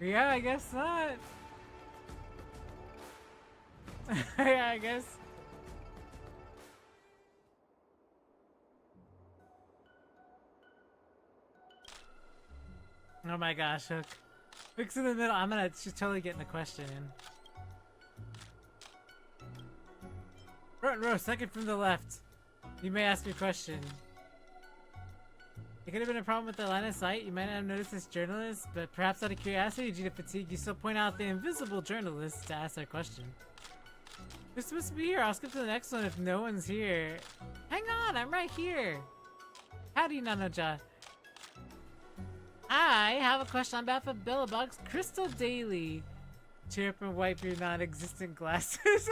Yeah, I guess not. Yeah, I guess. Oh my gosh, Hook. Hook's in the middle. I'm gonna just totally getting the question in. Front row, second from the left. You may ask me a question. It could have been a problem with the line of sight. You might not have noticed this journalist, but perhaps out of curiosity due to fatigue, you still point out the invisible journalist to ask their question. They're supposed to be here. I'll skip to the next one if no one's here. Hang on, I'm right here. Howdy, Nanoja. I have a question on behalf of Billabog's Crystal Daily. Cheer up and wipe your non-existent glasses.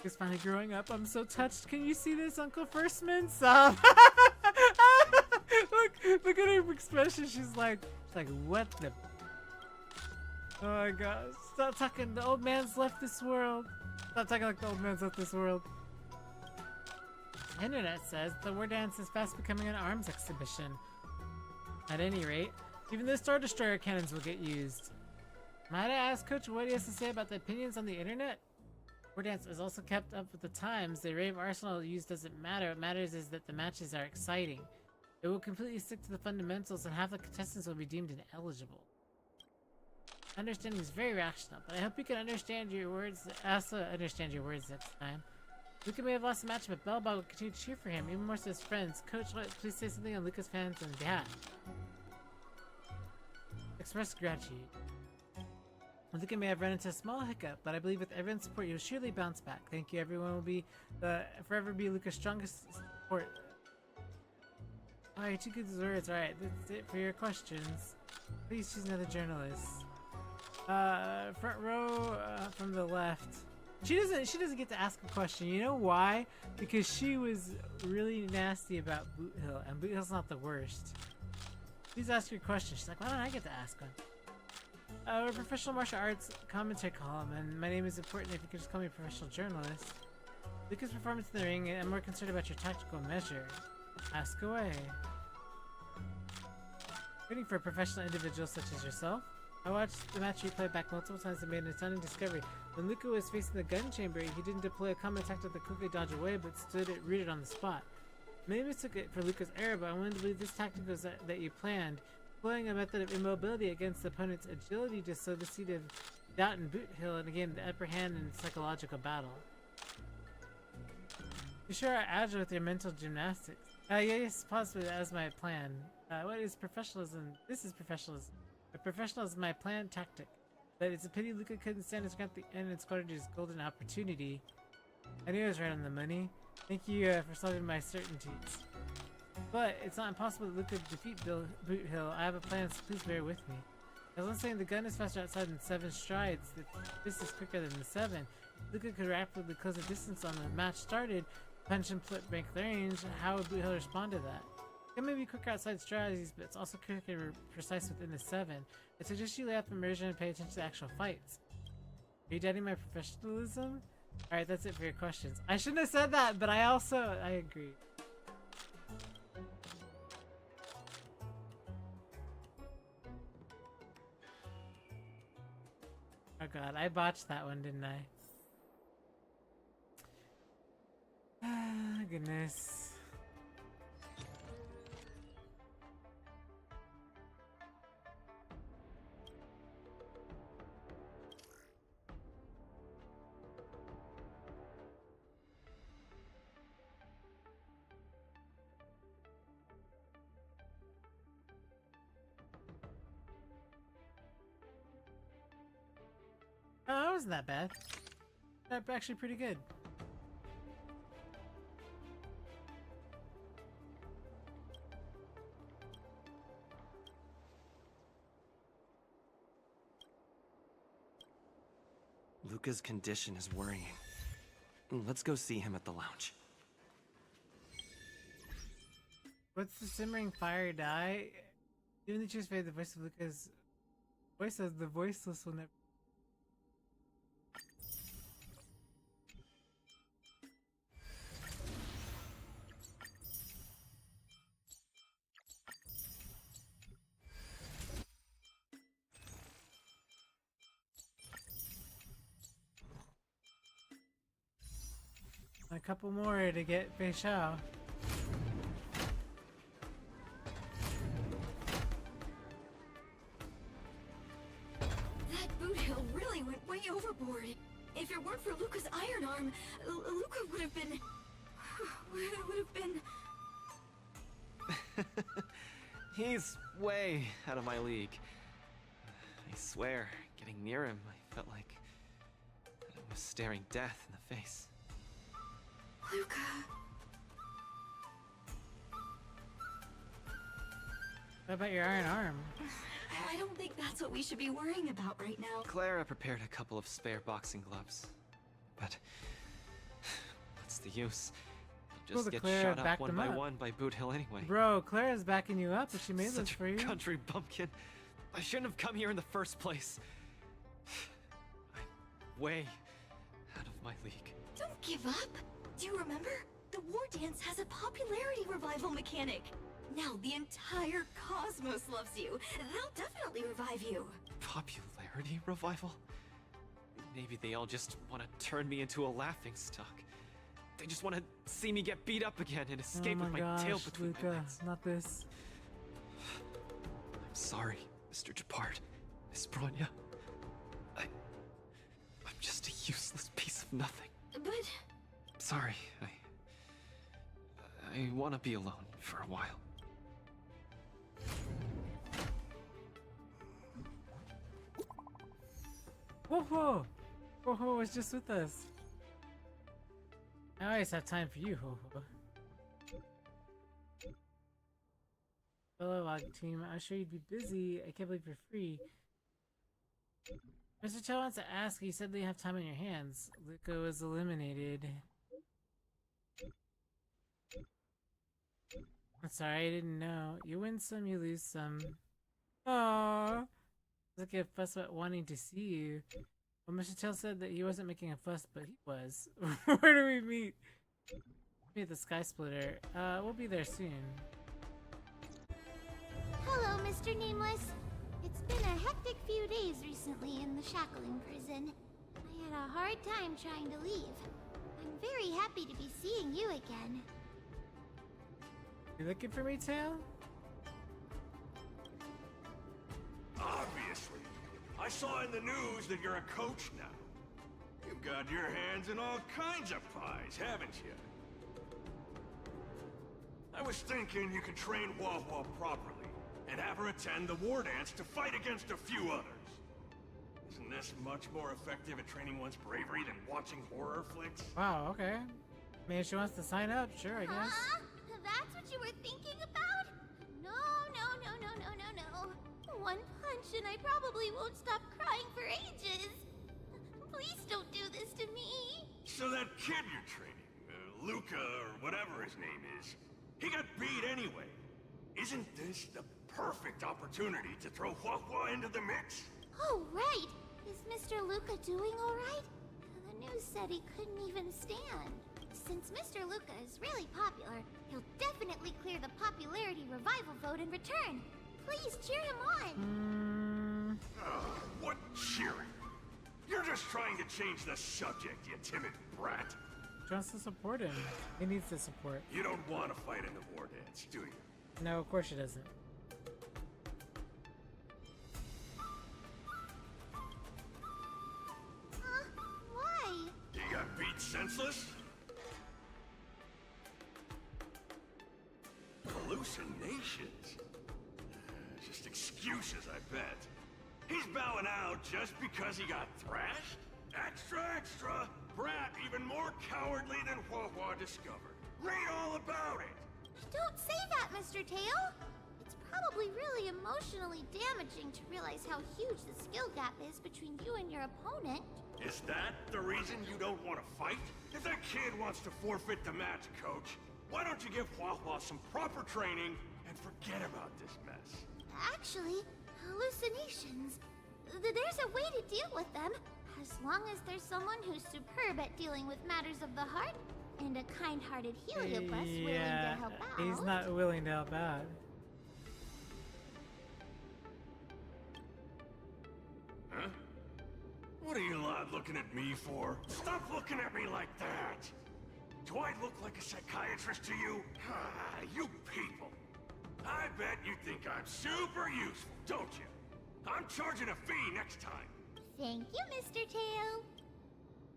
It's finally growing up. I'm so touched. Can you see this, Uncle Firstman? Look at her expression. She's like, what the? Oh my gosh! Stop talking. The old man's left this world. Stop talking like the old man's left this world. Internet says the Wardance is fast becoming an arms exhibition. At any rate, even the Star Destroyer cannons will get used. Might I ask Coach what he has to say about the opinions on the internet? Wardance is also kept up with the times. The array of arsenal used doesn't matter. What matters is that the matches are exciting. It will completely stick to the fundamentals and half the contestants will be deemed ineligible. Understanding is very rational, but I hope you can understand your words. Also understand your words next time. Luca may have lost the match, but Bellbog will continue to cheer for him, even more so his friends. Coach, please say something on Luca's fans and behalf. Express gratitude. Luca may have run into a small hiccup, but I believe with everyone's support, you'll surely bounce back. Thank you. Everyone will be forever be Luca's strongest support. Alright, 2 good words. Alright, that's it for your questions. Please choose another journalist. Front row from the left. She doesn't get to ask a question. You know why? Because she was really nasty about Boot Hill, and Boot Hill's not the worst. Please ask your question. She's like, why don't I get to ask one? We're a professional martial arts commentary column, and my name is important if you could just call me a professional journalist. Luca's performance in the ring, and I'm more concerned about your tactical measure. Ask away. Waiting for a professional individual such as yourself. I watched the match replay back multiple times and made an stunning discovery. When Luca was facing the gun chamber, he didn't deploy a common tactic to quickly dodge away, but stood it rooted on the spot. Many mistook it for Luca's error, but I wanted to believe this tactic was that you planned. Deploying a method of immobility against the opponent's agility to sow the seed of doubt in Boot Hill and again the upper hand in psychological battle. You sure are agile with your mental gymnastics. Yes, possibly that was my plan. What is professionalism? This is professionalism. A professional is my planned tactic. But it's a pity Luca couldn't stand his ground at the end and squandered his golden opportunity. I knew I was right on the money. Thank you for solving my certainties. But it's not impossible that Luca could defeat Boot Hill. I have a plan, so please bear with me. I was once saying the gun is faster outside than 7 strides. This is quicker than the 7. Luca could rapidly close the distance on the match started, punch and flip break range. How would Boot Hill respond to that? It may be quicker outside strategies, but it's also quick and precise within the 7. I suggest you lay off immersion and pay attention to the actual fights. Are you doubting my professionalism? Alright, that's it for your questions. I shouldn't have said that, but I agree. Oh god, I botched that one, didn't I? Ah, goodness. Oh, that wasn't that bad. That's actually pretty good. Luca's condition is worrying. Let's go see him at the lounge. What's the simmering fire die? Even the choose the voice of Luca's voice as the voiceless will never. couple more to get Fei Shao. That boot hill really went way overboard. If it weren't for Luca's iron arm, Luca would have been... He's way out of my league. I swear, getting near him, I felt like I was staring death in the face. Luca... What about your iron arm? I don't think that's what we should be worrying about right now. Clara prepared a couple of spare boxing gloves. But what's the use? You'll just Well, get Clara shot up backed one him by up. one by Boot Hill anyway. Bro, Clara's backing you up, and she made this Such for a you. country bumpkin. I shouldn't have come here in the first place. I'm way out of my league. Don't give up. Do you remember? The Wardance has a popularity revival mechanic. Now the entire cosmos loves you. They'll definitely revive you. Popularity revival? Maybe they all just want to turn me into a laughingstock. They just want to see me get beat up again and escape with my tail between Luca, my legs. not this. I'm sorry, Mr. Japard, Miss Bronya. I'm just a useless piece of nothing. But... Sorry, I want to be alone for a while. Ho-ho! Ho-ho was just with us. I always have time for you, Ho-ho. Hello, Log Team. I'm sure you'd be busy. I can't believe you're free. Mr. Cho wants to ask, you said that you have time on your hands. Luca was eliminated. I'm sorry, I didn't know. You win some, you lose some. Aww. Look at fuss about wanting to see you. Well, Mr. Tail said that he wasn't making a fuss, but he was. Where do we meet? Meet at the Sky Splitter. We'll be there soon. Hello, Mr. Nameless. It's been a hectic few days recently in the shackling prison. I had a hard time trying to leave. I'm very happy to be seeing you again. You looking for me, Tail? Obviously. I saw in the news that you're a coach now. You've got your hands in all kinds of pies, haven't you? I was thinking you could train Wawa properly, and have her attend the Wardance to fight against a few others. Isn't this much more effective at training one's bravery than watching horror flicks? Wow, okay. Maybe she wants to sign up, sure, I guess. Huh? That's what you were thinking about? No. One punch and I probably won't stop crying for ages. Please don't do this to me. So that kid you're training, Luca or whatever his name is, he got beat anyway. Isn't this the perfect opportunity to throw Wawa into the mix? Oh, right. Is Mr. Luca doing all right? The news said he couldn't even stand. Since Mr. Luca is really popular, he'll definitely clear the popularity revival vote in return. Please cheer him on. What cheering? You're just trying to change the subject, you timid brat. She wants to support him. He needs the support. You don't want to fight in the Wardance, do you? No, of course she doesn't. Why? You got beat senseless? Hallucinations? Just excuses, I bet. He's bowing out just because he got thrashed? Extra! Brat even more cowardly than Wawa discovered. Read all about it! Don't say that, Mr. Tail. It's probably really emotionally damaging to realize how huge the skill gap is between you and your opponent. Is that the reason you don't want to fight? If that kid wants to forfeit the match, Coach, why don't you give Wawa some proper training and forget about this mess? Actually, hallucinations. There's a way to deal with them, as long as there's someone who's superb at dealing with matters of the heart, and a kind-hearted Heliobus willing to help out. He's not willing to help out. Huh? What are you lot looking at me for? Stop looking at me like that! Do I look like a psychiatrist to you? Ah, you people. I bet you think I'm super useful, don't you? I'm charging a fee next time. Thank you, Mr. Tail.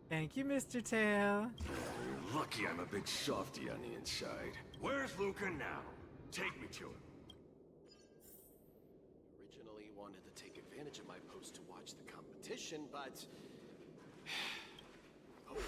Thank you, Mr. Tail. You're lucky I'm a big softy on the inside. Where's Luca now? Take me to him. Originally wanted to take advantage of my post to watch the competition, but... oh well.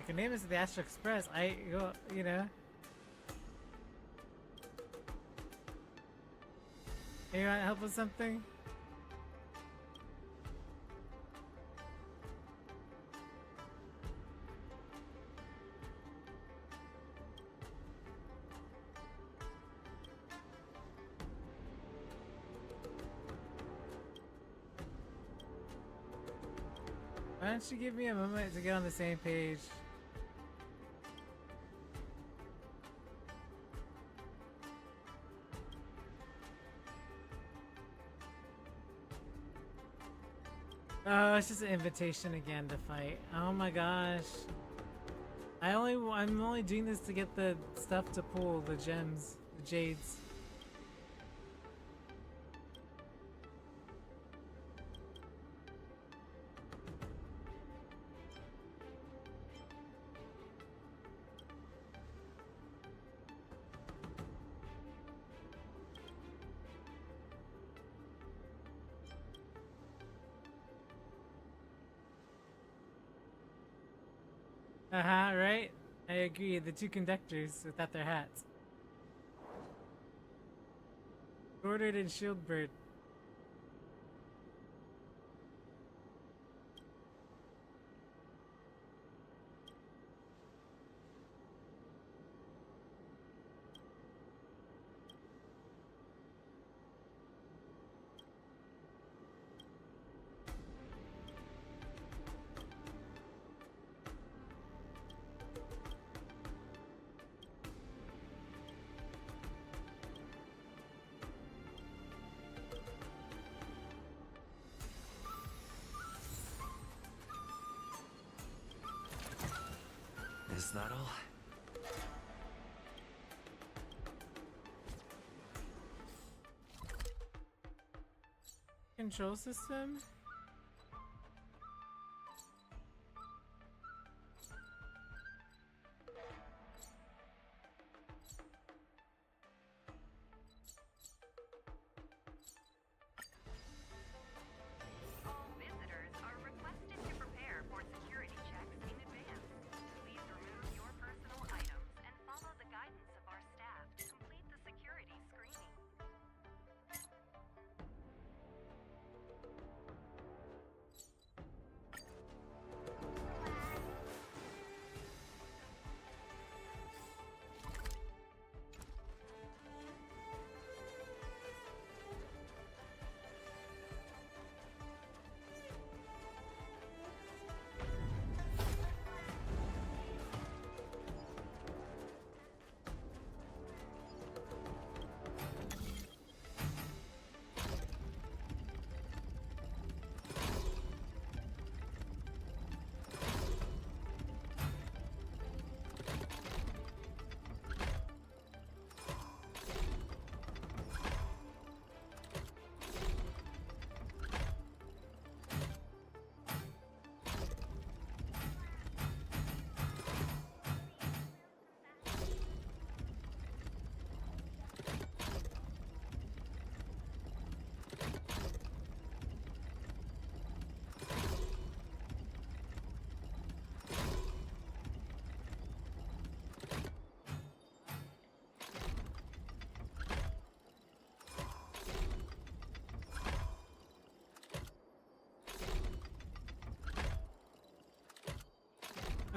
Her name is the Astro Express. You know. You want help with something? Why don't you give me a moment to get on the same page? Oh, it's just an invitation again to fight. Oh my gosh. I'm only doing this to get the stuff to pull, the gems, the jades. Right? I agree, the two conductors without their hats. Sworded and Shieldbird. Is that all? Control system?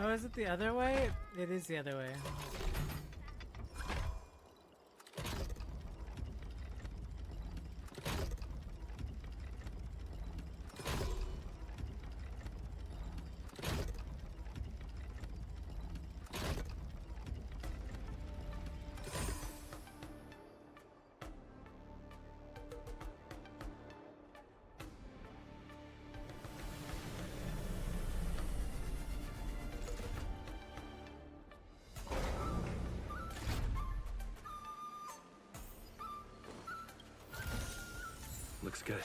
Oh, is it the other way? It is the other way. Looks good.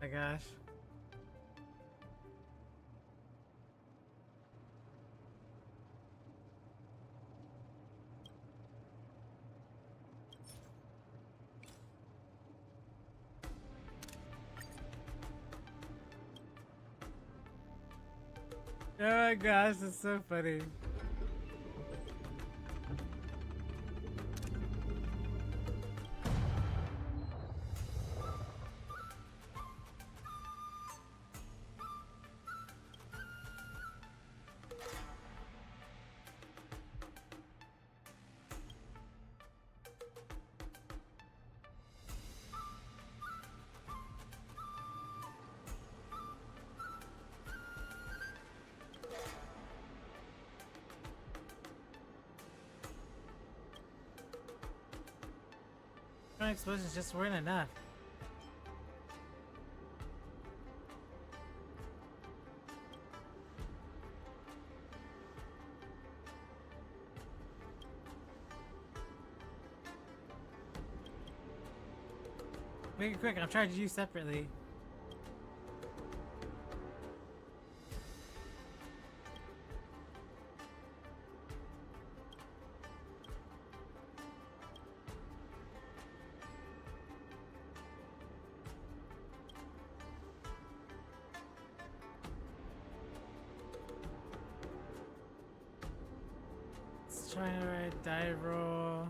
My gosh. Oh my gosh, it's so funny. Explosions just weren't enough. Make it quick, I'm charging you separately. Trying to write die roll.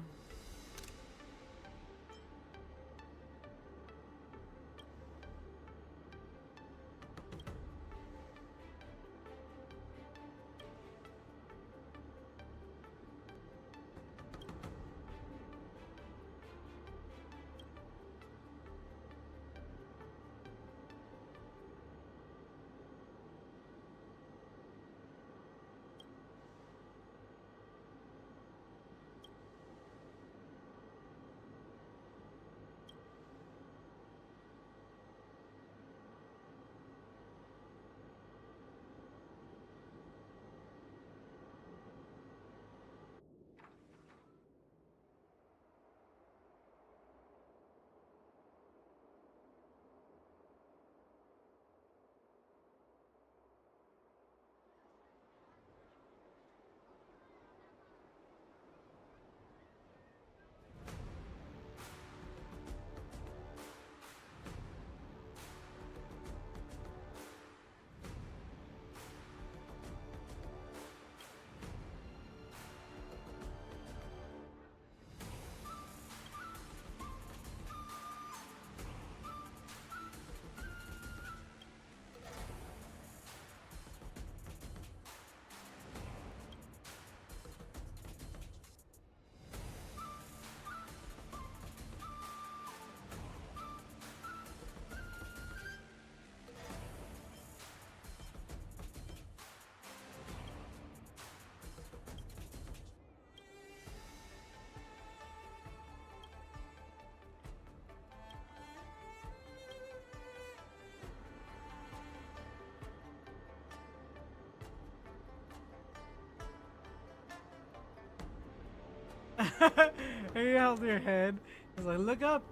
And he held your head. He's like, look up.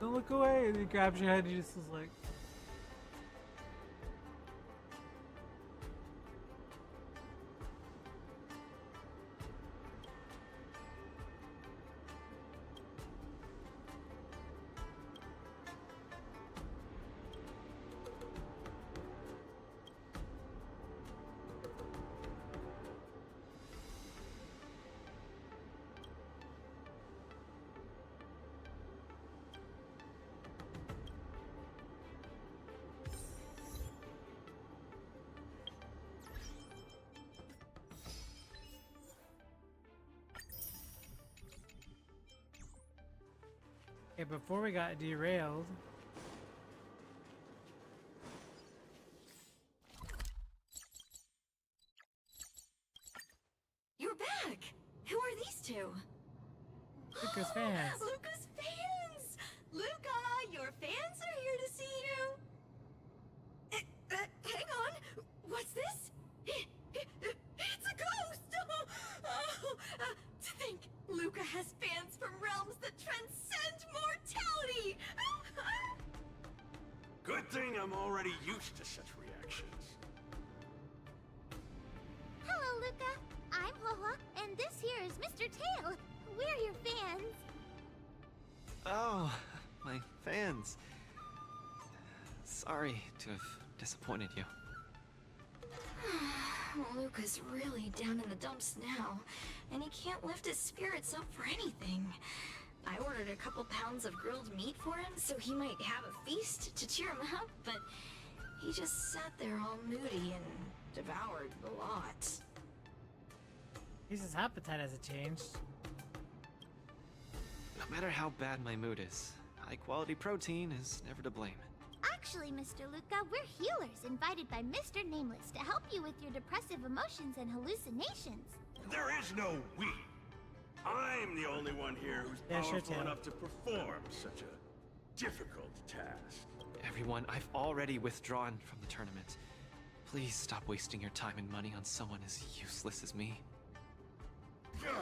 Don't look away. And he grabs your head and he just was like... Okay, before we got derailed... You're back! Who are these two? Luca's fans. Luca's fans! Luca, your fans are here to see you! Hang on! What's this? It's a ghost! To think, Luca has fans from realms that transcend mortality! Good thing I'm already used to such reactions. Hello, Luca. I'm Haha, and this here is Mr. Tail. We're your fans. Oh, my fans. Sorry to have disappointed you. Luca's really down in the dumps now, and he can't lift his spirits up for anything. I ordered a couple pounds of grilled meat for him so he might have a feast to cheer him up, but he just sat there all moody and devoured the lot. His appetite hasn't changed. No matter how bad my mood is, high-quality protein is never to blame. Actually, Mr. Luca, we're healers invited by Mr. Nameless to help you with your depressive emotions and hallucinations. There is no we. I'm the only one here who's powerful enough to perform such a difficult task. Everyone, I've already withdrawn from the tournament. Please stop wasting your time and money on someone as useless as me. Ugh,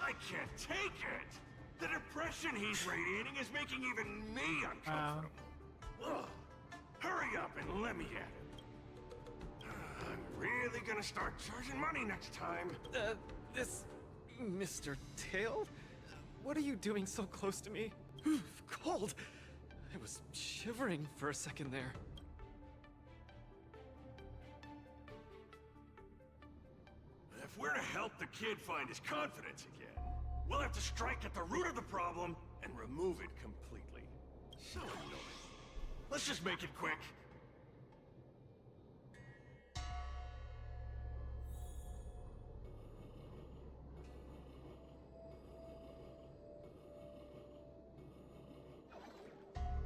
I can't take it! The depression he's radiating is making even me uncomfortable. Ugh. Hurry up and let me at it. I'm really gonna start charging money next time. This... Mr. Tail? What are you doing so close to me? Cold! I was shivering for a second there. If we're to help the kid find his confidence again, we'll have to strike at the root of the problem and remove it completely. So annoying. Let's just make it quick.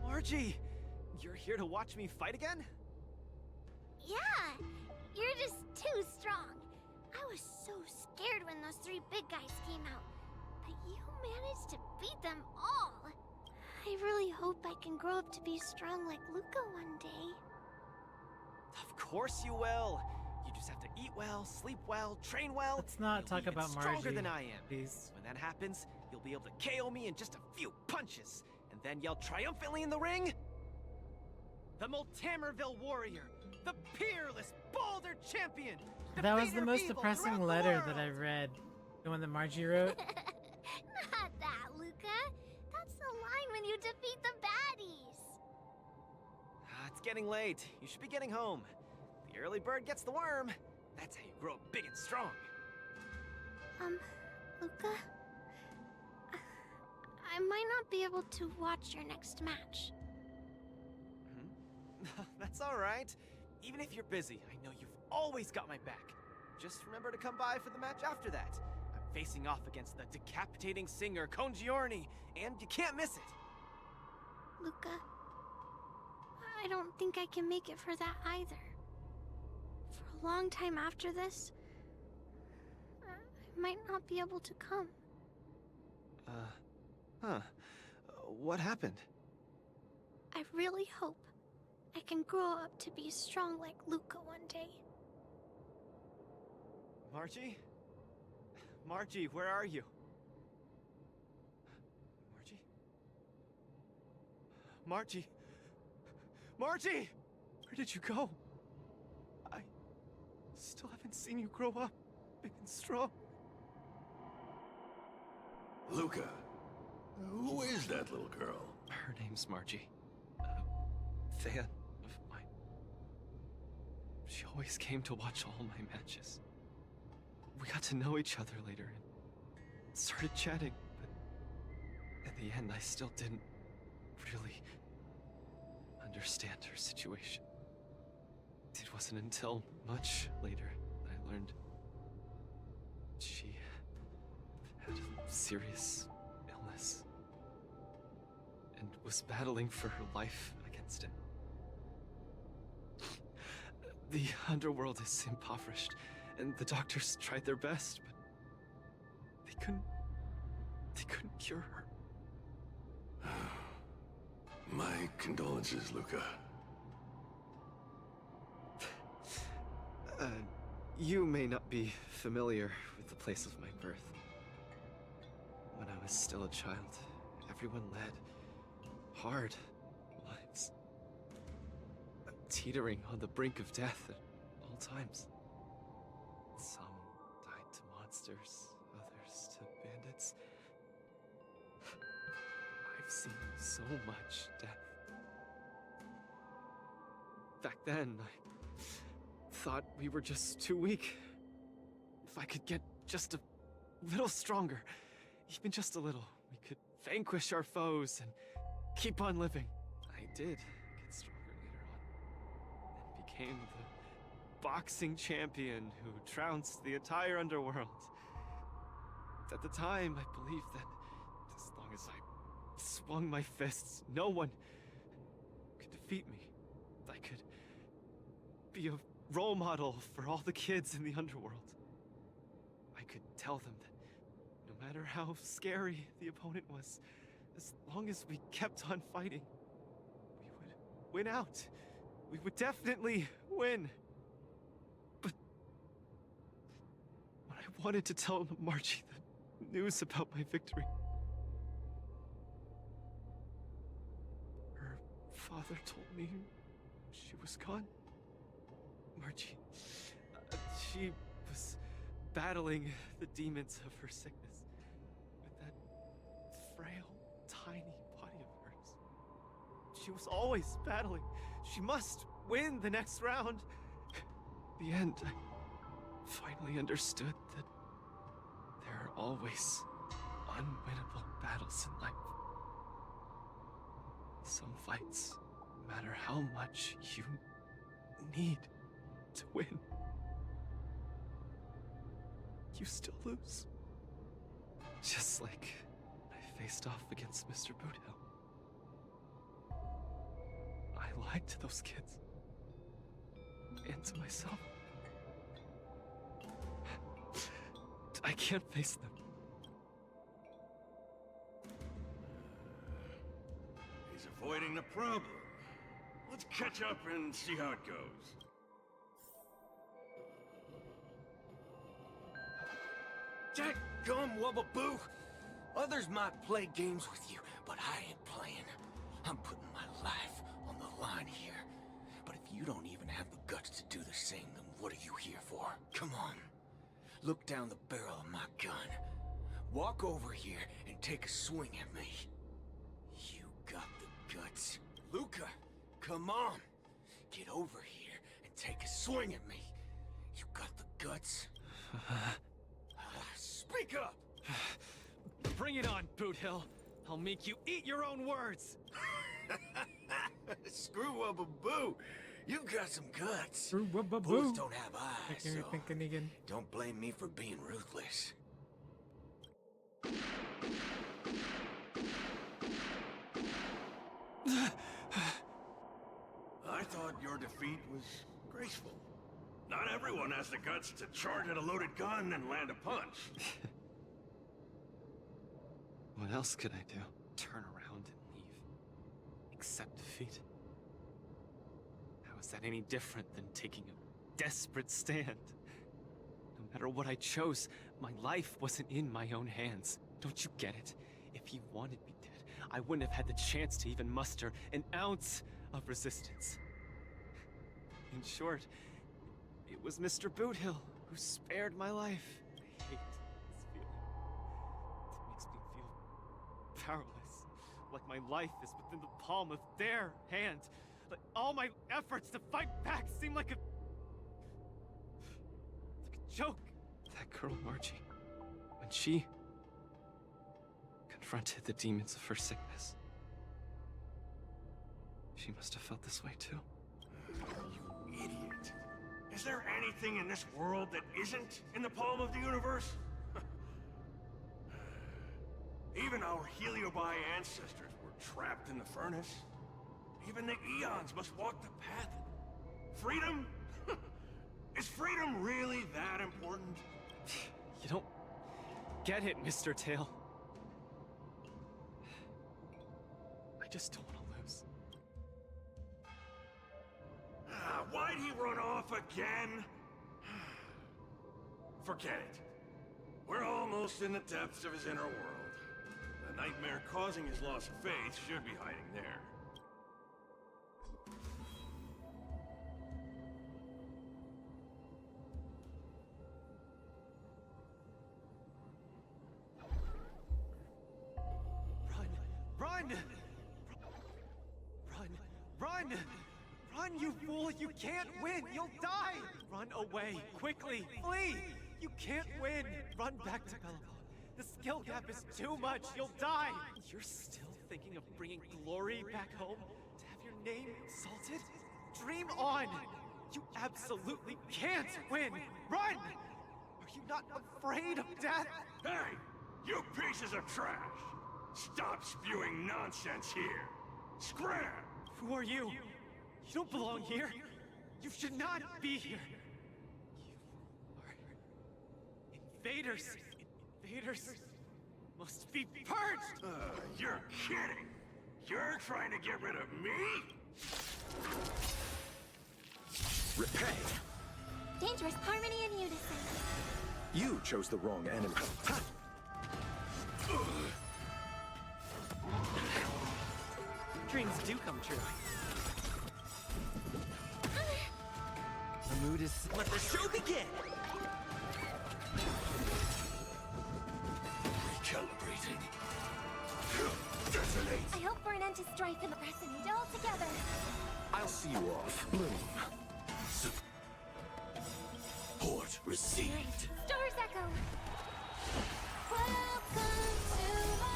Margie! You're here to watch me fight again? Yeah, you're just too strong. I was so scared when those three big guys came out, but you managed to beat them all. I really hope I can grow up to be strong like Luca one day. Of course you will. You just have to eat well, sleep well, train well. Let's not You'll talk be even about stronger Margie, than I am. please. When that happens, you'll be able to KO me in just a few punches, and then yell triumphantly in the ring. The Multamerville warrior, the peerless Boulder champion. That was the defeater most of evil depressing throughout the letter that I world. read. The one that Margie wrote. Not that, Luca. That's the line when you defeat the baddies. It's getting late. You should be getting home. The early bird gets the worm. That's how you grow up big and strong. Luca? I might not be able to watch your next match. That's all right. Even if you're busy, I know you've always got my back. Just remember to come by for the match after that. I'm facing off against the decapitating singer Congiorni, and you can't miss it. Luca, I don't think I can make it for that either. For a long time after this, I might not be able to come. What happened? I really hope I can grow up to be strong like Luca one day. Margie? Margie, where are you? Margie! Margie! Where did you go? I still haven't seen you grow up big and strong. Luca, who is that little girl? Her name's Margie. A fan of mine. She always came to watch all my matches. We got to know each other later and started chatting, but in the end I still didn't really understand her situation. It wasn't until much later that I learned she had a serious illness and was battling for her life against it. The underworld is impoverished, and the doctors tried their best, but they couldn't cure her. My condolences, Luca. You may not be familiar with the place of my birth. When I was still a child, everyone led hard lives, teetering on the brink of death at all times. Some died to monsters, others to bandits. I've seen so much death. Back then, I thought we were just too weak. If I could get just a little stronger, even just a little, we could vanquish our foes and keep on living. I did get stronger later on, and became the boxing champion who trounced the entire underworld. At the time, I believed that as long as I swung my fists, no one could defeat me. I could be a role model for all the kids in the underworld. I could tell them that no matter how scary the opponent was, as long as we kept on fighting, we would win out. We would definitely win. But when I wanted to tell Margie the news about my victory, her father told me she was gone. Margie, she was battling the demons of her sickness with that frail, tiny body of hers. She was always battling. She must win the next round. In the end, I finally understood that there are always unwinnable battles in life. Some fights, no matter how much you need to win, you still lose. Just like I faced off against Mr. Boothill. I lied to those kids. And to myself. I can't face them. He's avoiding the problem. Let's catch up and see how it goes. Dadgum Wubbaboo! Others might play games with you, but I ain't playing. I'm putting my life on the line here. But if you don't even have the guts to do the same, then what are you here for? Come on. Look down the barrel of my gun. Walk over here and take a swing at me. You got the guts. Luca, come on. Get over here and take a swing at me. You got the guts. Speak up! Bring it on, Boothill. I'll make you eat your own words. Screw Wubbaboo. You got some guts. Screw Wubbaboo. Bulls don't have eyes, Making me so think of Negan. don't blame me for being ruthless. I thought your defeat was graceful. Not everyone has the guts to charge at a loaded gun and land a punch. What else could I do? Turn around and leave. Accept defeat. How is that any different than taking a desperate stand? No matter what I chose, my life wasn't in my own hands. Don't you get it? If he wanted me dead, I wouldn't have had the chance to even muster an ounce of resistance. In short, it was Mr. Boothill who spared my life. I hate this feeling. It makes me feel powerless, like my life is within the palm of their hand. Like all my efforts to fight back seem like a joke. That girl, Margie, when she confronted the demons of her sickness, she must have felt this way too. You idiot. Is there anything in this world that isn't in the palm of the universe? Even our Heliobi ancestors were trapped in the furnace. Even the eons must walk the path. Freedom? Is freedom really that important? You don't get it, Mr. Tail. I just don't want to lose. Why'd he run off again? Forget it. We're almost in the depths of his inner world. The nightmare causing his loss of faith should be hiding there. Run! Run! Run! Run, you fool! You can't win! You'll die! Run away! Quickly! Flee! You can't win! Run back to Bellabon. The skill gap is too much! You'll die! You're still thinking of bringing glory back home? To have your name insulted? Dream on! You absolutely can't win! Run! Are you not afraid of death? Hey! You pieces of trash! Stop spewing nonsense here! Scram! Who are you? You don't belong here. You should not be here. You are invaders. Invaders must be purged. You're kidding! You're trying to get rid of me? Repay! Dangerous harmony and unison. You chose the wrong enemy. Ha! Dreams do come true. The mood is... Let the show begin! Recalibrating. Detonate! I hope for an end to strife and procrastinate all together. I'll see you off, Bloom. Support received. Stars echo.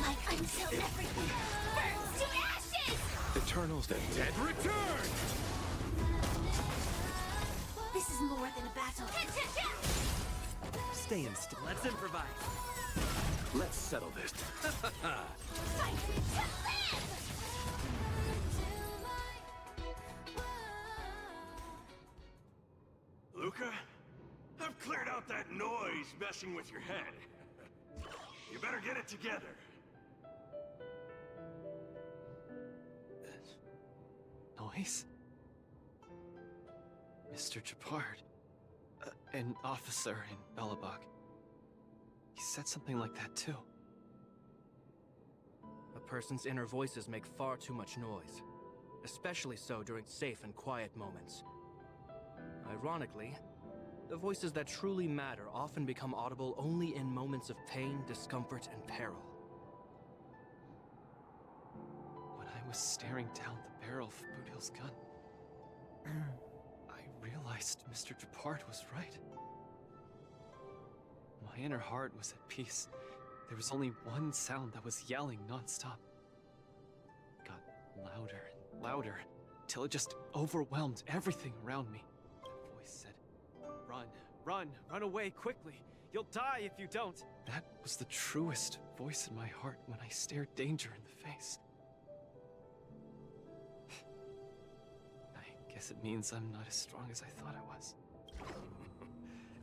Like until everything burns to ashes! Eternals, the dead return! This is more than a battle. Stay in still. Let's improvise. Let's settle this. Fight to live! Luca, I've cleared out that noise messing with your head. You better get it together. Noise? Mr. Japard. An officer in Bellabog. He said something like that too. A person's inner voices make far too much noise, especially so during safe and quiet moments. Ironically, the voices that truly matter often become audible only in moments of pain, discomfort, and peril. When I was staring down the barrel of Bootill's gun, I realized Mr. Japard was right. My inner heart was at peace. There was only one sound that was yelling non-stop. It got louder and louder, till it just overwhelmed everything around me. That voice said, "Run, run, run away quickly. You'll die if you don't." That was the truest voice in my heart when I stared danger in the face. I guess it means I'm not as strong as I thought I was.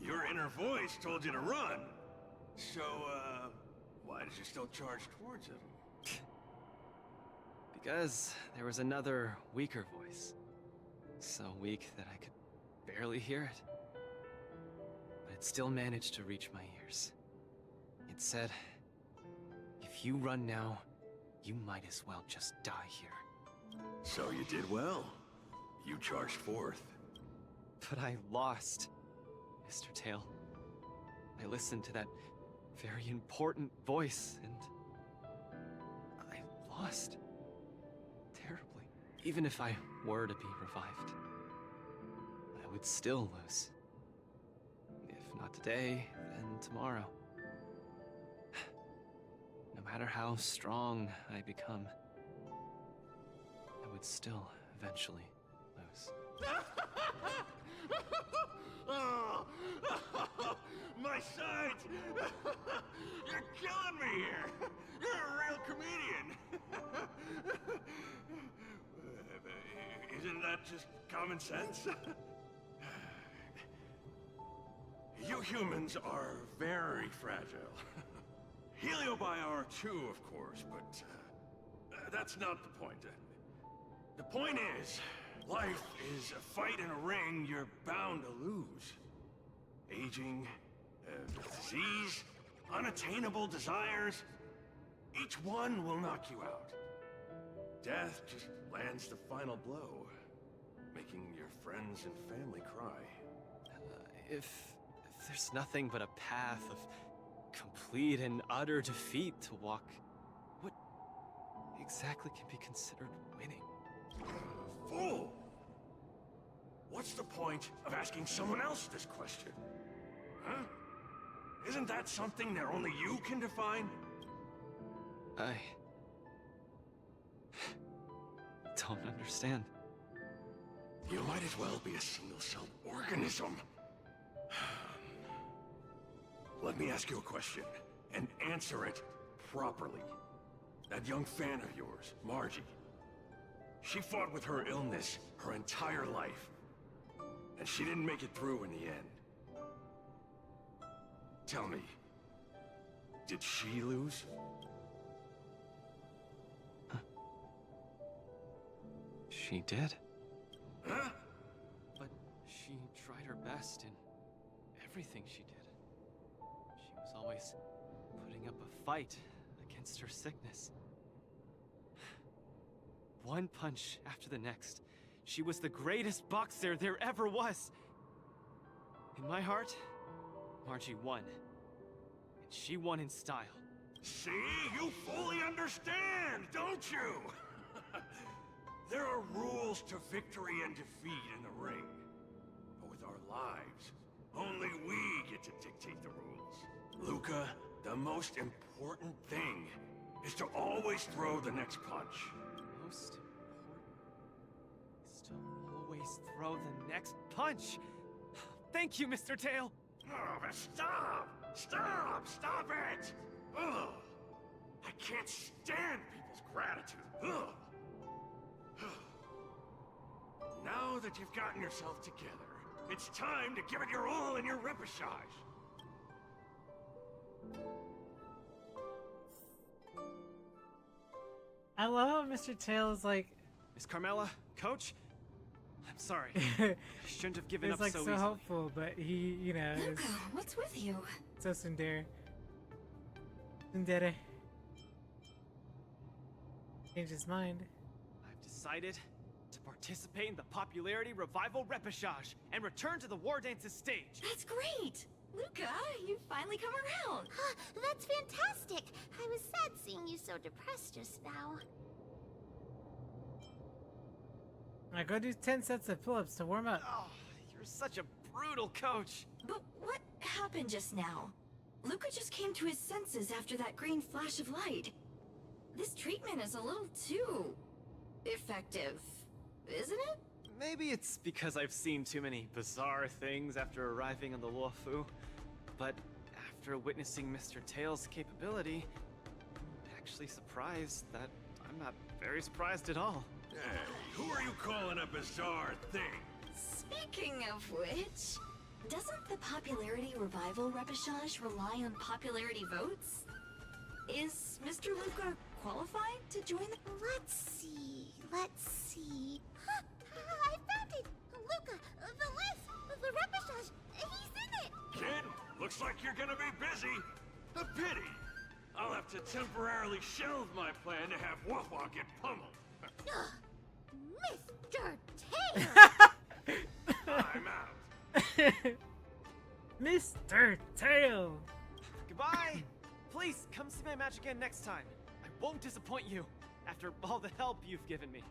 Your inner voice told you to run. So, why did you still charge towards him? Because there was another, weaker voice. So weak that I could barely hear it. But it still managed to reach my ears. It said, "If you run now, you might as well just die here. So you did well. You charged forth. But I lost, Mr. Tail. I listened to that very important voice, and I lost. Terribly. Even if I were to be revived, I would still lose. If not today, then tomorrow. No matter how strong I become, I would still eventually lose. Oh, my sides! You're killing me here! You're a real comedian! Isn't that just common sense? You humans are very fragile. Heliobiar too, of course, but that's not the point. The point is, life is a fight in a ring you're bound to lose. Aging, disease, unattainable desires, each one will knock you out. Death just lands the final blow, making your friends and family cry. If there's nothing but a path of complete and utter defeat to walk, what exactly can be considered winning? Fool! What's the point of asking someone else this question? Huh? Isn't that something that only you can define? I don't understand. You might as well be a single-celled organism. Let me ask you a question, and answer it properly. That young fan of yours, Margie, she fought with her illness her entire life, and she didn't make it through in the end. Tell me, did she lose? She did. Huh? But she tried her best in everything she did. She was always putting up a fight against her sickness. One punch after the next. She was the greatest boxer there ever was. In my heart, Margie won. And she won in style. See? You fully understand, don't you? There are rules to victory and defeat in the ring. But with our lives, only we get to dictate the rules. Luca, the most important thing is to always throw the next punch. Most important is to always throw the next punch. Thank you, Mr. Tail. Oh, but stop! Stop! Stop it! Ugh. I can't stand people's gratitude. Ugh. Now that you've gotten yourself together, it's time to give it your all in your repechage. I love how Mr. Tail is like, Miss Carmela, Coach, I'm sorry. I shouldn't have given he's up like so so easily. hopeful, but he, you know, is Luca, what's with you? so tsundere. Tsundere. Changed his mind. I've decided to participate in the popularity revival repechage and return to the Wardance's stage. That's great! Luca, you've finally come around. That's fantastic. I was sad seeing you so depressed just now. I go do 10 sets of pull-ups to warm up. Oh, you're such a brutal coach. But what happened just now? Luca just came to his senses after that green flash of light. This treatment is a little too effective, isn't it? Maybe it's because I've seen too many bizarre things after arriving on the Luofu, but after witnessing Mr. Tail's capability, I'm actually surprised that I'm not very surprised at all. Hey, who are you calling a bizarre thing? Speaking of which, doesn't the popularity revival repechage rely on popularity votes? Is Mr. Luca qualified to join the... Let's see. I found it! Luca, the list, the repechage, he's in it! Kid, looks like you're gonna be busy. A pity. I'll have have to temporarily shelve my plan to have Wawa get pummeled. Mr. Tail! I'm out. Mr. Tail! Goodbye! Please, come see my match again next time. I won't disappoint you, after all the help you've given me.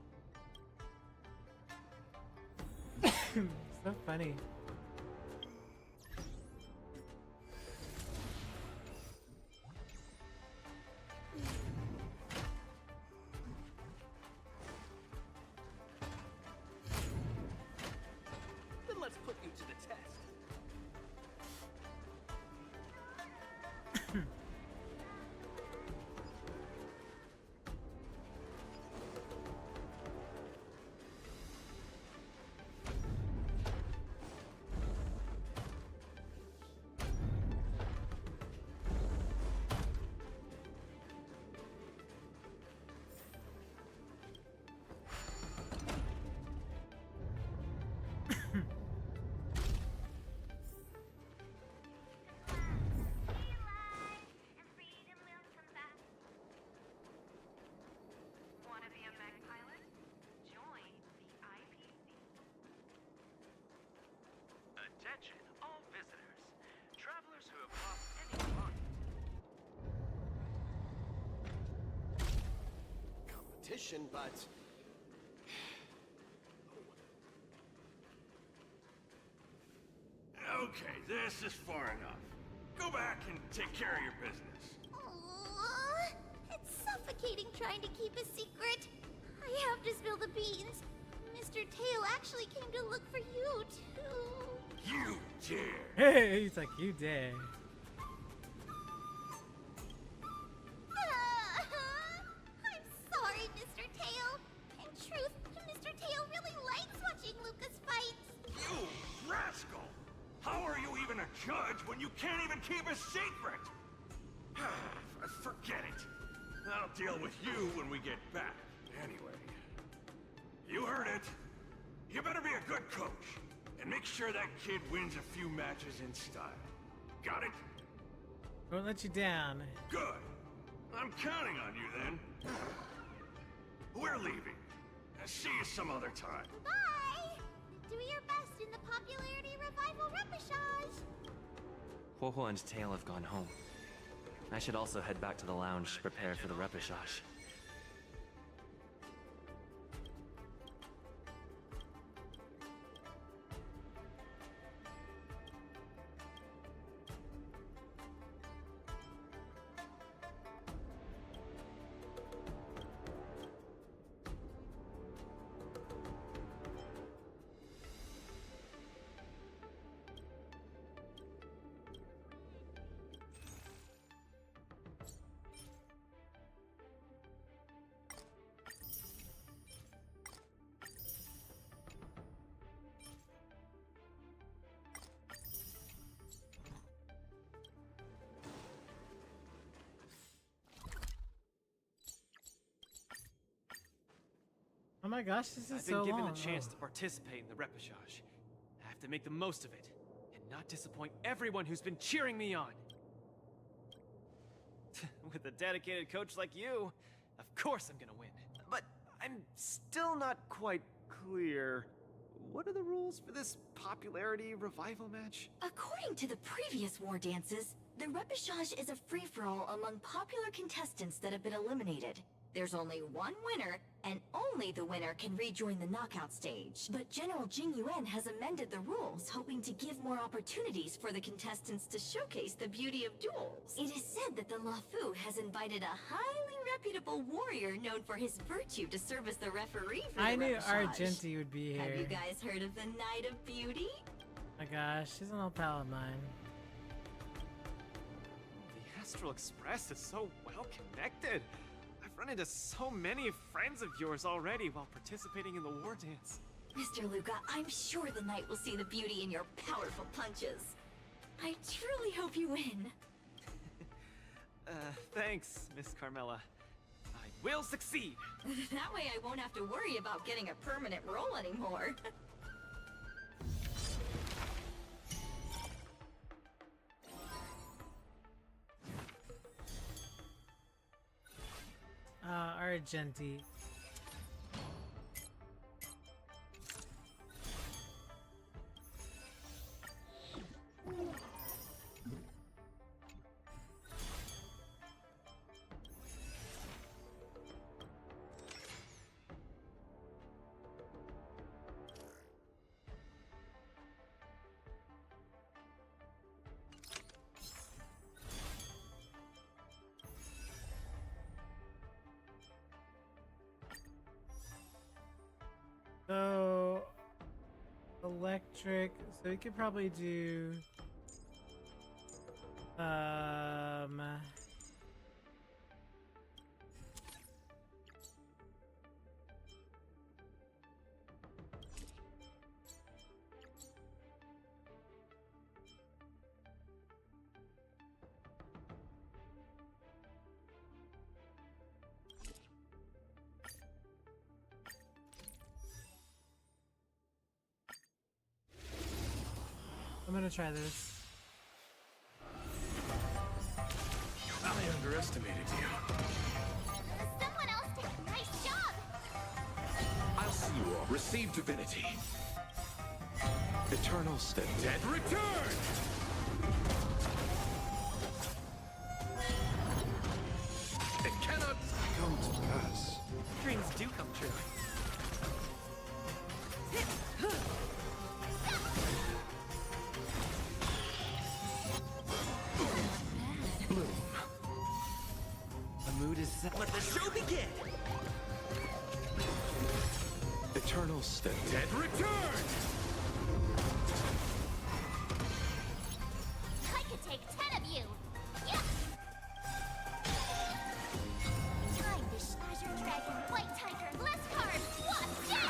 So funny. Then let's put you to the test. Attention, all visitors. Travelers who have lost any belongings. Competition, but... Okay, this is far enough. Go back and take care of your business. Aww, it's suffocating trying to keep a secret. I have to spill the beans. Mr. Tail actually came to look for you, too. You dare! Hey, he's like, you dare. I'm sorry, Mr. Tail. In truth, Mr. Tail really likes watching Lucas fights. You rascal! How are you even a judge when you can't even keep a secret? Forget it. I'll deal with you when we get back. Anyway, you heard it. You better be a good coach. And make sure that kid wins a few matches in style. Got it? Won't let you down. Good. I'm counting on you then. We're leaving. See you some other time. Bye! Do your best in the popularity revival repechage. Huohuo and Tail have gone home. I should also head back to the lounge to prepare for the repechage. Oh my gosh, this is I've so been given long. the chance to participate in the repechage. I have to make the most of it, and not disappoint everyone who's been cheering me on. With a dedicated coach like you, of course I'm gonna win. But I'm still not quite clear. What are the rules for this popularity revival match? According to the previous war dances, the repechage is a free-for-all among popular contestants that have been eliminated. There's only one winner, and only the winner can rejoin the knockout stage. But General Jing Yuan has amended the rules, hoping to give more opportunities for the contestants to showcase the beauty of duels. It is said that the Luofu has invited a highly reputable warrior known for his virtue to serve as the referee for the I knew repechage. Argenti would be here. Have you guys heard of the Night of Beauty? Oh my gosh, she's an old pal of mine. The Astral Express is so well connected. I've run into so many friends of yours already while participating in the war dance. Mr. Luca, I'm sure the night will see the beauty in your powerful punches. I truly hope you win. Thanks, Miss Carmela. I will succeed. That way I won't have to worry about getting a permanent role anymore. Argenti. So, electric. So we could probably do. I'm gonna try this. I underestimated you. Someone else did a nice job! I'll see you all. Receive divinity. Eternal step. Dead return! It cannot come to pass. Dreams do come true. Bloom. The mood is set. Let the show begin! Eternal step. Dead return! I could take 10 of you! Yeah! Time to Azure Dragon, White Tiger, less cards, Watte!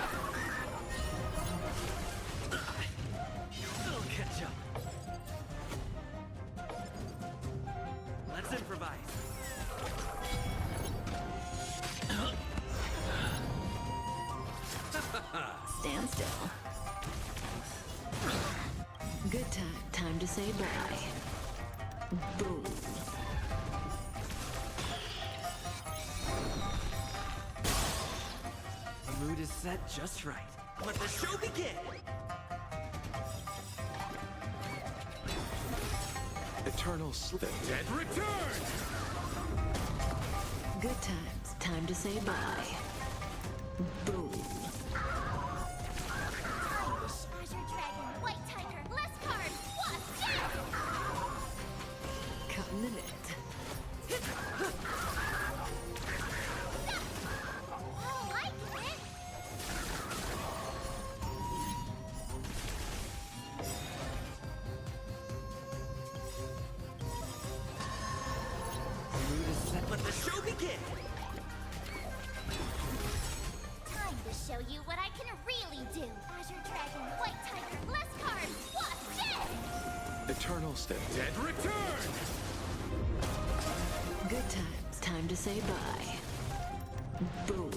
It'll catch up. Let's improvise. Stand still. Good time to say bye. Boom. The mood is set just right. Let the show begin! Eternal slip. Dead return! Good times. Time to say bye. Boom. Azure Dragon, White Tiger, less cards, Watte! Cutting the net. Oh, I get it! The mood is set. Let the show begin! Time to show you what I can really do! Azure Dragon, White Tiger, less cards, Watte! Eternal step. Dead return! Good times. Time to say bye. Boom.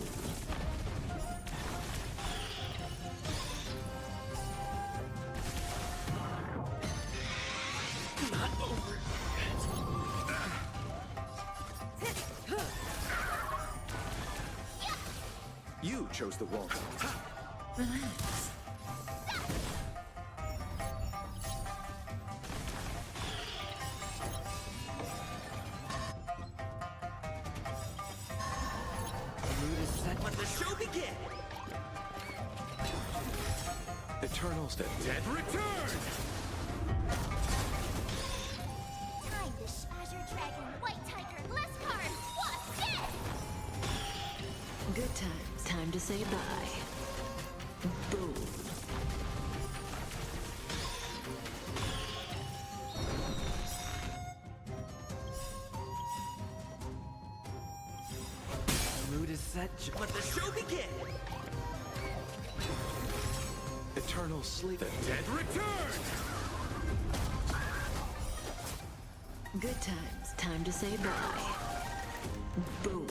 Not over You chose the wrong. Relax. The mood is set. Let the show begin! Eternal step. Dead return! Time to Azure Dragon, White Tiger, less cards, Watte! Good times. Time to say bye. Boom. The mood is set. Let the show begin! Eternal sleep. Dead return! Good times. Time to say bye. Boom.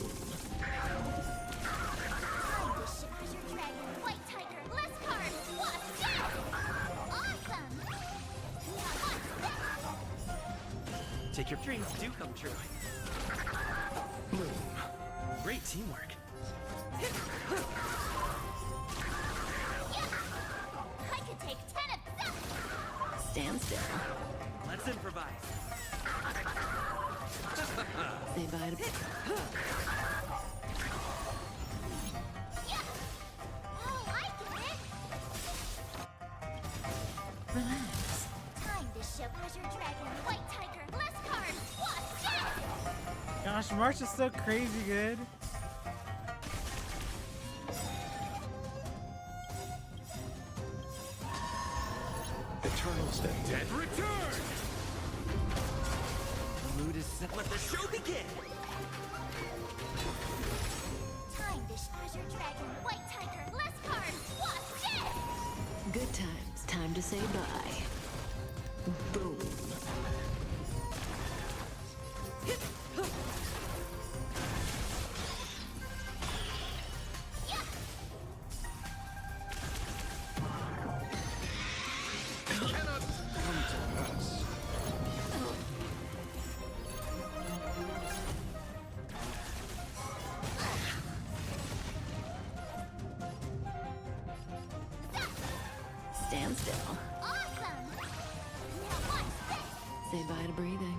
Time to Azure Dragon, White Tiger, less cards, Watte! Awesome! Now what's this? Take your dreams do come true. Bloom. Great teamwork. I could take 10 of them. Stand still. Let's improvise. Say bye to... Oh, I get it. Relax. Time to ship Azure Dragon, White Tiger, less cards. What's it? Gosh, March is so crazy good. Eternal Step Dead Return! The mood is set. Let the show begin! Time to Azure Dragon, White Tiger, less cards. What's it? Good times. Time to say bye. Boom. Cannot come to pass. Stand still. Awesome. Now watch this. Say bye to breathing.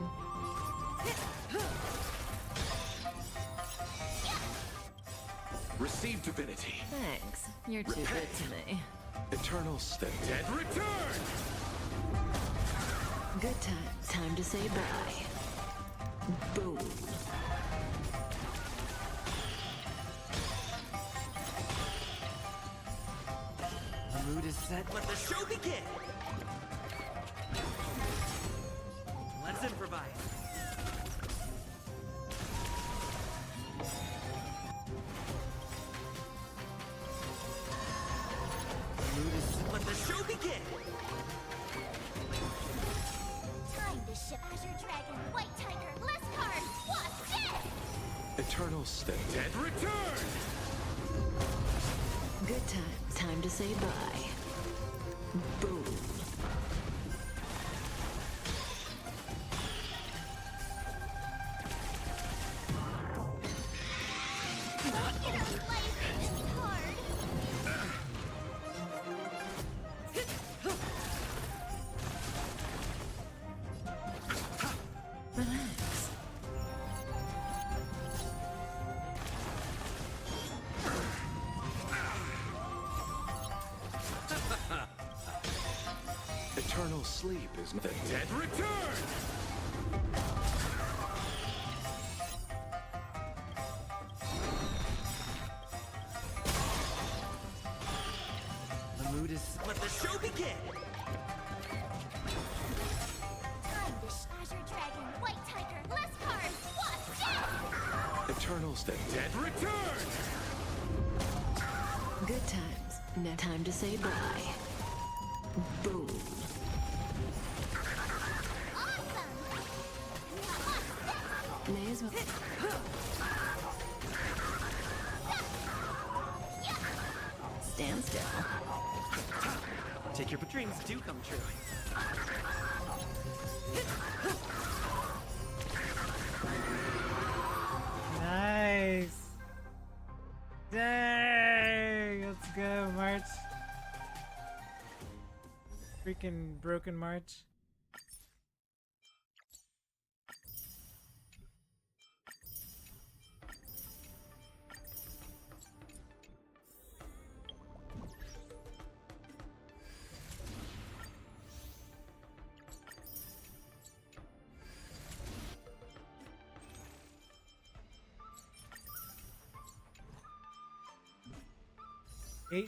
Receive divinity. Thanks. You're too good to me. Eternal Step Dead Return! Good times. Time to say bye. Boom. The mood is set. Let the show begin! Let's improvise. The mood is set. Let the show begin! Time to ship Azure Dragon, White Tiger, less cards. What's it? Eternal Step Dead Return! Good times. Time to say bye. Boom. Get a life in this card. Relax. Eternal sleep is the dead return! The mood is set. Let the show begin! Time to Azure Dragon, White Tiger, less cards. What's it? Eternal Step Dead return! Good times. Now time to say bye. Boom. Awesome. Now watch this. May as well. Stand still. Take your dreams do come true. Nice. Dang. Let's go, March. Freaking broken March.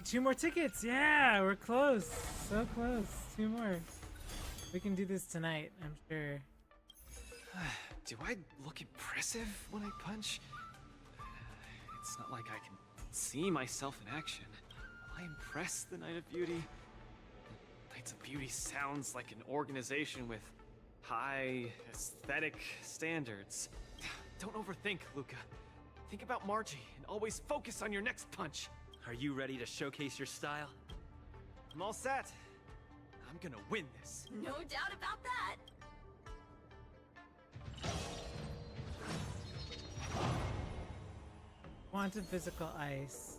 Two more tickets. Yeah, we're close. So close. Two more. We can do this tonight, I'm sure. Do I look impressive when I punch? It's not like I can see myself in action. Will I impress the Night of Beauty? Knights of Beauty sounds like an organization with high aesthetic standards. Don't overthink, Luca. Think about Margie and always focus on your next punch. Are you ready to showcase your style? I'm all set. I'm gonna win this. No doubt about that. Quantum physical ice.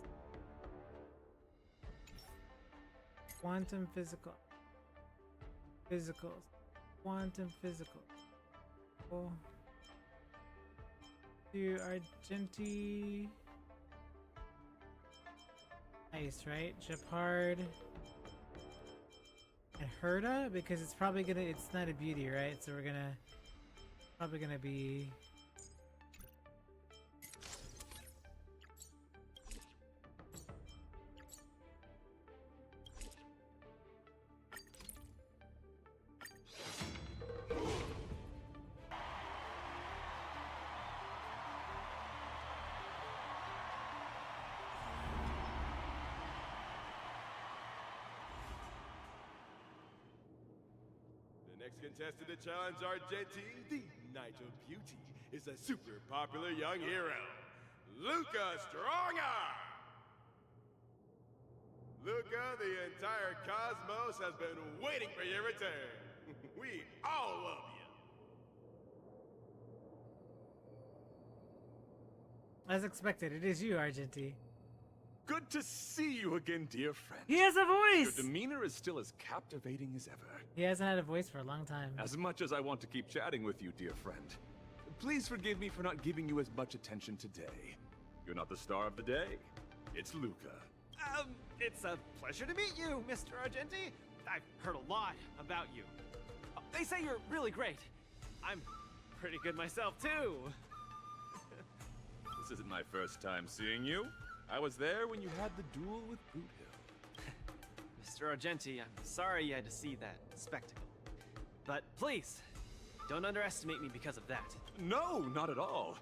Quantum physical. Physicals. Quantum physical. Oh. To Argenti. Ice, right? Japard. And Herda? Because it's probably gonna, it's not a beauty, right? So we're gonna, probably gonna be... Next contestant to challenge Argenti, the Knight of Beauty, is a super popular young hero, Luca Strongarm! Luca, the entire cosmos has been waiting for your return. We all love you. As expected, it is you, Argenti. Good to see you again, dear friend. He has a voice! Your demeanor is still as captivating as ever. He hasn't had a voice for a long time. As much as I want to keep chatting with you, dear friend, please forgive me for not giving you as much attention today. You're not the star of the day. It's Luca. It's a pleasure to meet you, Mr. Argenti. I've heard a lot about you. They say you're really great. I'm pretty good myself, too. This isn't my first time seeing you. I was there when you had the duel with Boot Hill. Mr. Argenti, I'm sorry you had to see that spectacle. But please, don't underestimate me because of that. No, not at all.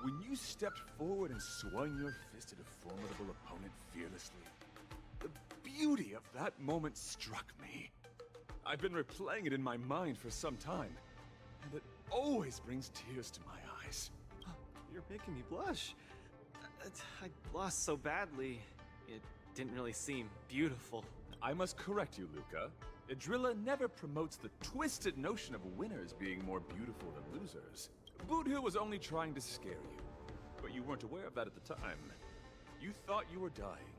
When you stepped forward and swung your fist at a formidable opponent fearlessly, the beauty of that moment struck me. I've been replaying it in my mind for some time, and it always brings tears to my eyes. You're making me blush. I lost so badly, it didn't really seem beautiful. I must correct you, Luca. Idrilla never promotes the twisted notion of winners being more beautiful than losers. Boot Hill was only trying to scare you, but you weren't aware of that at the time. You thought you were dying,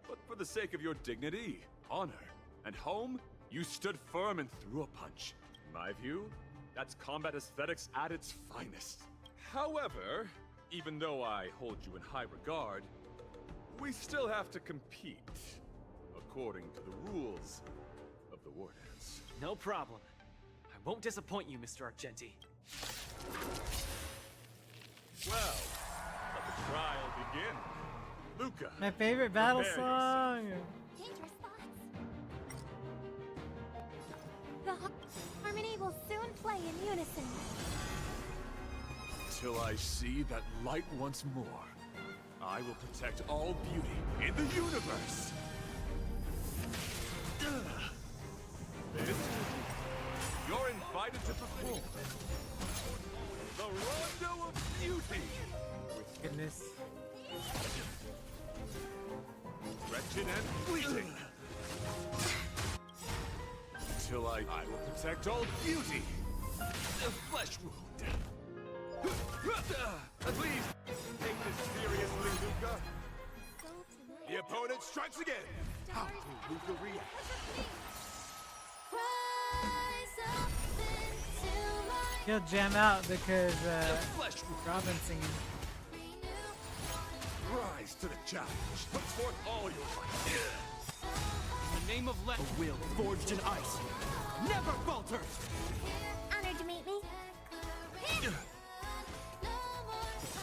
but for the sake of your dignity, honor, and home, you stood firm and threw a punch. In my view, that's combat aesthetics at its finest. However, even though I hold you in high regard, we still have to compete, according to the rules of the Wardance. No problem. I won't disappoint you, Mr. Argenti. Well, let the trial begin. Luca. My favorite battle prepare song! Dangerous thoughts. The harmony will soon play in unison. Till I see that light once more, I will protect all beauty in the universe. Then, you're invited to perform the Rondo of Beauty. Goodness. Wretched and fleeting. Till I will protect all beauty. The flesh wound. Please, take this seriously, Luca. The opponent strikes again. How will Luca react? He'll jam out because Robin's singing. Rise to the challenge. Put forth all your might. In the name of a will forged in ice never falters. Honored to meet me.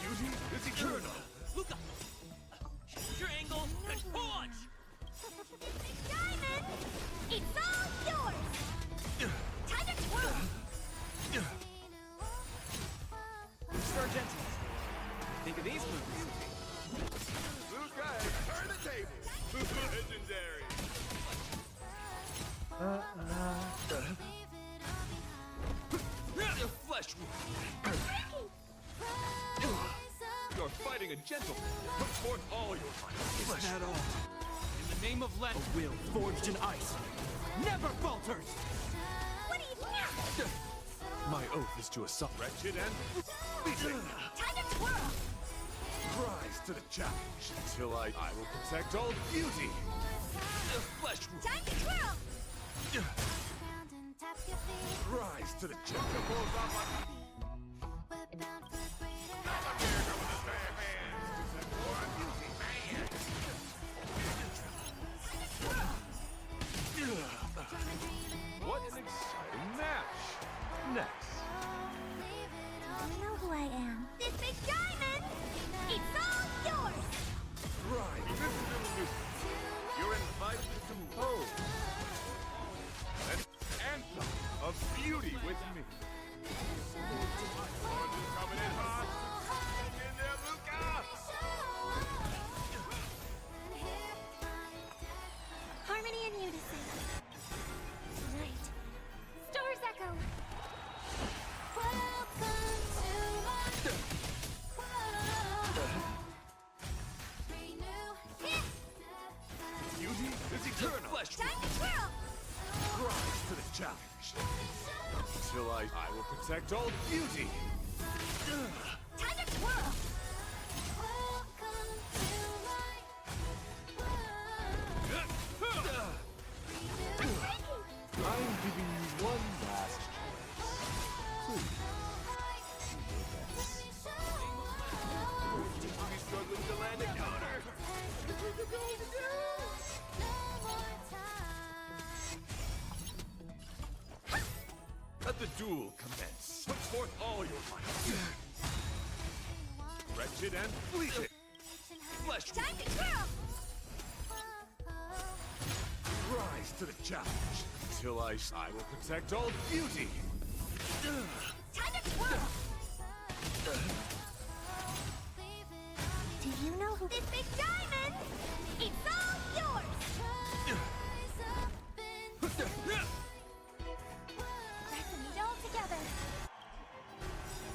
Beauty is eternal. Luca, choose your angle and punch. Diamond, it's all yours. Time to twirl. Mr. Argenti, think of these moves. Luca has turned the table. Legendary. Flesh wound. You're fighting a gentleman. Put forth all your might. Is that all? In the name of a will forged in ice never falters. What do you think? My oath is to assault wretched and fleeting. Time to twirl. Rise to to the challenge until I will protect all beauty. Flesh wound. Time to twirl! Rise to the challenge. What an exciting match! Next. You know who I am. This big diamond! It's all yours! Right, Mr. Luke. You're invited to compose an anthem of beauty with me. Coming in hot. Hang in there, Luca! Harmony and unison. Tonight. Stars echo. Welcome to my Beauty is eternal. Time to twirl! Rise to the challenge. Until I will protect all beauty. Time to twirl! I'm giving you one last chance. Please. Be struggling to land a counter. Let the duel commence. Put forth all your might. Wretched and fleeting. Flesh. Time to twirl! Rise to the challenge. Until I will protect all beauty. Time to twirl! Do you know who this big diamond? It's all yours! Let's meet all together.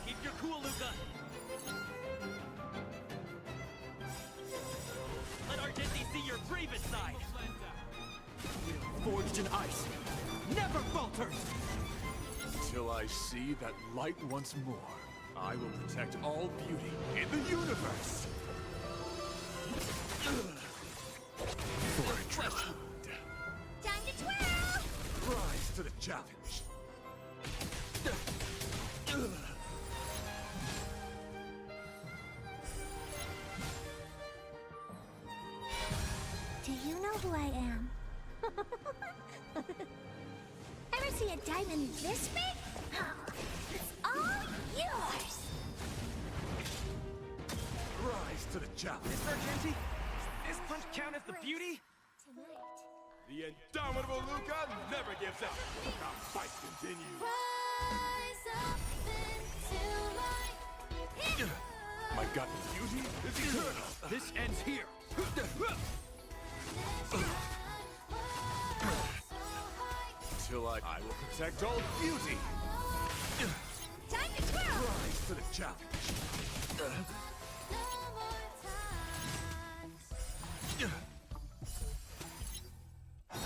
Keep your cool, Luca. Let Argenti see your bravest side. Forged in ice, never falters! Until I see that light once more, I will protect all beauty in the universe. For a treasure. Time to twirl! Rise to the challenge. Do you know who I am? Ever see a diamond this big? It's all yours! Rise to the challenge. Mr. Argenti, this punch count as the beauty? Tonight. The indomitable Luca never gives up. The fight continues. Rise up into My gut beauty is eternal. This ends here! Until I will protect all beauty. Time to twirl! Rise to the challenge.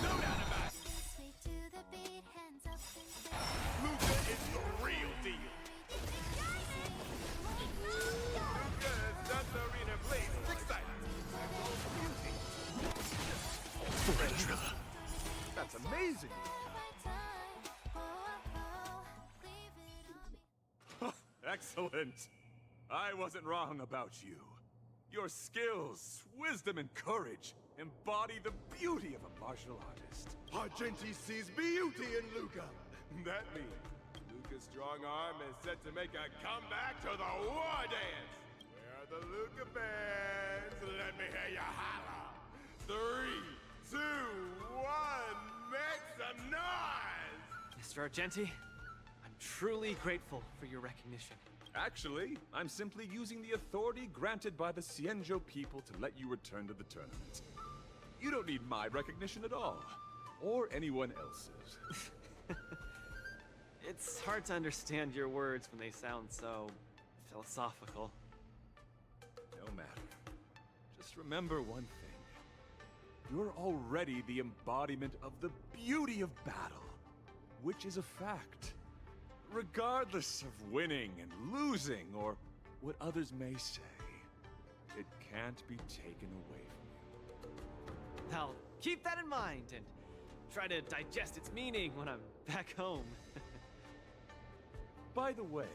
No doubt about it. Luca is the real deal. Luca has done the arena blaze. Exciting. Tarantula. That's amazing. Excellent. I wasn't wrong about you. Your skills, wisdom, and courage embody the beauty of a martial artist. Argenti sees beauty in Luca. That means Luca's strong arm is set to make a comeback to the Wardance. Where are the Luca fans? Let me hear you holler. 3, 2, 1, make some noise! Mr. Argenti, I'm truly grateful for your recognition. Actually, I'm simply using the authority granted by the Cienjo people to let you return to the tournament. You don't need my recognition at all, or anyone else's. It's hard to understand your words when they sound so philosophical. No matter. Just remember one thing. You're already the embodiment of the beauty of battle, which is a fact. Regardless of winning and losing, or what others may say, it can't be taken away from you. I'll keep that in mind and try to digest its meaning when I'm back home. By the way,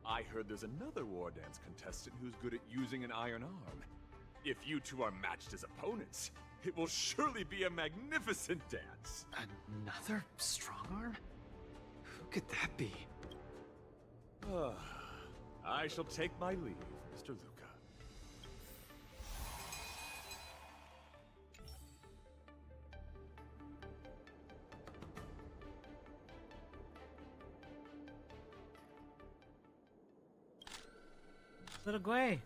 I heard there's another Wardance contestant who's good at using an iron arm. If you two are matched as opponents, it will surely be a magnificent dance. Another strong arm? Who could that be? I shall take my leave, Mr. Luca. Little Guay.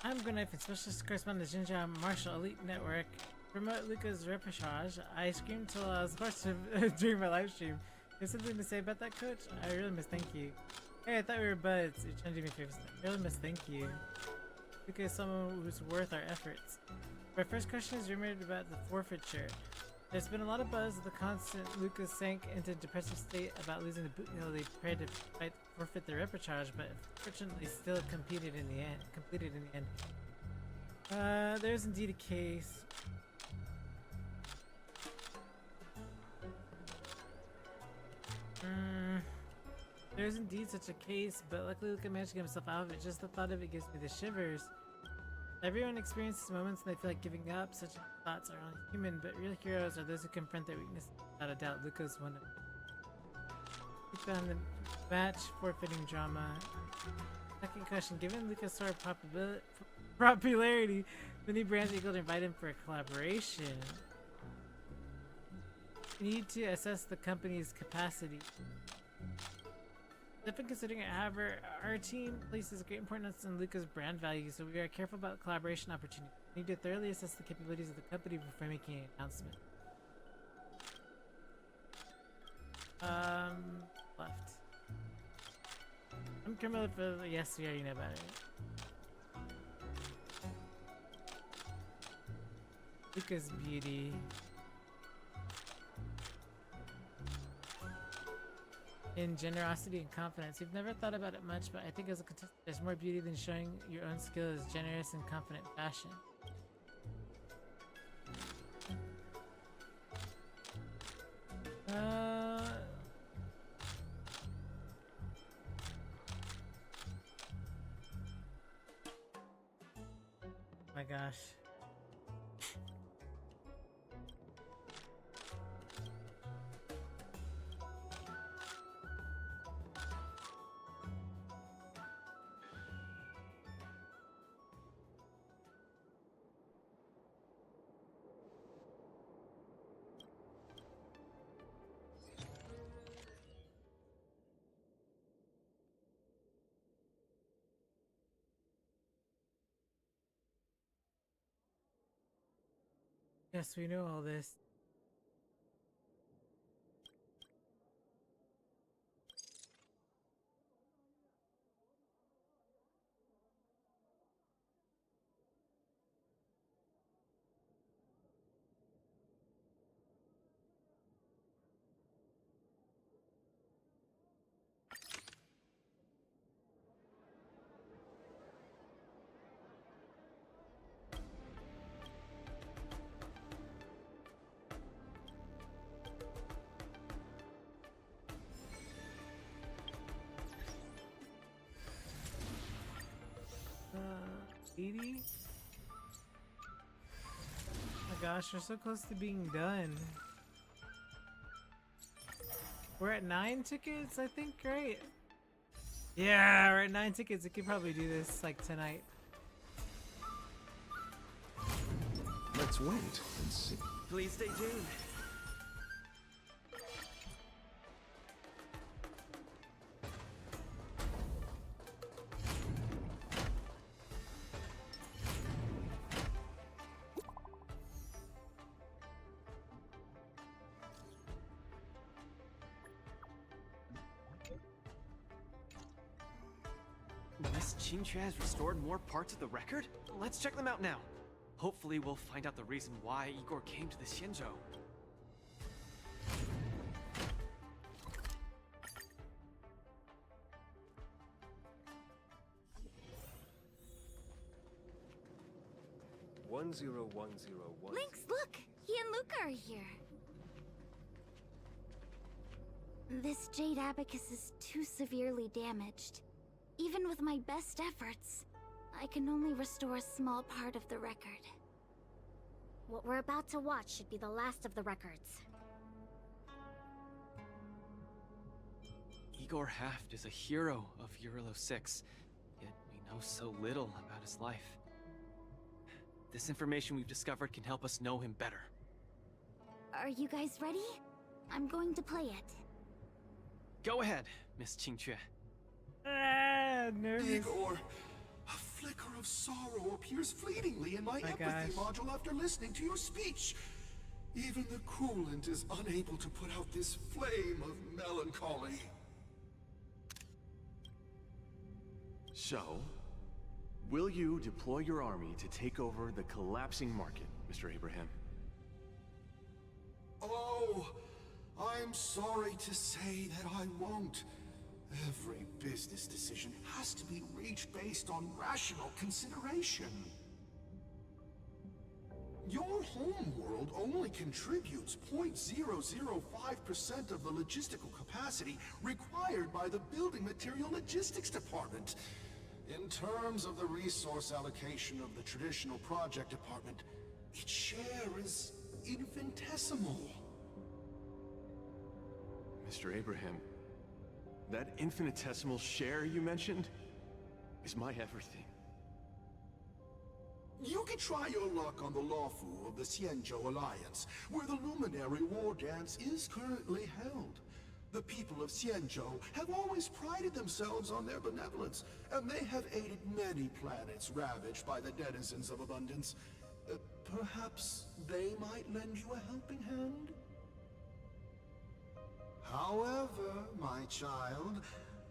I'm Grenade, Specialist Correspondent to Jinja Martial Elite Network. Promote Luca's repechage. I screamed till I was hoarse during my live stream. You have something to say about that, Coach? I really miss thank you. Hey, I thought we were buds. You're trying to do me favors. I really miss thank you. Luca is someone who's worth our efforts. My first question is rumored about the forfeiture. There's been a lot of buzz of the constant Luca sank into a depressive state about losing the boot hill they prepared to forfeit the repechage, but fortunately still completed in the end. There's indeed a case. There's indeed such a case, but luckily Luca managed to get himself out of it. Just the thought of it gives me the shivers. Everyone experiences moments when they feel like giving up. Such thoughts are only human, but real heroes are those who confront their weakness. Without a doubt, Luca's one of them. Luca on the match forfeiting drama. Second question: given Luca's sort of popularity, the new brands eagle to invite him for a collaboration. We need to assess the company's capacity. Definitely considering it, however, our team places great importance on Luca's brand value, so we are careful about collaboration opportunities. We need to thoroughly assess the capabilities of the company before making an announcement. Left. I'm criminal for yes, we already know about it. Luca's beauty. In generosity and confidence. You've never thought about it much, but I think as a contestant, there's more beauty than showing your own skill as generous and confident fashion. My gosh. Yes, we know all this. $80? Oh my gosh, we're so close to being done. We're at 9 tickets, I think, right? Yeah, we're at 9 tickets. We could probably do this like tonight. Let's wait and see. Please stay tuned. Miss Qingque has restored more parts of the record? Let's check them out now. Hopefully we'll find out the reason why Igor came to the Xianzhou. 101010. Lynx, look! He and Luca are here. This jade abacus is too severely damaged. Even with my best efforts, I can only restore a small part of the record. What we're about to watch should be the last of the records. Igor Haft is a hero of Jarilo 6, yet we know so little about his life. This information we've discovered can help us know him better. Are you guys ready? I'm going to play it. Go ahead, Miss Qingque. Nervous. Igor, a flicker of sorrow appears fleetingly in my empathy module after listening to your speech. Even the coolant is unable to put out this flame of melancholy. So, will you deploy your army to take over the collapsing market, Mr. Abraham? Oh, I'm sorry to say that I won't. Every business decision has to be reached based on rational consideration. Your homeworld only contributes 0.005% of the logistical capacity required by the Building Material Logistics Department. In terms of the resource allocation of the traditional project department, its share is infinitesimal. Mr. Abraham, that infinitesimal share you mentioned is my everything. You can try your luck on the Luofu of the Xianzhou Alliance, where the luminary Wardance is currently held. The people of Xianzhou have always prided themselves on their benevolence, and they have aided many planets ravaged by the denizens of abundance. Perhaps they might lend you a helping hand? However, my child,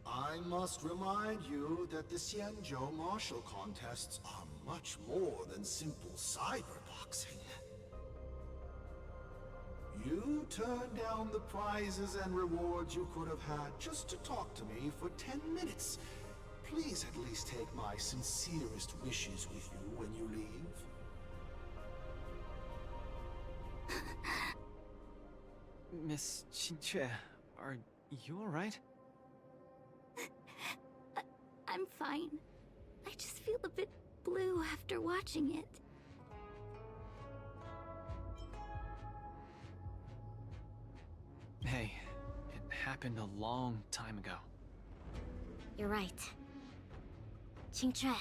I must remind you that the Xianzhou martial contests are much more than simple cyberboxing. You turned down the prizes and rewards you could have had just to talk to me for 10 minutes. Please at least take my sincerest wishes with you when you leave. Miss Qingque, are you alright? I'm fine. I just feel a bit blue after watching it. Hey, it happened a long time ago. You're right. Qingque,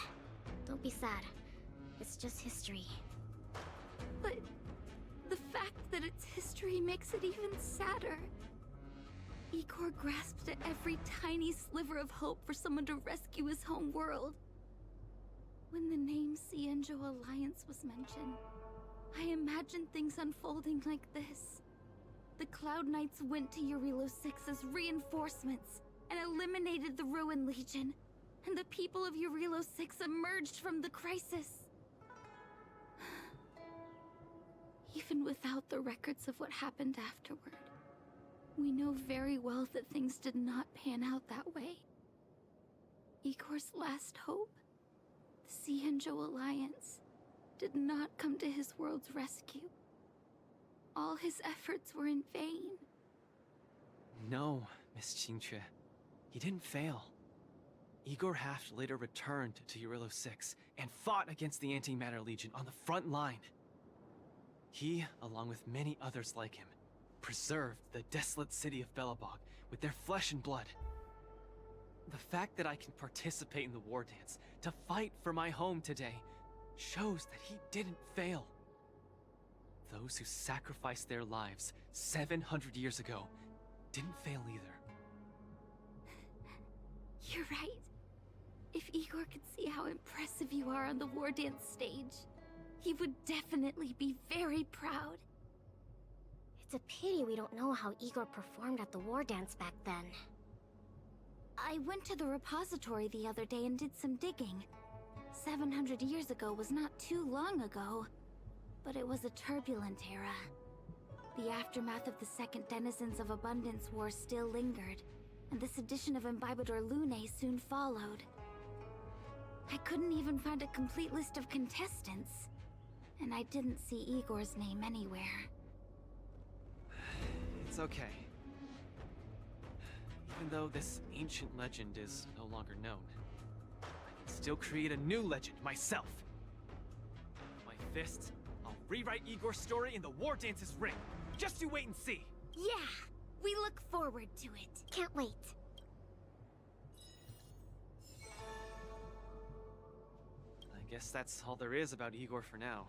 don't be sad. It's just history. But the fact that it's history makes it even sadder. Igor grasped at every tiny sliver of hope for someone to rescue his home world. When the name Xianzhou Alliance was mentioned, I imagined things unfolding like this. The Cloud Knights went to Jarilo 6 as reinforcements and eliminated the Ruin Legion, and the people of Jarilo 6 emerged from the crisis. Even without the records of what happened afterward, we know very well that things did not pan out that way. Igor's last hope, the Xianzhou Alliance, did not come to his world's rescue. All his efforts were in vain. No, Miss Qingque. He didn't fail. Igor Haft later returned to Jarilo 6 and fought against the Antimatter Legion on the front line. He, along with many others like him, preserved the desolate city of Belobog with their flesh and blood. The fact that I can participate in the Wardance to fight for my home today shows that he didn't fail. Those who sacrificed their lives 700 years ago didn't fail either. You're right. If Igor could see how impressive you are on the Wardance stage, he would definitely be very proud. It's a pity we don't know how Igor performed at the Wardance back then. I went to the repository the other day and did some digging. 700 years ago was not too long ago, but it was a turbulent era. The aftermath of the Second Denizens of Abundance War still lingered, and the sedition of Imbibador Lune soon followed. I couldn't even find a complete list of contestants. and I didn't see Igor's name anywhere. It's okay. Even though this ancient legend is no longer known, I can still create a new legend myself. With my fists, I'll rewrite Igor's story in the Wardance's ring. Just you wait and see. Yeah, we look forward to it. Can't wait. I guess that's all there is about Igor for now.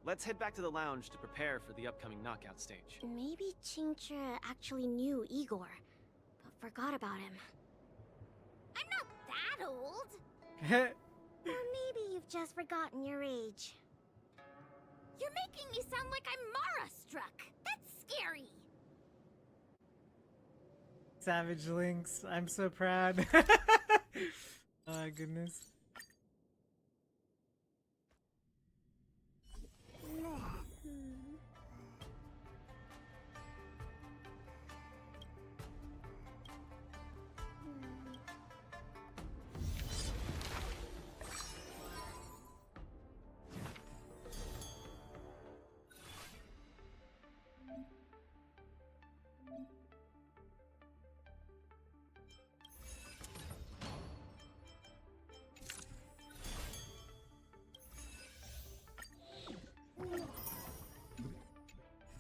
Let's head back to the lounge to prepare for the upcoming knockout stage. Maybe Chingcha actually knew Igor, but forgot about him. I'm not that old. Or maybe you've just forgotten your age. You're making me sound like I'm Mara-struck. That's scary. Savage Links, I'm so proud. Oh my goodness.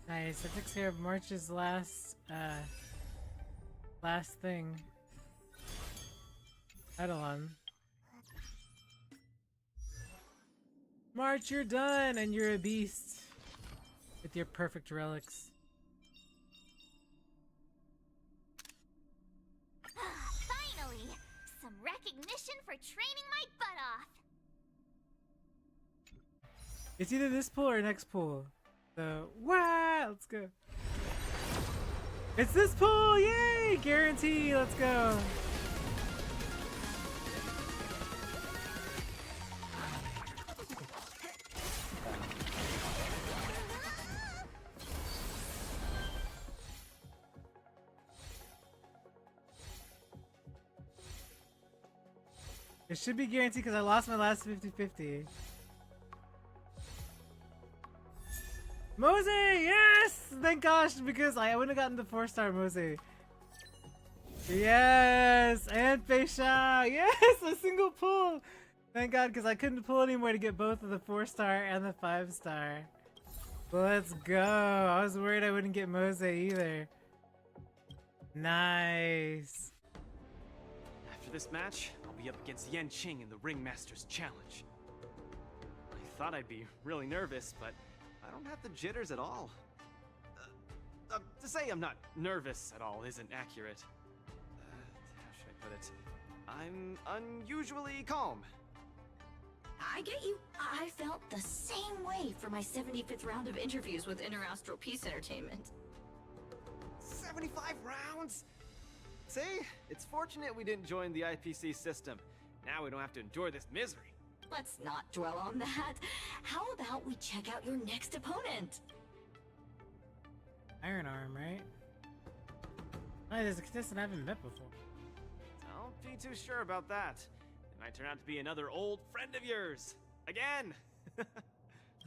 Nice, that takes care of March's last thing. Eidolon. March, you're done, and you're a beast. With your perfect relics. Finally! Some recognition for training my butt off! It's either this pool or next pool. So, wow, let's go. It's this pool, yay! Guarantee, let's go. It should be guaranteed because I lost my last 50-50. Mose! Yes! Thank gosh, because I wouldn't have gotten the 4-star Mose. Yes! And Feisha! Yes! A single pull! Thank god, because I couldn't pull anymore to get both of the 4-star and the 5-star. Let's go! I was worried I wouldn't get Mose either. Nice! After this match, I'll be up against Yan Qing in the Ringmaster's Challenge. I thought I'd be really nervous, but I don't have the jitters at all. To say I'm not nervous at all isn't accurate. How should I put it? I'm unusually calm. I get you. I felt the same way for my 75th round of interviews with Interastral Peace Entertainment. 75 rounds? See? It's fortunate we didn't join the IPC system. Now we don't have to endure this misery. Let's not dwell on that. How about we check out your next opponent? Iron Arm, right? Oh, there's a contestant I haven't met before. Don't be too sure about that. It might turn out to be another old friend of yours. Again!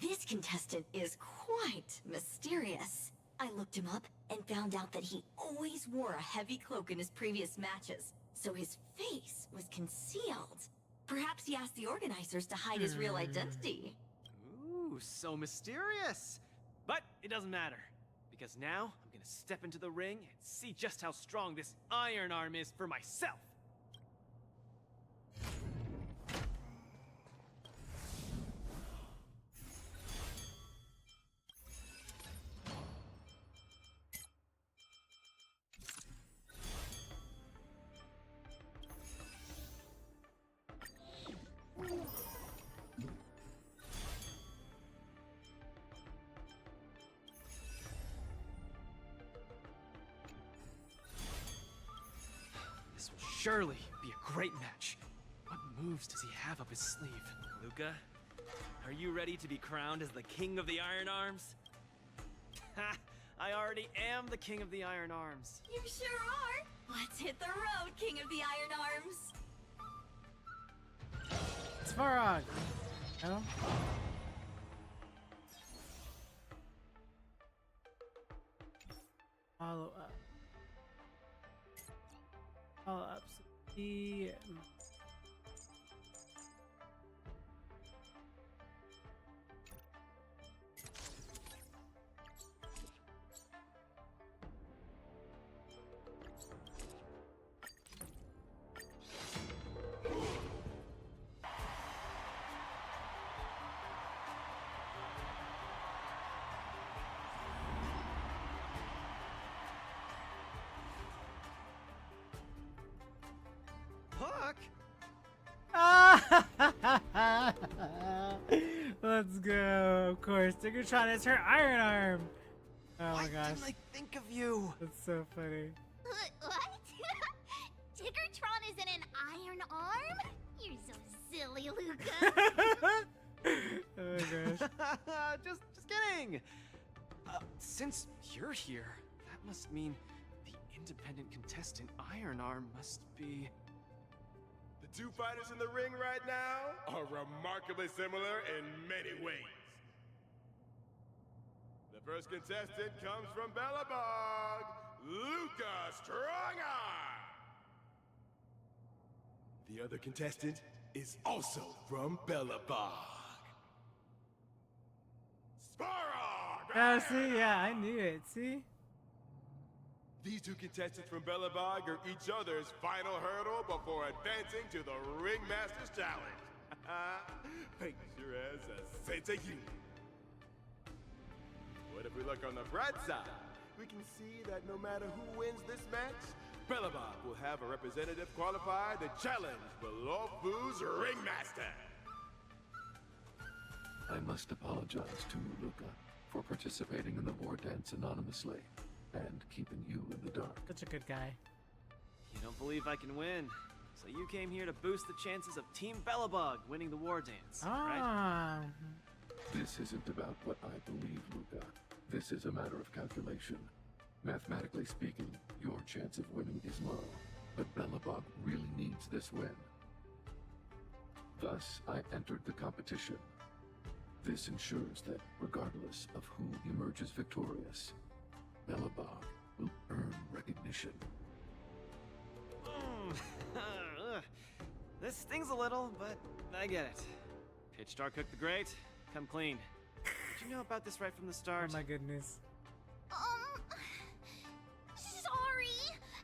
This contestant is quite mysterious. I looked him up and found out that he always wore a heavy cloak in his previous matches, so his face was concealed. Perhaps he asked the organizers to hide his real identity. Ooh, so mysterious! But it doesn't matter, because now I'm gonna step into the ring and see just how strong this Iron Arm is for myself! This will surely be a great match. What moves does he have up his sleeve? Luca, are you ready to be crowned as the King of the Iron Arms? Ha! I already am the King of the Iron Arms. You sure are. Let's hit the road, King of the Iron Arms. It's Farog. No? Follow up. Follow up. So the Puck! Let's go. Of course, Tiggertron has her iron arm. Oh Why my gosh. didn't I think of you? That's so funny. What? Tiggertron is in an iron arm? You're so silly, Luca. Oh my gosh. just kidding. Since you're here, that must mean the independent contestant Iron Arm must be. The two fighters in the ring right now are remarkably similar in many ways. The first contestant comes from Bellabog, Luca Strongarm. The other contestant is also from Bellabog, Sparrog. Oh, see, yeah, I knew it. See? These two contestants from Bellabog are each other's final hurdle before advancing to the Ringmaster's Challenge. Picture as a sense of humor. But if we look on the bright side, we can see that no matter who wins this match, Bellabog will have a representative qualified to challenge the Luofu's Ringmaster. I must apologize to you, Luca, for participating in the Wardance anonymously and keeping you in the dark. Such a good guy. You don't believe I can win, so you came here to boost the chances of Team Bellabog winning the Wardance, right? This isn't about what I believe, Luca. This is a matter of calculation. Mathematically speaking, your chance of winning is low, but Bellabog really needs this win. Thus, I entered the competition. This ensures that, regardless of who emerges victorious, Bellabog will earn recognition. This stings a little, but I get it. Pitch Dark Cook the Great, come clean. Did you know about this right from the start? Oh my goodness. Sorry.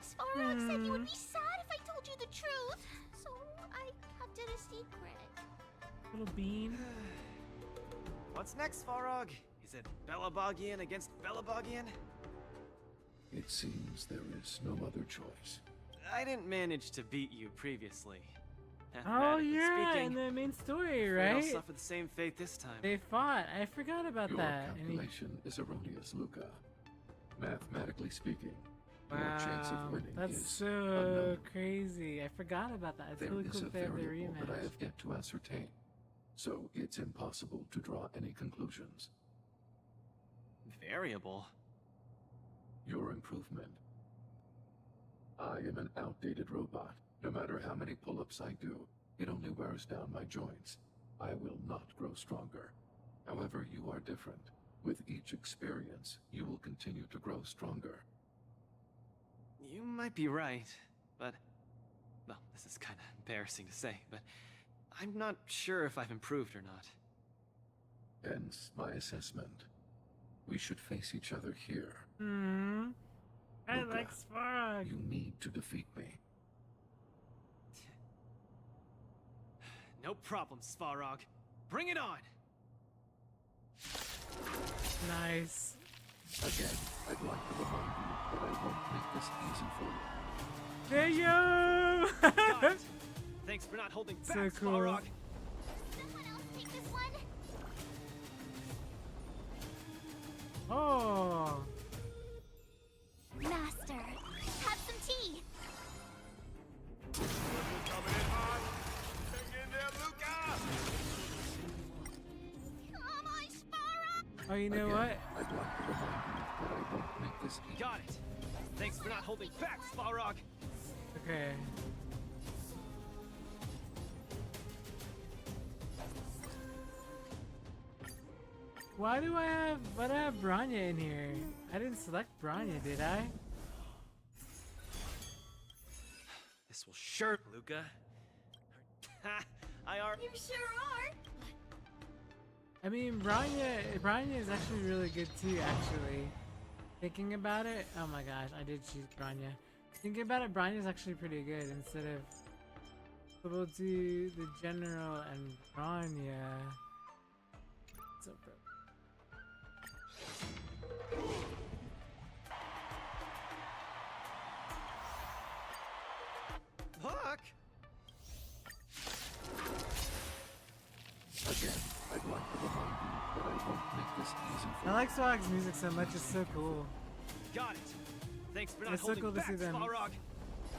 Sparrog said you would be sad if I told you the truth, so I kept it a secret. Little bean. What's next, Farog? Is it Bellabogian against Bellabogian? It seems there is no other choice. I didn't manage to beat you previously. Oh Mathematically yeah, speaking, in the main story, afraid I'll right? suffer the same fate this time. They fought. I forgot about Your that. calculation is erroneous, Luca. Mathematically speaking, your chance Wow, of winning that's is so unknown. crazy. I forgot about that. It's There really is cool a if they have the variable that I rematch. have yet to ascertain, so it's impossible to draw any conclusions. Variable? Your improvement. I am an outdated robot. No matter how many pull-ups I do, it only wears down my joints. I will not grow stronger. However, you are different. With each experience, you will continue to grow stronger. You might be right, but... Well, this is kind of embarrassing to say, but... I'm not sure if I've improved or not. Hence my assessment. We should face each other here. I Luca, like Sparrog. You need to defeat me. No problem, Svarog. Bring it on! Nice. Again, I'd like to remind you that I won't make this easy for you. Hey yo! Got it. Thanks for not holding So back, cool. Svarog. Someone else take this one? Oh. Master, have some tea. Coming in hot. Hang in there, Luca. Come on, Sparrog. Oh, you know Again, what? I'd like to remind you that I won't make this easy. Got it. Thanks for not holding back, Svarog. Okay. Why do I have Bronya in here? I didn't select Bronya, did I? This will sure, Luca. You sure are. I mean, Bronya is actually really good too, actually. Thinking about it, oh my gosh, I did choose Bronya. Thinking about it, Bronya is actually pretty good instead of we'll do the general and Bronya. So bro. Look! Again, I'd like to remind you that I won't make this easy for I like Swag's music so much, it's so cool. Got it. Thanks for not It's so holding cool to back, see them Balrog.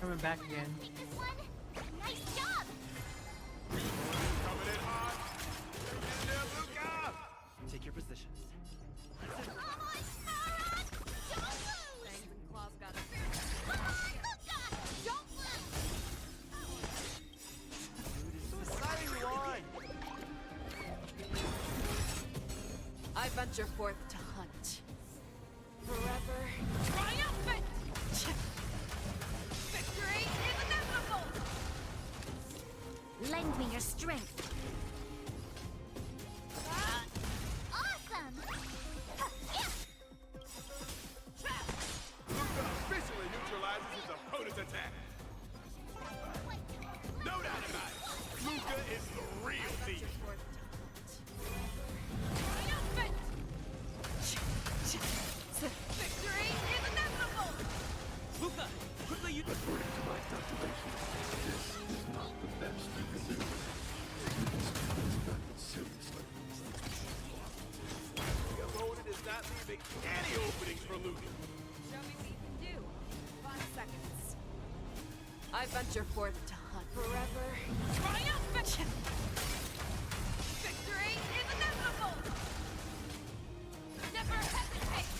coming back again. Take this one. Nice job. Coming in hot. Get in there, Luca! Take your positions. Come on, Balrog. Don't lose. Fangs and claws got it. Come on, Luca. Don't lose. Deciding line. I venture forth to hunt. Forever triumphant! Victory is inevitable! Lend me your strength. Awesome. Luca officially neutralizes his opponent's attack. No doubt about it. Luca is the real thief. Triumphant! Victory is inevitable! Luca, quickly you. According to my calculations, this is not the best you can do. It's not seriously. The opponent is not leaving any openings for Luca. Show me what you can do. 5 seconds. I venture forth to hunt. Forever triumphant! Victory is inevitable! Never hesitate!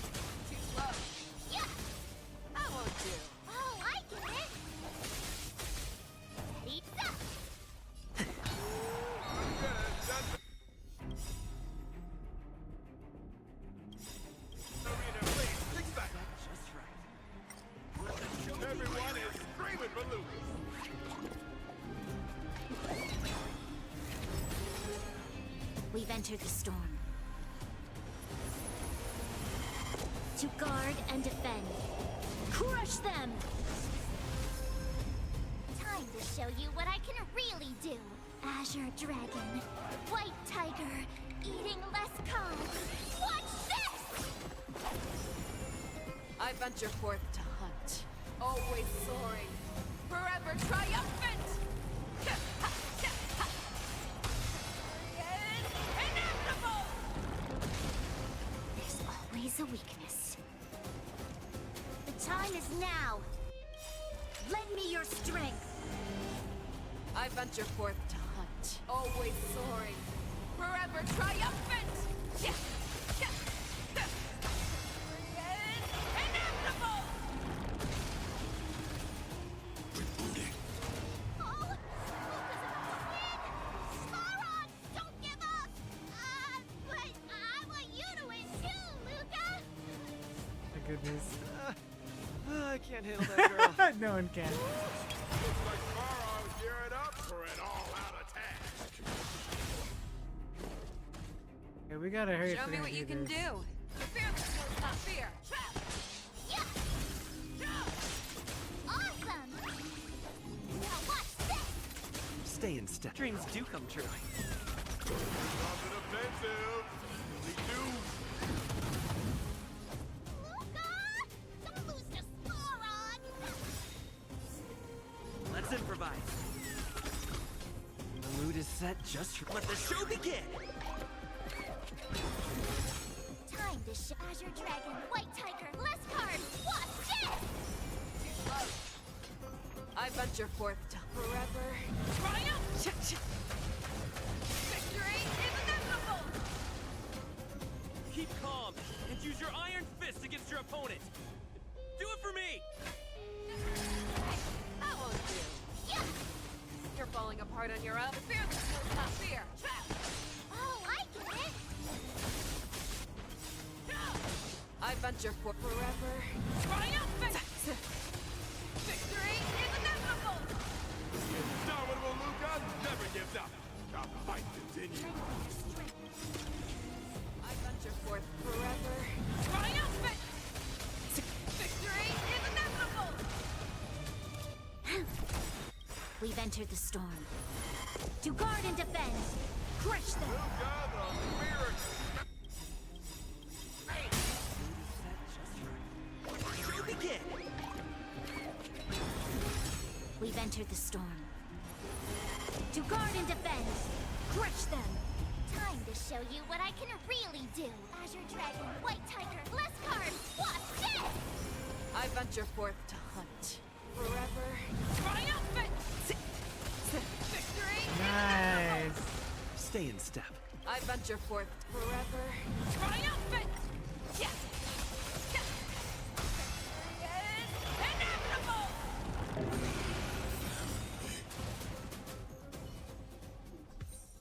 Too slow. Yeah. That won't do. Oh, I get it. Ready, set. Arena, please, 6 seconds. Just right. Everyone is screaming for Luca. We've entered the storm. To guard and defend. Crush them! Time to show you what I can really do. Azure Dragon, White Tiger, eating less carbs. Watch this! I venture forth to hunt. Always soaring. Forever triumphant! Inevitable! There's always a weakness. The time is now. Lend me your strength. I venture forth to hunt. Always soaring. Forever triumphant! Inevitable! Oh, Balrog, don't give up! But I want you to win too, Luca! My goodness. I can't handle that girl. No one can. Looks like Balrog's gearing up for an all-out attack. Okay, we gotta hurry. if Show we're me gonna what you do can this. do. Fearless will not fear. Awesome! Now watch this! Stay in step. Dreams do come true. Something offensive. We do. Luca! Don't lose to Balrog! Let's improvise. The mood is set just for. Let the show begin. Time to show Azure Dragon, White Tiger, less cards! Watch this! I venture forth to forever triumph! Victory is inevitable! Keep calm and use your iron fist against your opponent. Do it for me. That won't do. Yeah! You're falling apart on your own. Fearless will not fear. Oh, I get it! I venture for forever. Triumphant! Victory is inevitable! The indomitable Luca never gives up. The fight continues. I venture forth forever. Triumphant! Victory is inevitable! We've entered the storm. To guard and defend. Crush them. Luca, the miracle. Begin. We've entered the storm. To guard and defend. Crush them. Time to show you what I can really do. Azure Dragon, White Tiger, less cards, Wasp, dead! I venture forth to hunt. Forever. Triumphant! Victory! Nice. Stay in step. I venture forth forever. Triumphant! Yes! Inevitable!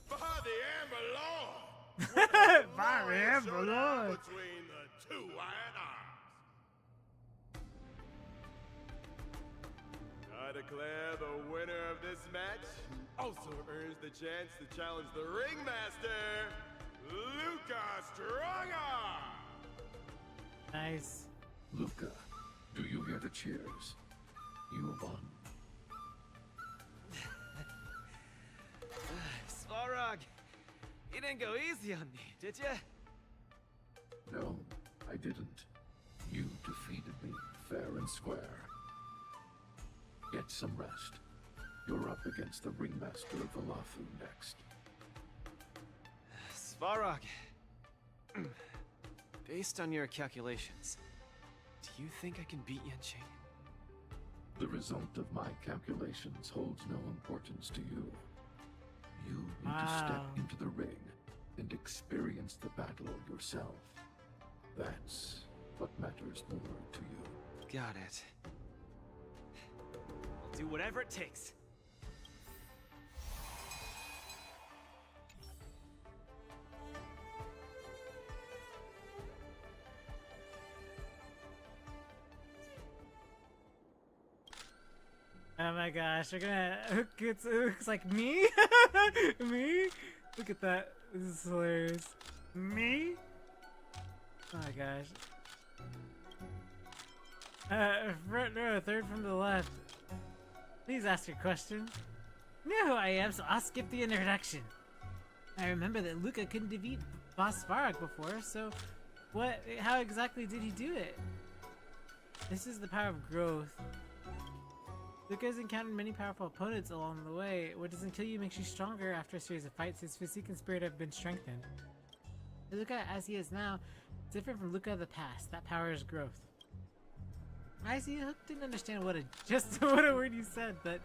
By the Amber Lord! By the Amber Lord! Between the two iron arms. I declare the winner of this match also earns the chance to challenge the ringmaster, Luca Strongarm! Nice. Luca, do you hear the cheers? You won. Svarog, you didn't go easy on me, did ya? No, I didn't. You defeated me fair and square. Get some rest. You're up against the ringmaster of the Luofu next. Svarog, based on your calculations, do you think I can beat Yanqing? The result of my calculations holds no importance to you. You need to step into the ring and experience the battle yourself. That's what matters more to you. Got it. I'll do whatever it takes. Oh my gosh, we're gonna it looks like me? Me? Look at that. This is hilarious. Me? Oh my gosh. Front row, third from the left. Please ask your question. You know who I am, so I'll skip the introduction. I remember that Luca couldn't defeat Boss Svarog before, so how exactly did he do it? This is the power of growth. Luca has encountered many powerful opponents along the way. What doesn't kill you makes you stronger. After a series of fights, his physique and spirit have been strengthened. Luca as he is now is different from Luca of the past. That power is growth. I see. Hook didn't understand what a word you said, but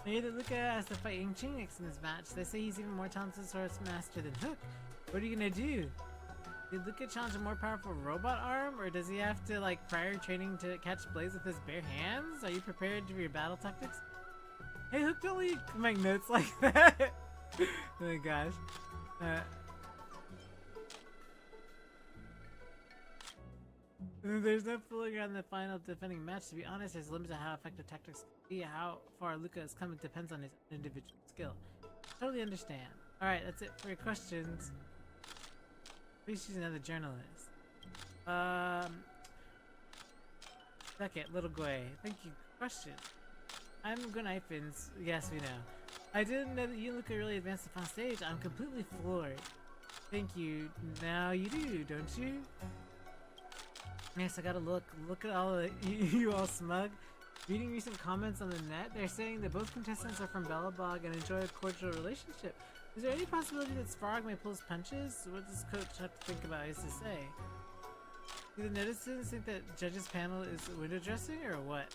maybe that Luca has to fight Yanqing next in this match. They say he's even more talented sword master than Hook. What are you gonna do? Did Luca challenge a more powerful robot arm, or does he have to, like, prior training to catch blaze with his bare hands? Are you prepared for your battle tactics? Hey, Hook, don't leave make notes like that! Oh my gosh. There's no fooling around the final defending match. To be honest, there's limits to how effective tactics can be. How far Luca is coming depends on his individual skill. Totally understand. Alright, that's it for your questions. Please choose another journalist. Second, Little Gui. Thank you. Question. I'm Gunifins. Yes, we know. I didn't know that you and Luca really advanced the final stage. I'm completely floored. Thank you. Now you do, don't you? Yes, I gotta look at all of you all smug. Reading recent comments on the net, they're saying that both contestants are from Belobog and enjoy a cordial relationship. Is there any possibility that Svarog may pull his punches? What does Coach have to think about is to say? Do the netizens think that judges panel is window dressing or what?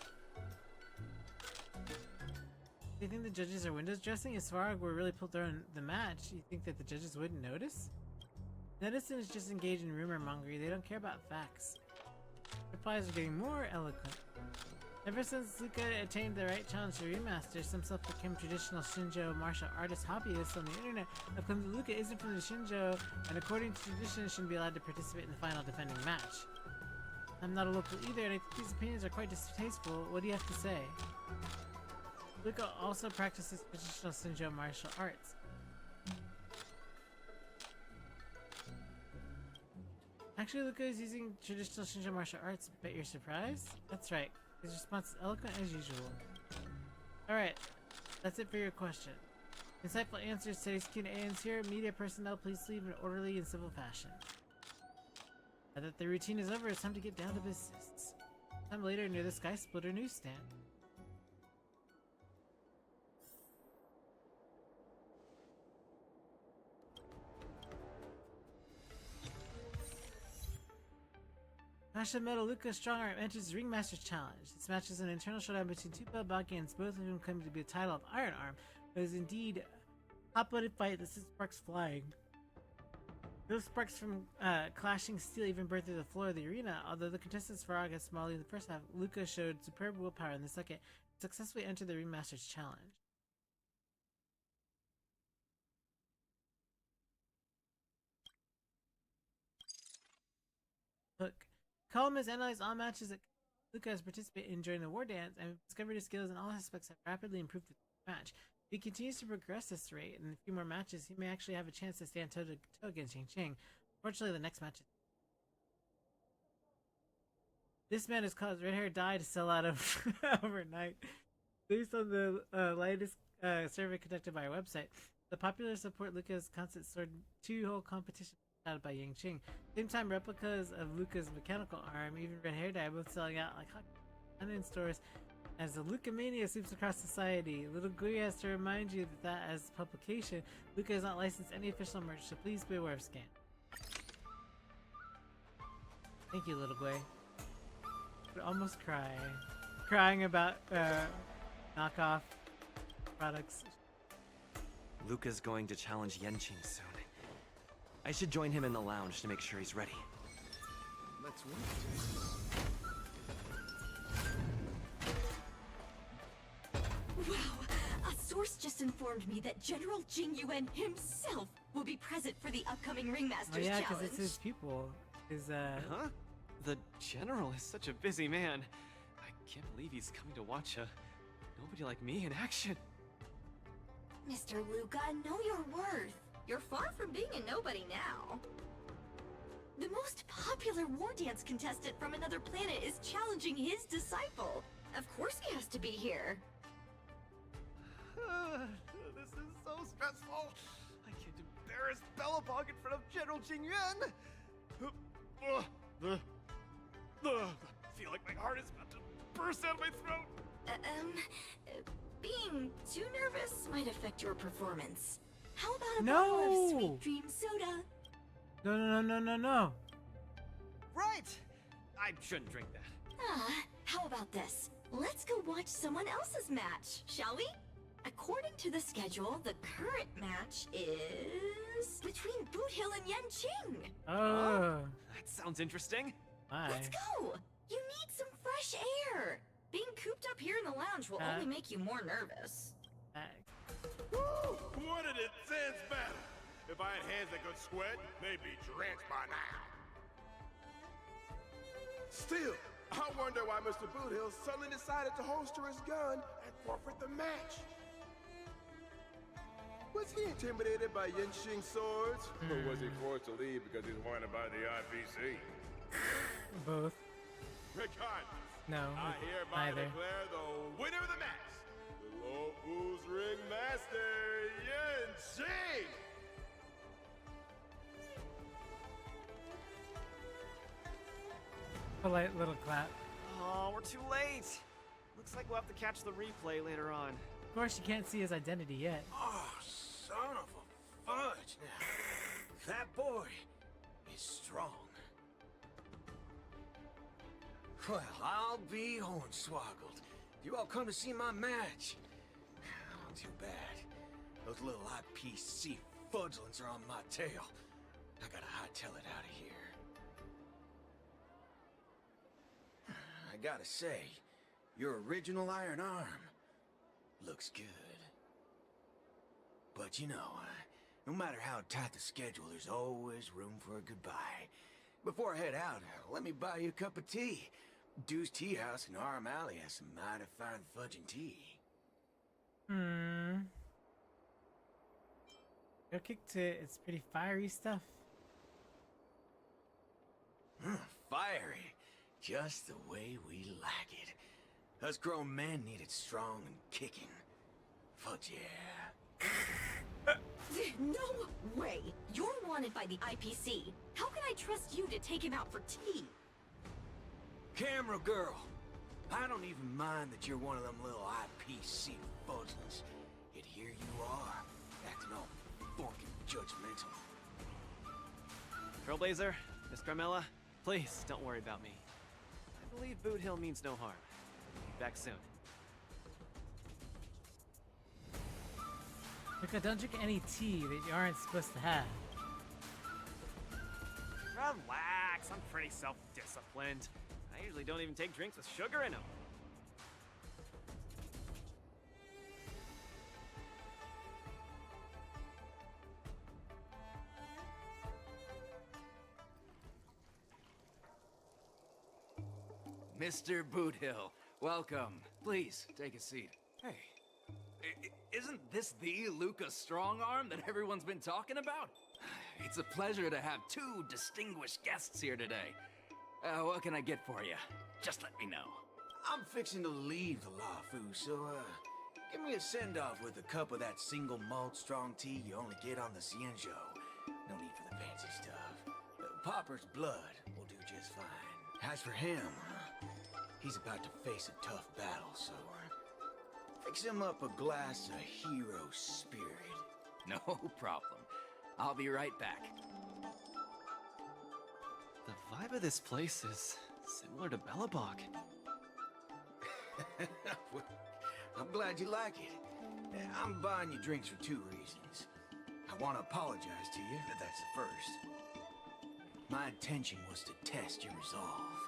Do you think the judges are windows dressing? If Svarog were really pulled during the match, you think that the judges wouldn't notice? Netizens just engage in rumor mongering. They don't care about facts. Replies are getting more eloquent. Ever since Luca attained the right challenge to remaster, some self-proclaimed traditional Shinjo martial artist hobbyists on the internet have claimed that Luca isn't from the Shinjo and according to tradition shouldn't be allowed to participate in the final defending match. I'm not a local either, and I think these opinions are quite distasteful. What do you have to say? Luca also practices traditional Shinjo martial arts. Actually, Luca is using traditional Shinjo martial arts. Bet you're surprised? That's right. His response is eloquent as usual. Alright, that's it for your question. Insightful answers. Today's Q&A ends here. Media personnel, please leave in orderly and civil fashion. Now that the routine is over, it's time to get down to business. Time later near the Sky Splitter newsstand. Masha Metal Luca's Strong Arm enters the Ringmaster's Challenge. This match is an internal showdown between two Belbagians, both of whom claim to be the title of Iron Arm, but is indeed a hot-blooded fight that sends sparks flying. Those sparks from clashing steel even burn through the floor of the arena. Although the contestants fought against Molly in the first half, Luca showed superb willpower in the second and successfully entered the Ringmaster's Challenge. Look. Column has analyzed all matches that Luca has participated in during the Wardance and discovered his skills in all aspects have rapidly improved the match. If he continues to progress this rate in a few more matches, he may actually have a chance to stand toe-to-toe against Ching. Unfortunately, the next match is... This man has caused red hair dye to sell out of overnight. Based on the latest survey conducted by our website, the popular support Luca's constant sword two-hole competition out by Ching. Same time, replicas of Luca's mechanical arm, even red hair dye, both selling out like hot in stores. As the Luca mania sweeps across society, Little Gui has to remind you that as publication, Luca has not licensed any official merch, so please be aware of scam. Thank you, Little Gui. Would almost cry. Crying about knockoff products. Luca's going to challenge Yenqing soon. I should join him in the lounge to make sure he's ready. Let's win. Wow! A source just informed me that General Jing Yuan himself will be present for the upcoming Ringmaster's Challenge. Challenge. Because it's his pupil. Huh? The General is such a busy man. I can't believe he's coming to watch nobody like me in action. Mr. Luca, know your worth. You're far from being a nobody now. The most popular Wardance contestant from another planet is challenging his disciple. Of course he has to be here. This is so stressful. I can't embarrass Bellabog in front of General Jing Yuan. I feel like my heart is about to burst out of my throat. Being too nervous might affect your performance. How about a bottle of Sweet Dream Soda? No. Right! I shouldn't drink that. How about this? Let's go watch someone else's match, shall we? According to the schedule, the current match is between Boot Hill and Yenqing. Oh. That sounds interesting. Let's go! You need some fresh air! Being cooped up here in the lounge will only make you more nervous. Woo! What an intense battle! If I had hands that could sweat, they'd be drenched by now. Still, I wonder why Mr. Boothill suddenly decided to holster his gun and forfeit the match. Was he intimidated by Yenqing's swords? Or was he forced to leave because he's wanted by the IPC? Both. Regardless, no, I hereby neither. declare the winner of the match, the Luofu's Ringmaster, Yenqing! Polite little clap. Oh, we're too late. Looks like we'll have to catch the replay later on. Of course, you can't see his identity yet. Oh, son of a fudge. That boy is strong. Well, I'll be hornswoggled. You all come to see my match. Too bad. Those little IPC fudglings are on my tail. I gotta hightail it out of here. I gotta say, your original Iron Arm looks good. But you know, no matter how tight the schedule, there's always room for a goodbye. Before I head out, let me buy you a cup of tea. Dew's Tea House in Arm Alley has some mighty fine fudging tea. Go kick to it. It's pretty fiery stuff. Fiery. Just the way we like it. Us grown men need it strong and kicking. Fudge yeah. No way! You're wanted by the IPC. How can I trust you to take him out for tea? Camera girl, I don't even mind that you're one of them little IPC fudglings. Yet here you are, acting all fucking judgmental. Trailblazer, Miss Carmella, please don't worry about me. I believe Boot Hill means no harm. Back soon. Luca, don't drink any tea that you aren't supposed to have. Relax, I'm pretty self-disciplined. I usually don't even take drinks with sugar in them. Mr. Boothill, welcome. Please, take a seat. Hey, isn't this the Luca Strongarm that everyone's been talking about? It's a pleasure to have two distinguished guests here today. What can I get for you? Just let me know. I'm fixing to leave the Luofu, so, give me a send-off with a cup of that single malt strong tea you only get on the Xianzhou. No need for the fancy stuff. Popper's blood will do just fine. As for him, he's about to face a tough battle, so, fix him up a glass of hero spirit. No problem. I'll be right back. The vibe of this place is similar to Belobog. I'm glad you like it. I'm buying you drinks for two reasons. I want to apologize to you, that's the first. My intention was to test your resolve,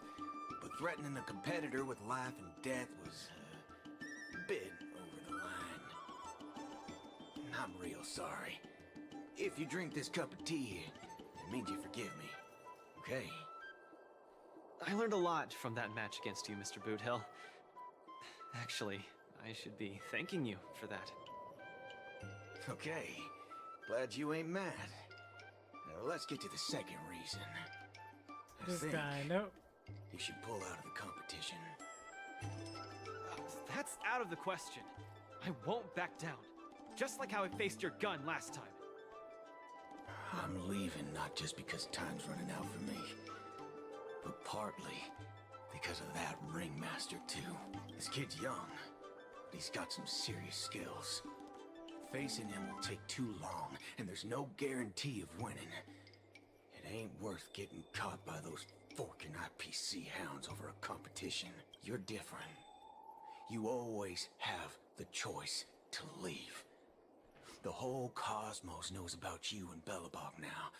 but threatening a competitor with life and death was a bit over the line. I'm real sorry. If you drink this cup of tea, it means you forgive me. Okay? I learned a lot from that match against you, Mr. Boothill. Actually, I should be thanking you for that. Okay. Glad you ain't mad. Now let's get to the second reason. This guy, nope. You should pull out of the competition. That's out of the question. I won't back down. Just like how I faced your gun last time. I'm leaving not just because time's running out for me, but partly because of that ringmaster too. This kid's young, but he's got some serious skills. Facing him will take too long, and there's no guarantee of winning. It ain't worth getting caught by those forking IPC hounds over a competition. You're different. You always have the choice to leave. The whole cosmos knows about you and Belobog now,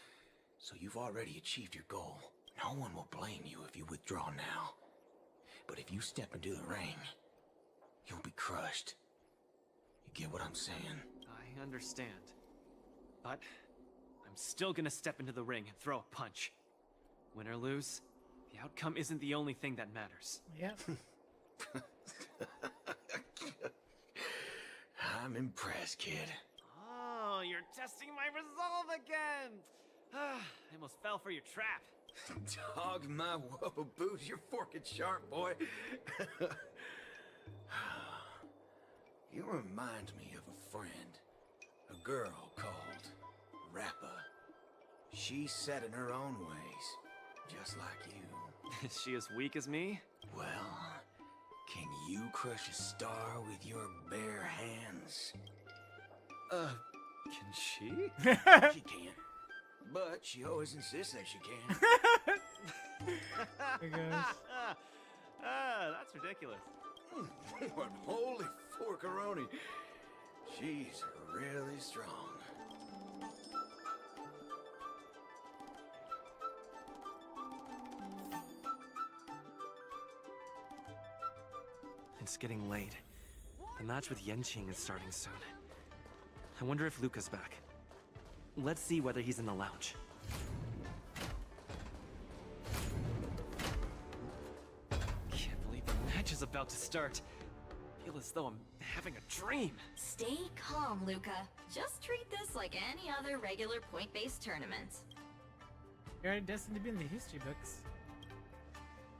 so you've already achieved your goal. No one will blame you if you withdraw now. But if you step into the ring, you'll be crushed. You get what I'm saying? I understand. But I'm still gonna step into the ring and throw a punch. Win or lose, the outcome isn't the only thing that matters. Yep. I'm impressed, kid. Oh, you're testing my resolve again! I almost fell for your trap. Dog my whoa boots, you're forking sharp, boy. You remind me of a friend. A girl called Rappa. She's set in her own ways, just like you. Is she as weak as me? Well, can you crush a star with your bare hands? Can she? She can. But she always insists that she can. There goes. That's ridiculous. What holy forkaroni. She's really strong. It's getting late. The match with Yenqing is starting soon. I wonder if Luca's back. Let's see whether he's in the lounge. match is about to start. I feel as though I'm having a dream. Stay calm, Luca. Just treat this like any other regular point-based tournament. You're already destined to be in the history books.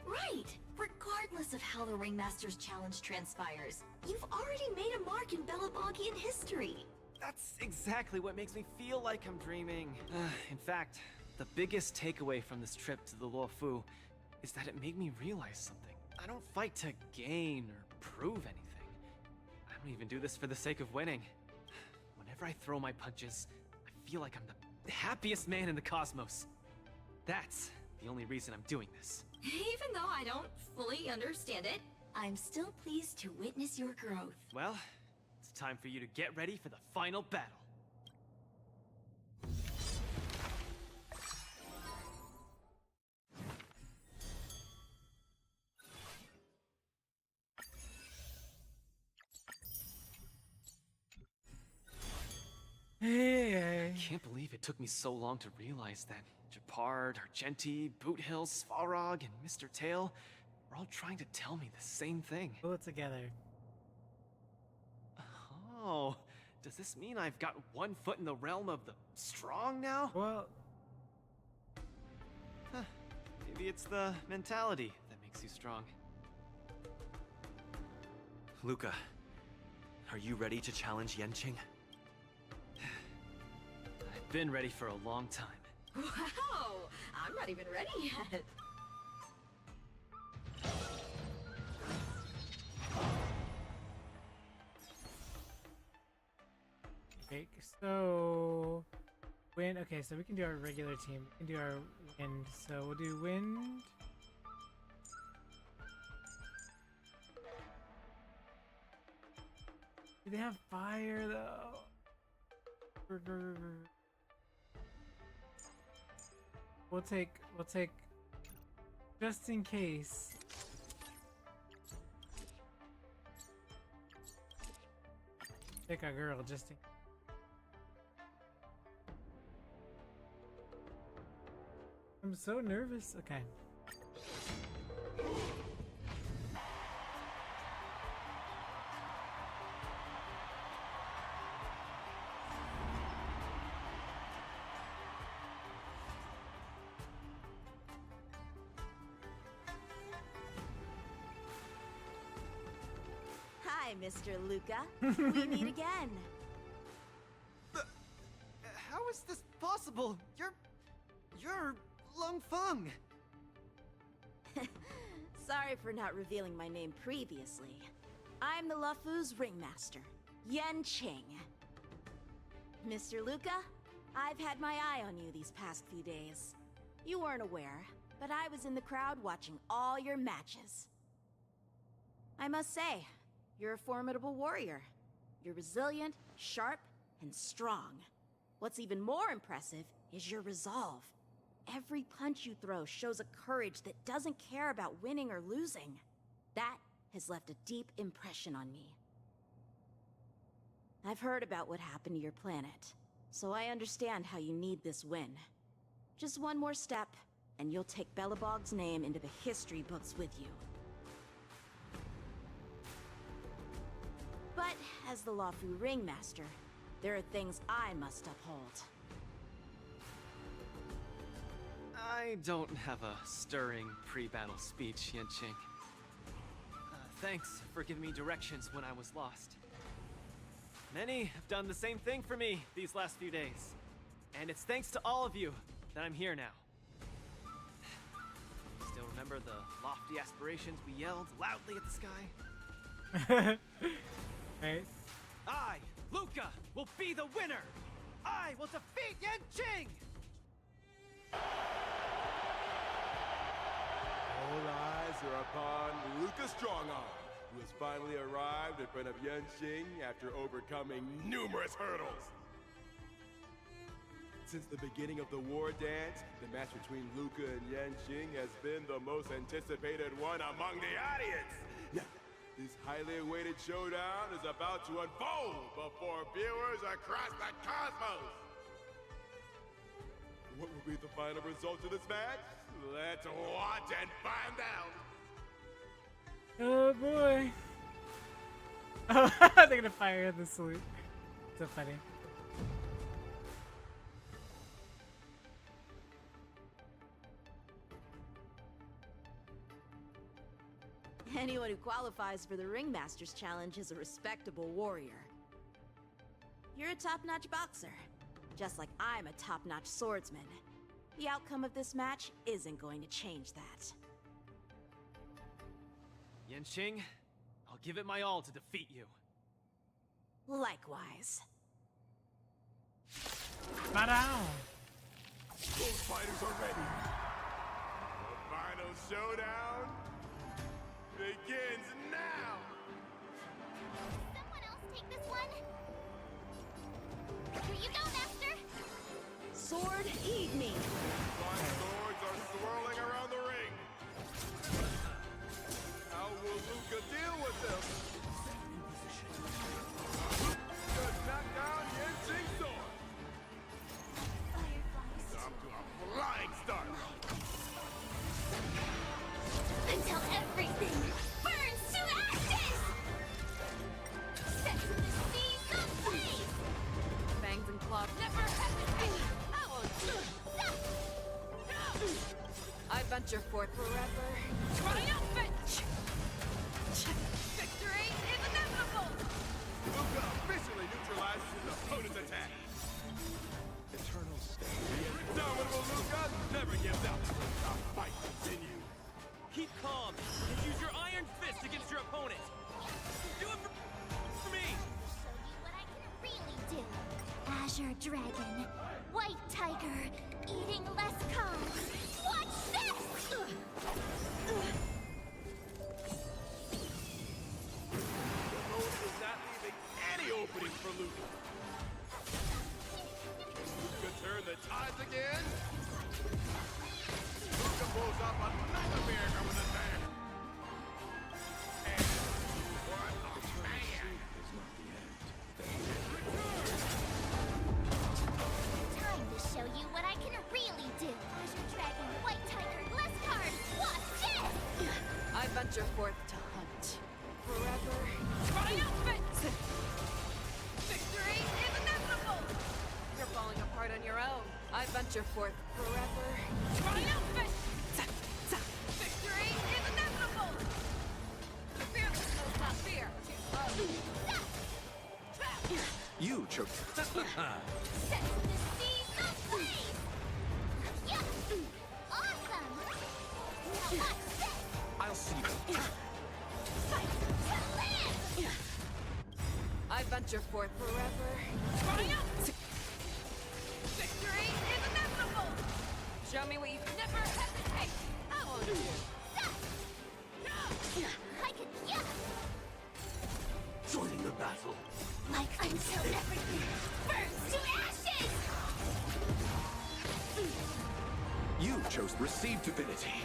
Right! Regardless of how the Ringmaster's Challenge transpires, you've already made a mark in Belabogian history. That's exactly what makes me feel like I'm dreaming. In fact, the biggest takeaway from this trip to the Luofu is that it made me realize something. I don't fight to gain or prove anything. I don't even do this for the sake of winning. Whenever I throw my punches, I feel like I'm the happiest man in the cosmos. That's the only reason I'm doing this. Even though I don't fully understand it, I'm still pleased to witness your growth. Well, it's time for you to get ready for the final battle. Hey. I can't believe it took me so long to realize that Japard, Argenti, Boot Hill, Svarog, and Mr. Tail were all trying to tell me the same thing. Pull it together. Oh, does this mean I've got one foot in the realm of the strong now? Well, maybe it's the mentality that makes you strong. Luca, are you ready to challenge Yanqing? I've been ready for a long time. Wow! I'm not even ready yet. okay, so wind. Okay, so we can do our regular team. We can do our wind. So we'll do wind. Do they have fire though? We'll take just in case. Take a girl just in. I'm so nervous. Okay. Hi, Mr. Luca. We meet again. How is this possible? You're Lung Feng. Sorry for not revealing my name previously. I'm the Luofu's ringmaster, Yanqing. Mr. Luca, I've had my eye on you these past few days. You weren't aware, but I was in the crowd watching all your matches. I must say, you're a formidable warrior. You're resilient, sharp, and strong. What's even more impressive is your resolve. Every punch you throw shows a courage that doesn't care about winning or losing. That has left a deep impression on me. I've heard about what happened to your planet, so I understand how you need this win. Just one more step, and you'll take Belobog's name into the history books with you. But as the Luofu Ringmaster, there are things I must uphold. I don't have a stirring pre-battle speech, Yanqing. Thanks for giving me directions when I was lost. Many have done the same thing for me these last few days. And it's thanks to all of you that I'm here now. Still remember the lofty aspirations we yelled loudly at the sky? Right. I, Luca, will be the winner! I will defeat Yanqing! All eyes are upon Luca Strongarm, who has finally arrived in front of Yanqing after overcoming numerous hurdles. Since the beginning of the Wardance, the match between Luca and Yanqing has been the most anticipated one among the audience. Now, this highly awaited showdown is about to unfold before viewers across the cosmos. What will be the final result of this match? Let's watch and find out. Oh boy. Oh, they're gonna fire the salute. So funny. Anyone who qualifies for the Ringmaster's Challenge is a respectable warrior. You're a top-notch boxer, just like I'm a top-notch swordsman. The outcome of this match isn't going to change that. Yanqing, I'll give it my all to defeat you. Likewise. Ba-down. Both fighters are ready. The final showdown begins now! Someone else take this one? Here you go, Master! Sword, eat me! Flying swords are swirling around the ring. How will Luca deal with them? Just knock down Yanqing's sword. Off to a flying start. Until everything burns to ashes! Set to the seas of blaze! Fangs and claws never hesitate! I won't I venture forth forever. Triumphant! Victory is inevitable! Luca officially neutralizes his opponent's attack. Eternal state. The indomitable Luca never gives up. The fight continues. Keep calm and use your iron fist against your opponent. Do it for me. Show you what I can really do. Azure Dragon, White Tiger, eating less carbs. Watch this! The road is not leaving any opening for Luca. Luca turn the tides again. Luca pulls up another miracle with a bang. And what a man! Time to show you what I can really do. Azure Dragon, White Tiger, less carbs. Watch this! I venture forth to hunt. Forever. Triumphant! Victory is inevitable! You're falling apart on your own. I venture forth forever. Triumphant! Victory is inevitable! Fearless knows not fear. You chose. Set to the seas of blaze! Yeah! Awesome! Now watch this! I'll see you. Fight to live! I venture forth forever. Triumph! Victory is inevitable! Show me what you never hesitate! I won't do it! I could, yeah! Joining the battle. Like until everything burns to ashes! You chose receive divinity.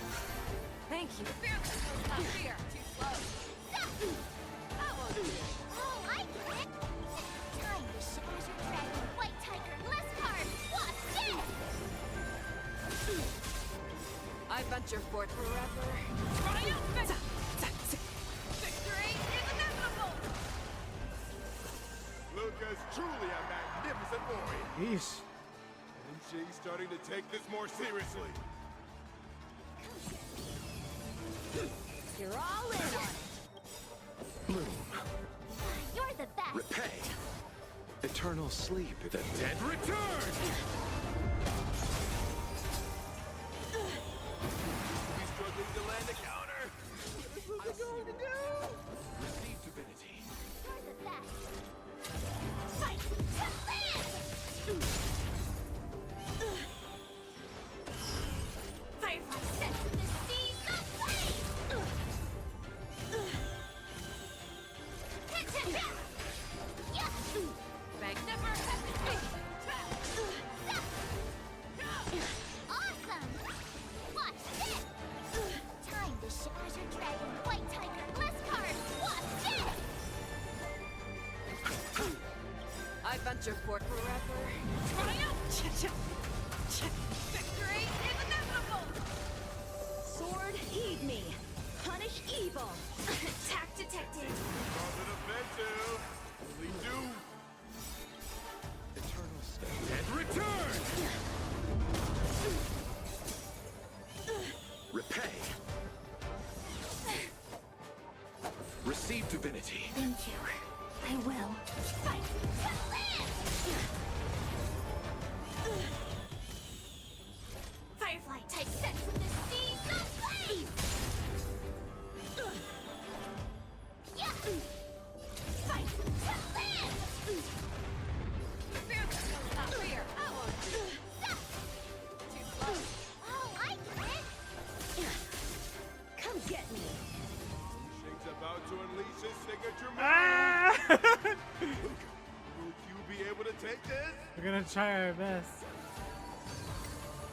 Thank you. Fearless knows not fear. Too slow. I won't do it. Oh, I get it! Time to show Azure Dragon, White Tiger, less carbs! Watch this! I venture forth forever. Triumphant! Victory is inevitable! Luca's truly a magnificent warrior. Yeesh. And she's starting to take this more seriously. You're all in on it! Bloom. You're the best! Repay. Eternal sleep. The dead return! He's struggling to land a counter. What is Luca going to do? Receive divinity. You're the best! Fight to live! Firefly set to the seas of blaze! Yeah! Bang never hesitate! Awesome! Watch this! Time to show Azure Dragon, White Tiger, less cards! Watch this! I venture forth forever. Triumph! Victory is inevitable! Sword, eat me! punish evil. Attack detected. Positive offensive. Only do. Eternal state. And return! Repay. Receive divinity. Thank you. I will. Fight to live! Firefly type set from the seas of flame! Yeah! Fight to live! Fear that comes not fear! I won't do it. Too close. Oh, I get it! Come get me. Shake's about to unleash his signature move. Will you be able to take this? We're gonna try our best.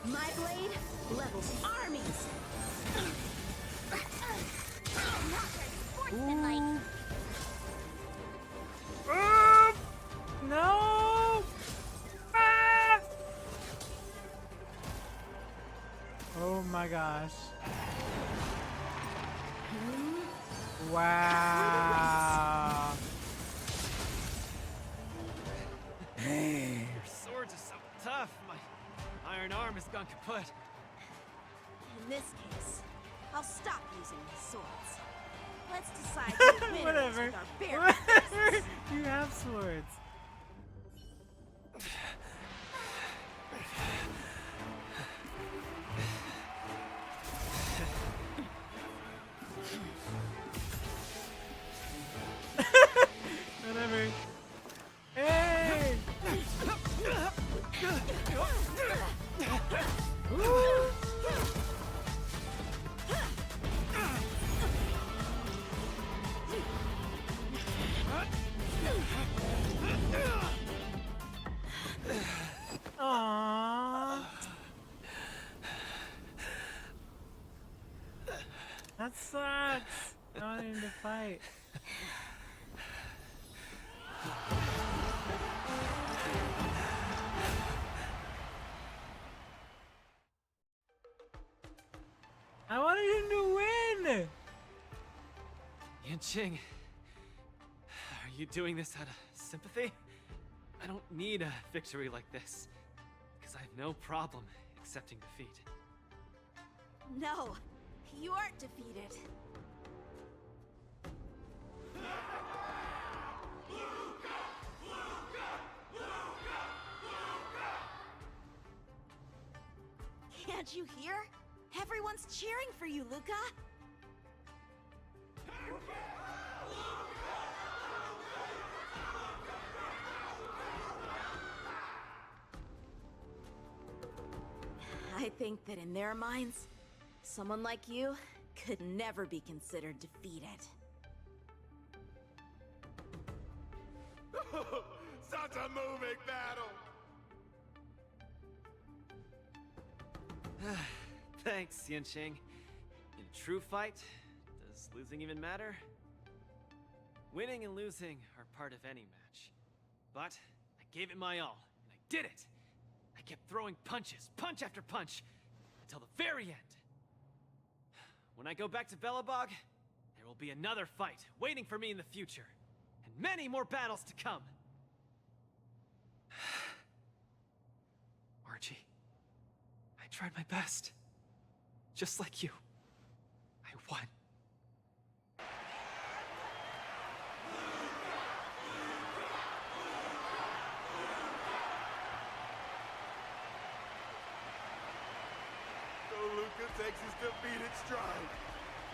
My blade levels armies. Not very sportsmanlike. No! Ah! Oh my gosh. Wow. Your swords are so tough. My iron arm has gone kaput. In this case, I'll stop using my swords. Let's decide who wins Whatever. with our bare Whatever. You have swords. Whatever. Hey! Woo! Aww. That sucks. I wanted him to fight. I wanted him to win! Yanqing, are you doing this out of sympathy? I don't need a victory like this, because I have no problem accepting defeat. No, you aren't defeated. Can't you hear? Everyone's cheering for you, Luca. I think that in their minds, someone like you could never be considered defeated. Such a moving battle! Thanks, Yanqing. In a true fight, does losing even matter? Winning and losing are part of any match. But I gave it my all, and I did it! I kept throwing punches, punch after punch, until the very end. When I go back to Belobog, there will be another fight waiting for me in the future, and many more battles to come. Archie, I tried my best. Just like you. I won. So Luca takes his defeat in stride.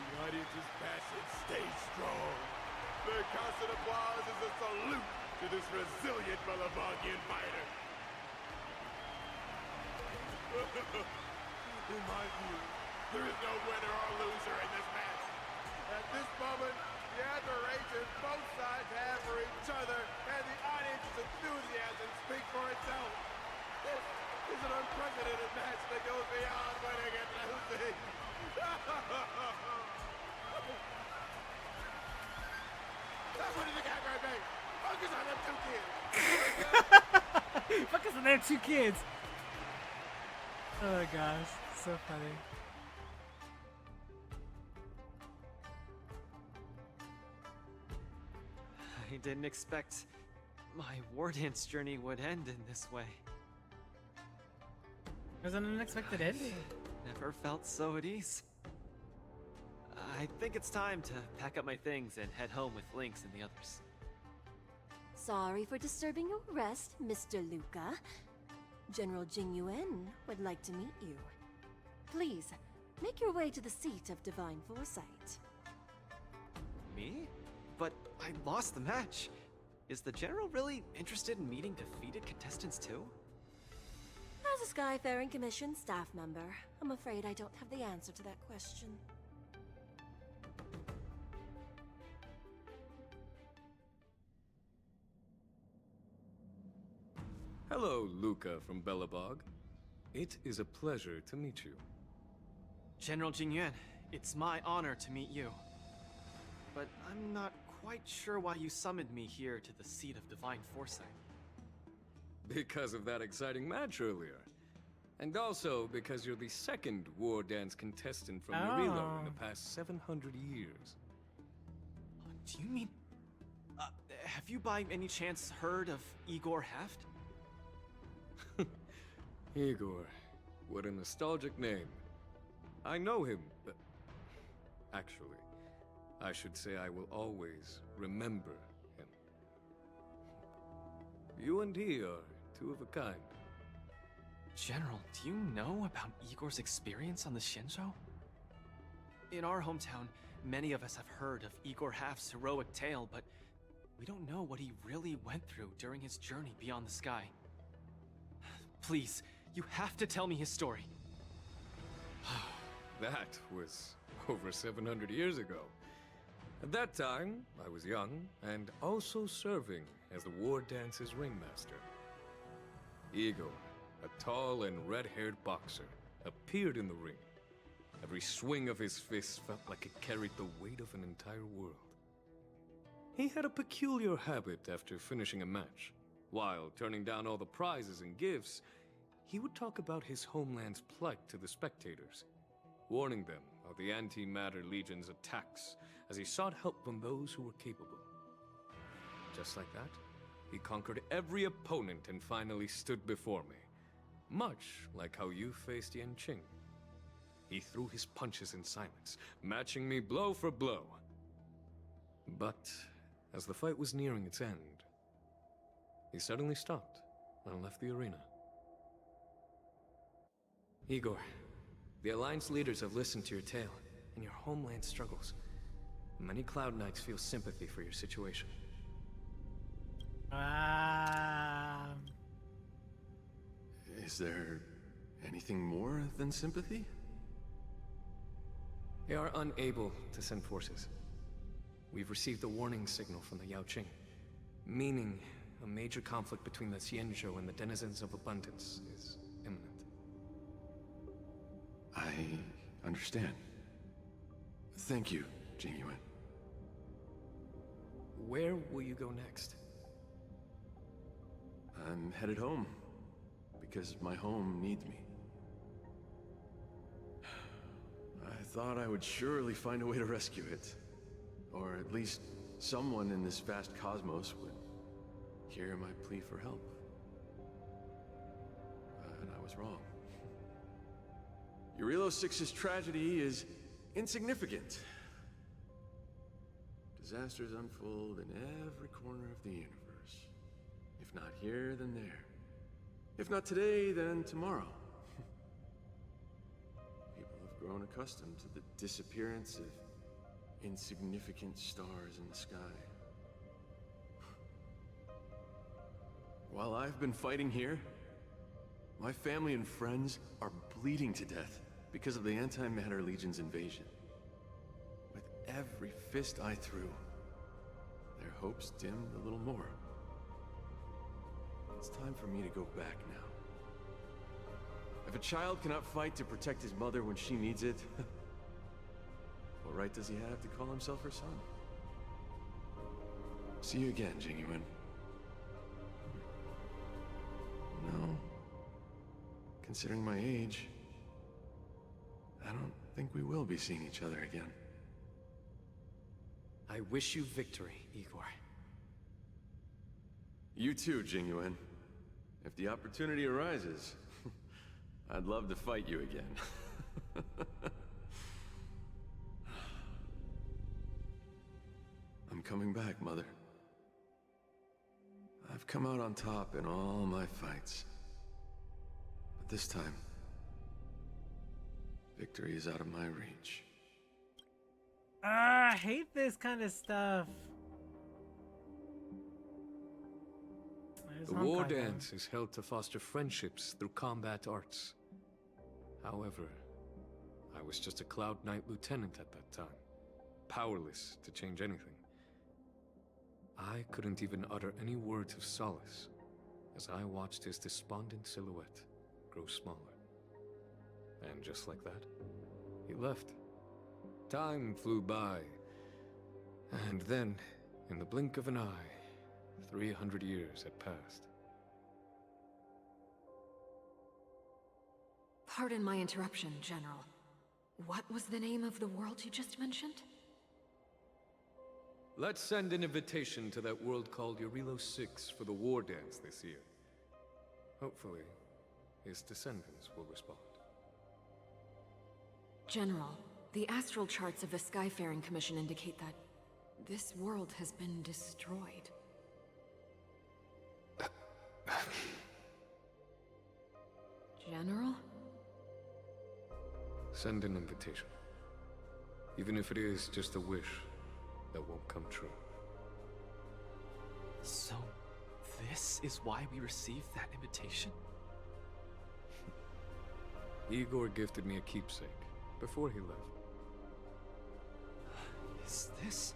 The audience's passion stays strong. Their constant applause is a salute to this resilient Belabogian fighter. In my view, there is no winner or loser in this match. At this moment, the admiration both sides have for each other and the audience's enthusiasm speak for itself. This is an unprecedented match that goes beyond winning and losing. That's what the guy right made. Focus on them two kids. Focus on them two kids. Oh gosh, so funny. didn't expect my Wardance journey would end in this way. It was an unexpected ending. Never felt so at ease. I think it's time to pack up my things and head home with Lynx and the others. Sorry for disturbing your rest, Mr. Luca. General Jingyuan would like to meet you. Please, make your way to the seat of Divine Foresight. Me? But I lost the match. Is the General really interested in meeting defeated contestants too? As a Skyfaring Commission staff member, I'm afraid I don't have the answer to that question. Hello, Luca from Belobog. It is a pleasure to meet you. General Jingyuan, it's my honor to meet you. But I'm not quite sure why you summoned me here to the seat of Divine Foresight. Because of that exciting match earlier. And also because you're the second Wardance contestant from Jarilo in the past 700 years. Do you mean... have you by any chance heard of Igor Haft? Igor, what a nostalgic name. I know him, but... Actually, I should say I will always remember him. You and he are two of a kind. General, do you know about Igor's experience on the Shinjo? In our hometown, many of us have heard of Igor Haft's heroic tale, but we don't know what he really went through during his journey beyond the sky. Please, you have to tell me his story. That was over 700 years ago. At that time, I was young and also serving as the Wardance's ringmaster. Igor, a tall and red-haired boxer, appeared in the ring. Every swing of his fist felt like it carried the weight of an entire world. He had a peculiar habit after finishing a match. While turning down all the prizes and gifts, he would talk about his homeland's plight to the spectators, warning them of the Antimatter Legion's attacks as he sought help from those who were capable. Just like that, he conquered every opponent and finally stood before me. Much like how you faced Yanqing. He threw his punches in silence, matching me blow for blow. But as the fight was nearing its end, he suddenly stopped and left the arena. Igor, the Alliance leaders have listened to your tale and your homeland struggles. Many Cloud Knights feel sympathy for your situation. Is there anything more than sympathy? They are unable to send forces. We've received a warning signal from the Yaoqing, meaning a major conflict between the Xianzhou and the denizens of Abundance is imminent. I understand. Thank you, Jingyuan. Where will you go next? I'm headed home, because my home needs me. I thought I would surely find a way to rescue it. Or at least someone in this vast cosmos would hear my plea for help. But I was wrong. Jarilo 6's tragedy is insignificant. Disasters unfold in every corner of the universe. If not here, then there. If not today, then tomorrow. People have grown accustomed to the disappearance of insignificant stars in the sky. While I've been fighting here, my family and friends are bleeding to death because of the Antimatter Legion's invasion. With every fist I threw, their hopes dimmed a little more. It's time for me to go back now. If a child cannot fight to protect his mother when she needs it, what right does he have to call himself her son? See you again, Jingyuan. No. Considering my age, I don't think we will be seeing each other again. I wish you victory, Igor. You too, Jingyuan. If the opportunity arises, I'd love to fight you again. I'm coming back, Mother. I've come out on top in all my fights. But this time, victory is out of my reach. I hate this kind of stuff. There's The Honkai war though. dance is held to foster friendships through combat arts. However, I was just a Cloud Knight lieutenant at that time, powerless to change anything. I couldn't even utter any words of solace as I watched his despondent silhouette grow smaller. And just like that, he left. Time flew by, and then, in the blink of an eye, 300 years had passed. Pardon my interruption, General. What was the name of the world you just mentioned? Let's send an invitation to that world called Jarilo 6 for the war dance this year. Hopefully, his descendants will respond. General, the astral charts of the Skyfaring Commission indicate that this world has been destroyed. General? Send an invitation. Even if it is just a wish that won't come true. So, this is why we received that invitation? Igor gifted me a keepsake before he left. Is this...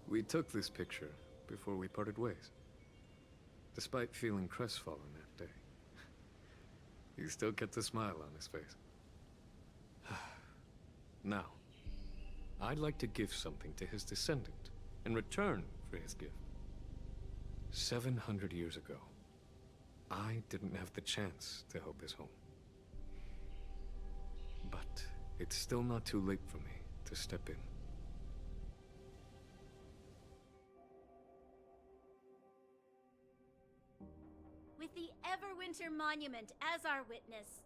We took this picture before we parted ways. Despite feeling crestfallen that day, he still kept a smile on his face. Now, I'd like to give something to his descendant in return for his gift. 700 years ago, I didn't have the chance to help his home. But it's still not too late for me to step in. With the Everwinter Monument as our witness,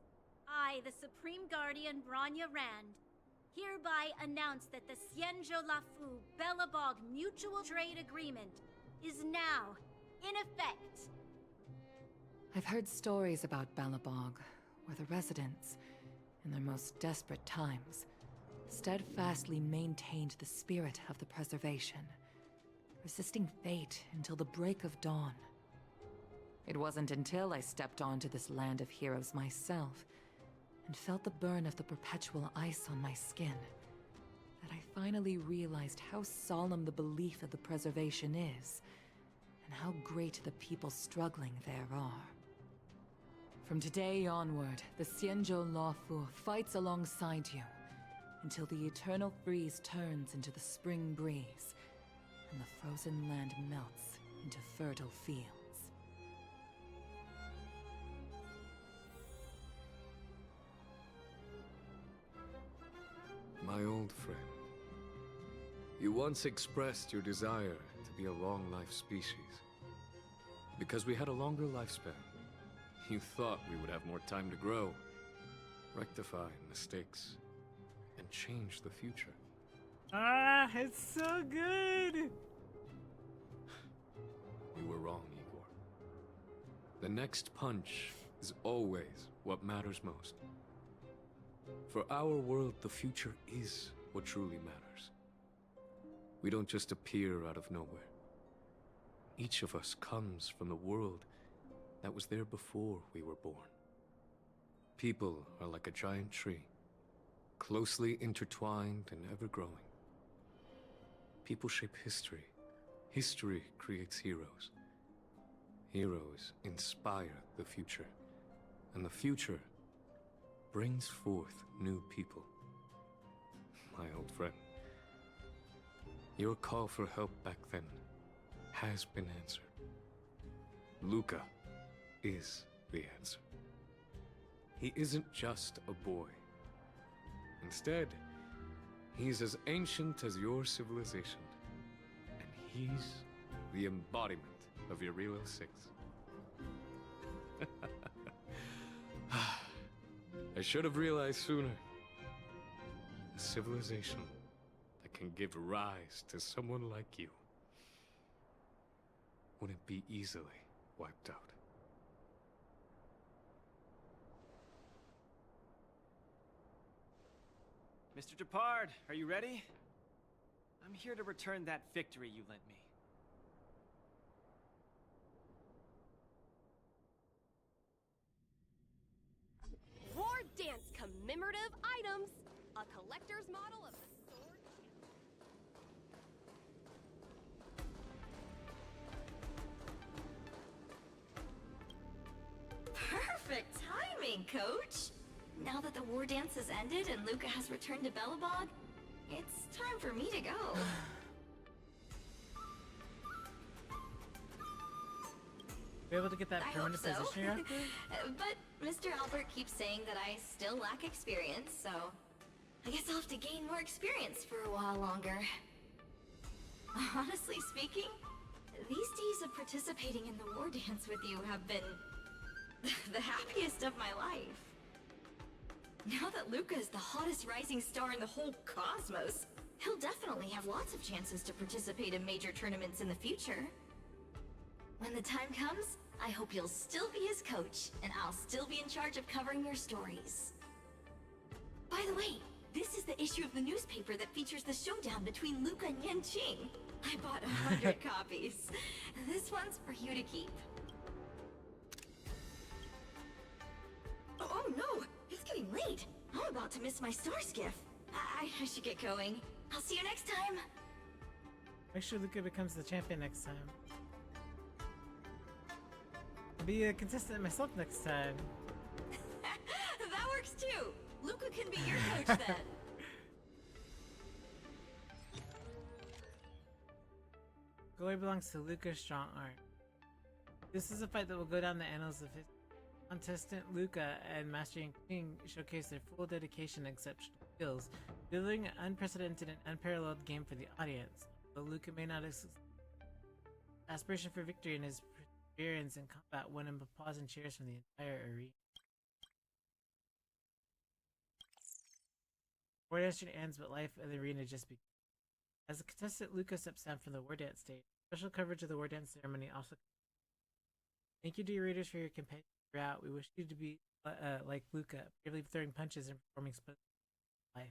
I, the Supreme Guardian Bronya Rand, hereby announce that the Xianzhou Luofu Belobog Mutual Trade Agreement is now in effect. I've heard stories about Balabog, where the residents, in their most desperate times, steadfastly maintained the spirit of the preservation, resisting fate until the break of dawn. It wasn't until I stepped onto this land of heroes myself and felt the burn of the perpetual ice on my skin that I finally realized how solemn the belief of the preservation is and how great the people struggling there are. From today onward, the Xianzhou Luofu fights alongside you until the eternal freeze turns into the spring breeze and the frozen land melts into fertile fields. My old friend, you once expressed your desire to be a long-life species. Because we had a longer lifespan, you thought we would have more time to grow, rectify mistakes, and change the future. Ah, it's so good! You were wrong, Igor. The next punch is always what matters most. For our world, the future is what truly matters. We don't just appear out of nowhere. Each of us comes from the world that was there before we were born. People are like a giant tree, closely intertwined and ever-growing. People shape history. History creates heroes. Heroes inspire the future. And the future brings forth new people. My old friend, your call for help back then has been answered. Luca is the answer. He isn't just a boy. Instead, He's as ancient as your civilization. And he's the embodiment of Jarilo 6. I should have realized sooner. A civilization that can give rise to someone like you wouldn't be easily wiped out. Mr. Depard, are you ready? I'm here to return that victory you lent me. Wardance commemorative items. A collector's model of the sword. Perfect timing, Coach! Now that the war dance has ended and Luca has returned to Belobog, it's time for me to go. Be able to get that I permanent hope so. position here? But Mr. Albert keeps saying that I still lack experience, so I guess I'll have to gain more experience for a while longer. Honestly speaking, these days of participating in the war dance with you have been the happiest of my life. Now that Luca is the hottest rising star in the whole cosmos, he'll definitely have lots of chances to participate in major tournaments in the future. When the time comes, I hope you'll still be his coach, and I'll still be in charge of covering your stories. By the way, this is the issue of the newspaper that features the showdown between Luca and Yanqing. I bought 100 copies. This one's for you to keep. Oh no! It's getting late! I'm about to miss my star skiff. I should get going. I'll see you next time! Make sure Luca becomes the champion next time. I'll be a contestant myself next time. That works too! Luca can be your coach then! Glory belongs to Luca's strong arm. This is a fight that will go down the annals of his contestant. Luca and Master King showcase their full dedication and exceptional skills, delivering an unprecedented and unparalleled game for the audience. Though Luca may not aspiration for victory in his perseverance in combat won him applause and cheers from the entire arena. War dance ends, but life in the arena just begins. As the contestant, Luca steps down from the war dance stage. Special coverage of the war dance ceremony also. Thank you to your readers for your companion throughout. We wish you to be like Luca, bravely throwing punches and performing life.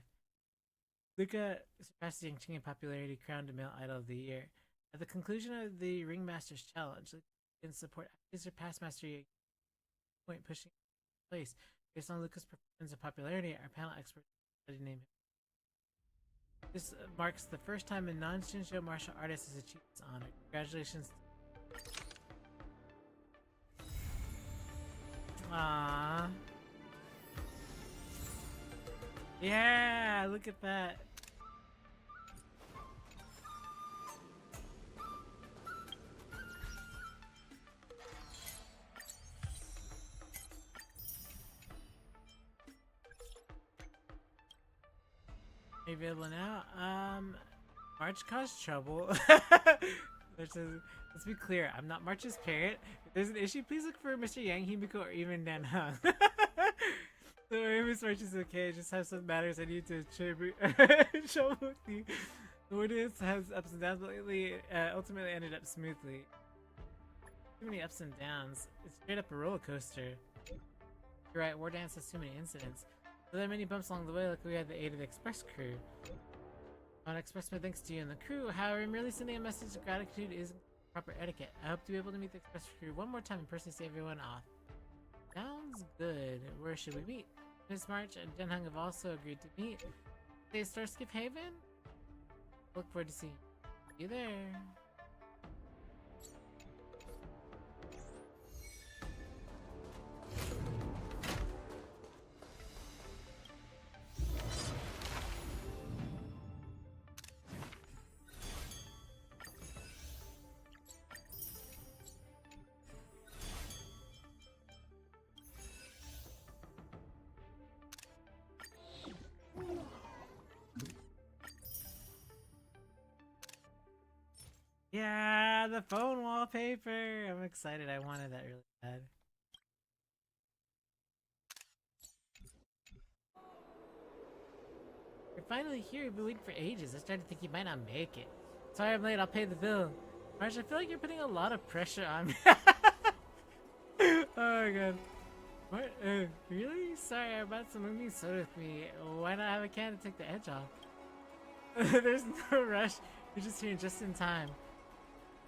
Luca surpassed Yanqing in popularity, crowned a male idol of the year. At the conclusion of the Ringmaster's challenge, Luca can support actually surpassed Master Yanqing, point pushing place. Based on Luca's performance and popularity, our panel experts decided to name him. This marks the first time a non-Shinsho martial artist has achieved this honor. Congratulations. Aww. Yeah, look at that. Available now. March caused trouble. Let's be clear, I'm not March's parent. If there's an issue, please look for Mr. Yang, Himiko, or even Dan Hung. Don't worry, Miss March is okay. Just have some matters I need to trouble with you. The Wardance has ups and downs, but lately, ultimately ended up smoothly. Too many ups and downs. It's straight up a roller coaster. You're right, Wardance has too many incidents. But there are many bumps along the way, like we had the aid of the Express crew. I want to express my thanks to you and the crew. However, merely sending a message of gratitude isn't proper etiquette. I hope to be able to meet the Express crew one more time in person to see everyone off. Sounds good. Where should we meet? Miss March and Denhung have also agreed to meet. Say Starskip Haven? Look forward to seeing you there. Yeah, the phone wallpaper. I'm excited. I wanted that really bad. You're finally here. We've been waiting for ages. I started to think you might not make it. Sorry I'm late. I'll pay the bill. Marsh, I feel like you're putting a lot of pressure on me. Oh my god. What? Really? Sorry, I brought some movie soda with me. Why not have a can to take the edge off? There's no rush. You're just here just in time.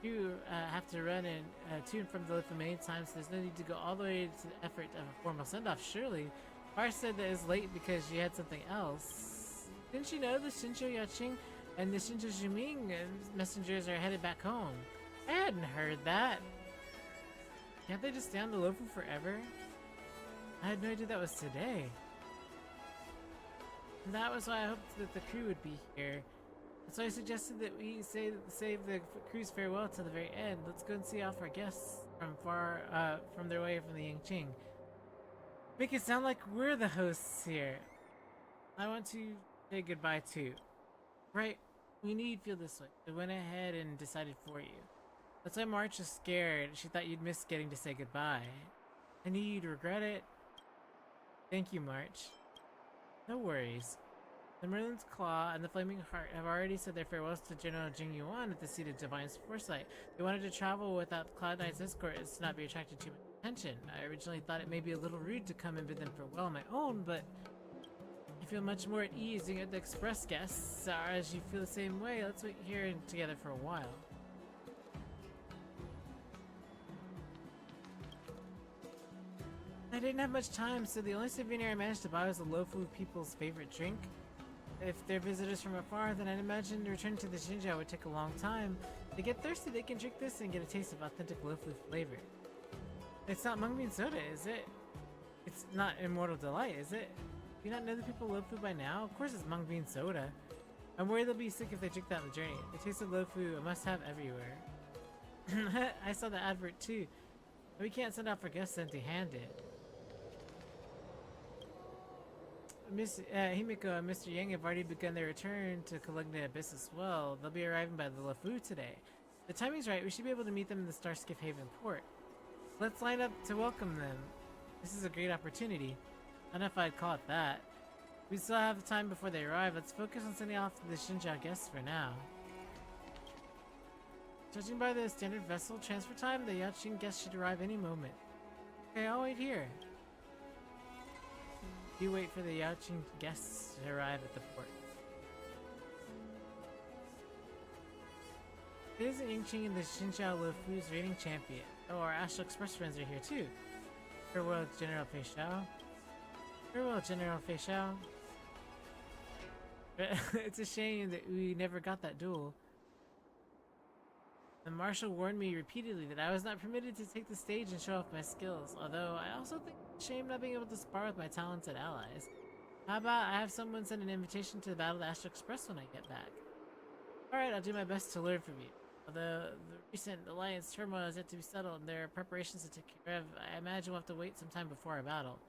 You have to run and to and from the lift many times, so there's no need to go all the way to the effort of a formal send-off, surely. Marsh said that it was late because she had something else. Didn't you know the Shinjo Yaching and the Shinjo Juming messengers are headed back home? I hadn't heard that. Can't they just stay on the Luofu forever? I had no idea that was today. And that was why I hoped that the crew would be here. So I suggested that we save the crew's farewell to the very end. Let's go and see off our guests from their way from the Yingqing. Make it sound like we're the hosts here. I want to say goodbye too. Right, we knew you'd feel this way. I went ahead and decided for you. That's why March was scared. She thought you'd miss getting to say goodbye. I knew you'd regret it. Thank you, March. No worries. The Merlin's Claw and the Flaming Heart have already said their farewells to General Jing Yuan at the seat of Divine Foresight. They wanted to travel without Cloud Knight's escort as to not be attracted to too much attention. I originally thought it may be a little rude to come and bid them farewell on my own, but I feel much more at ease being at the express guests. As you feel the same way, let's wait here and together for a while. I didn't have much time, so the only souvenir I managed to buy was the Luofu people's favorite drink. If they're visitors from afar, then I'd imagine returning to the Shinja would take a long time. If they get thirsty, they can drink this and get a taste of authentic Luofu flavor. It's not mung bean soda, is it? It's not Immortal Delight, is it? Do you not know the people of Luofu by now? Of course it's mung bean soda. I'm worried they'll be sick if they drink that on the journey. The taste of Luofu, a must-have everywhere. I saw the advert too. We can't send out for guests empty-handed. Miss Himiko and Mr. Yang have already begun their return to Caligna Abyss as well. They'll be arriving by the Luofu today. The timing's right. We should be able to meet them in the Starskiff Haven port. Let's line up to welcome them. This is a great opportunity. I don't know if I'd call it that. We still have time before they arrive. Let's focus on sending off the Shinja guests for now. Judging by the standard vessel transfer time, the Yaching guests should arrive any moment. Okay, I'll wait here. You wait for the Yaching guests to arrive at the port. It is Yingqing and the Xinjiao Luofu's reigning champion. Oh, our Astral Express friends are here too. Farewell, General Fei Xiao. Farewell, General Fei Xiao. It's a shame that we never got that duel. The Marshal warned me repeatedly that I was not permitted to take the stage and show off my skills, although I also think it's a shame not being able to spar with my talented allies. How about I have someone send an invitation to the Battle of the Astral Express when I get back? Alright, I'll do my best to learn from you. Although the recent alliance turmoil is yet to be settled and there are preparations to take care of, I imagine we'll have to wait some time before our battle.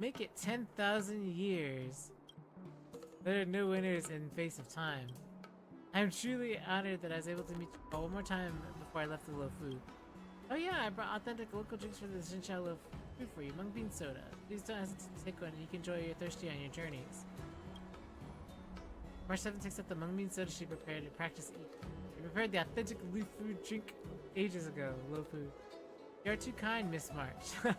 Make it 10,000 years. There are no winners in face of time. I'm truly honored that I was able to meet you all one more time before I left the Luofu. Oh yeah, I brought authentic local drinks for the Xinjiao Luofu for you, mung bean soda. Please don't hesitate to take one and you can enjoy your thirsty on your journeys. March 7 takes up the mung bean soda she prepared to practice eating. She prepared the authentic Luofu drink ages ago, Luofu. You are too kind, Miss March.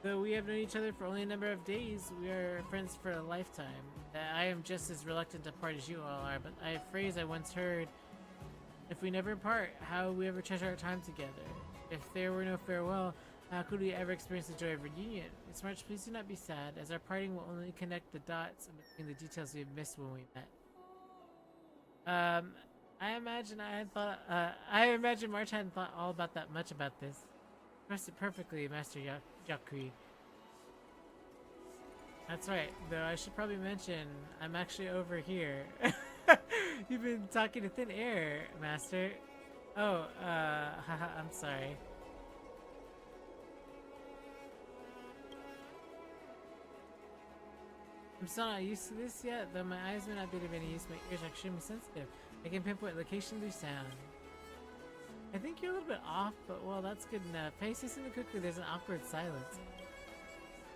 Though we have known each other for only a number of days, we are friends for a lifetime. I am just as reluctant to part as you all are, but a phrase I once heard, if we never part, how will we ever treasure our time together? If there were no farewell, how could we ever experience the joy of reunion? Miss March, please do not be sad, as our parting will only connect the dots between the details we have missed when we met. I imagine March hadn't thought all about that much about this. Expressed it perfectly, Master Yakui. That's right, though I should probably mention, I'm actually over here. You've been talking to thin air, Master. Oh, haha, I'm sorry. I'm still not used to this yet, though my eyes may not be of any use, my ears are extremely sensitive. I can pinpoint location through sound. I think you're a little bit off, but well, that's good enough. Hey, say something quickly. There's an awkward silence.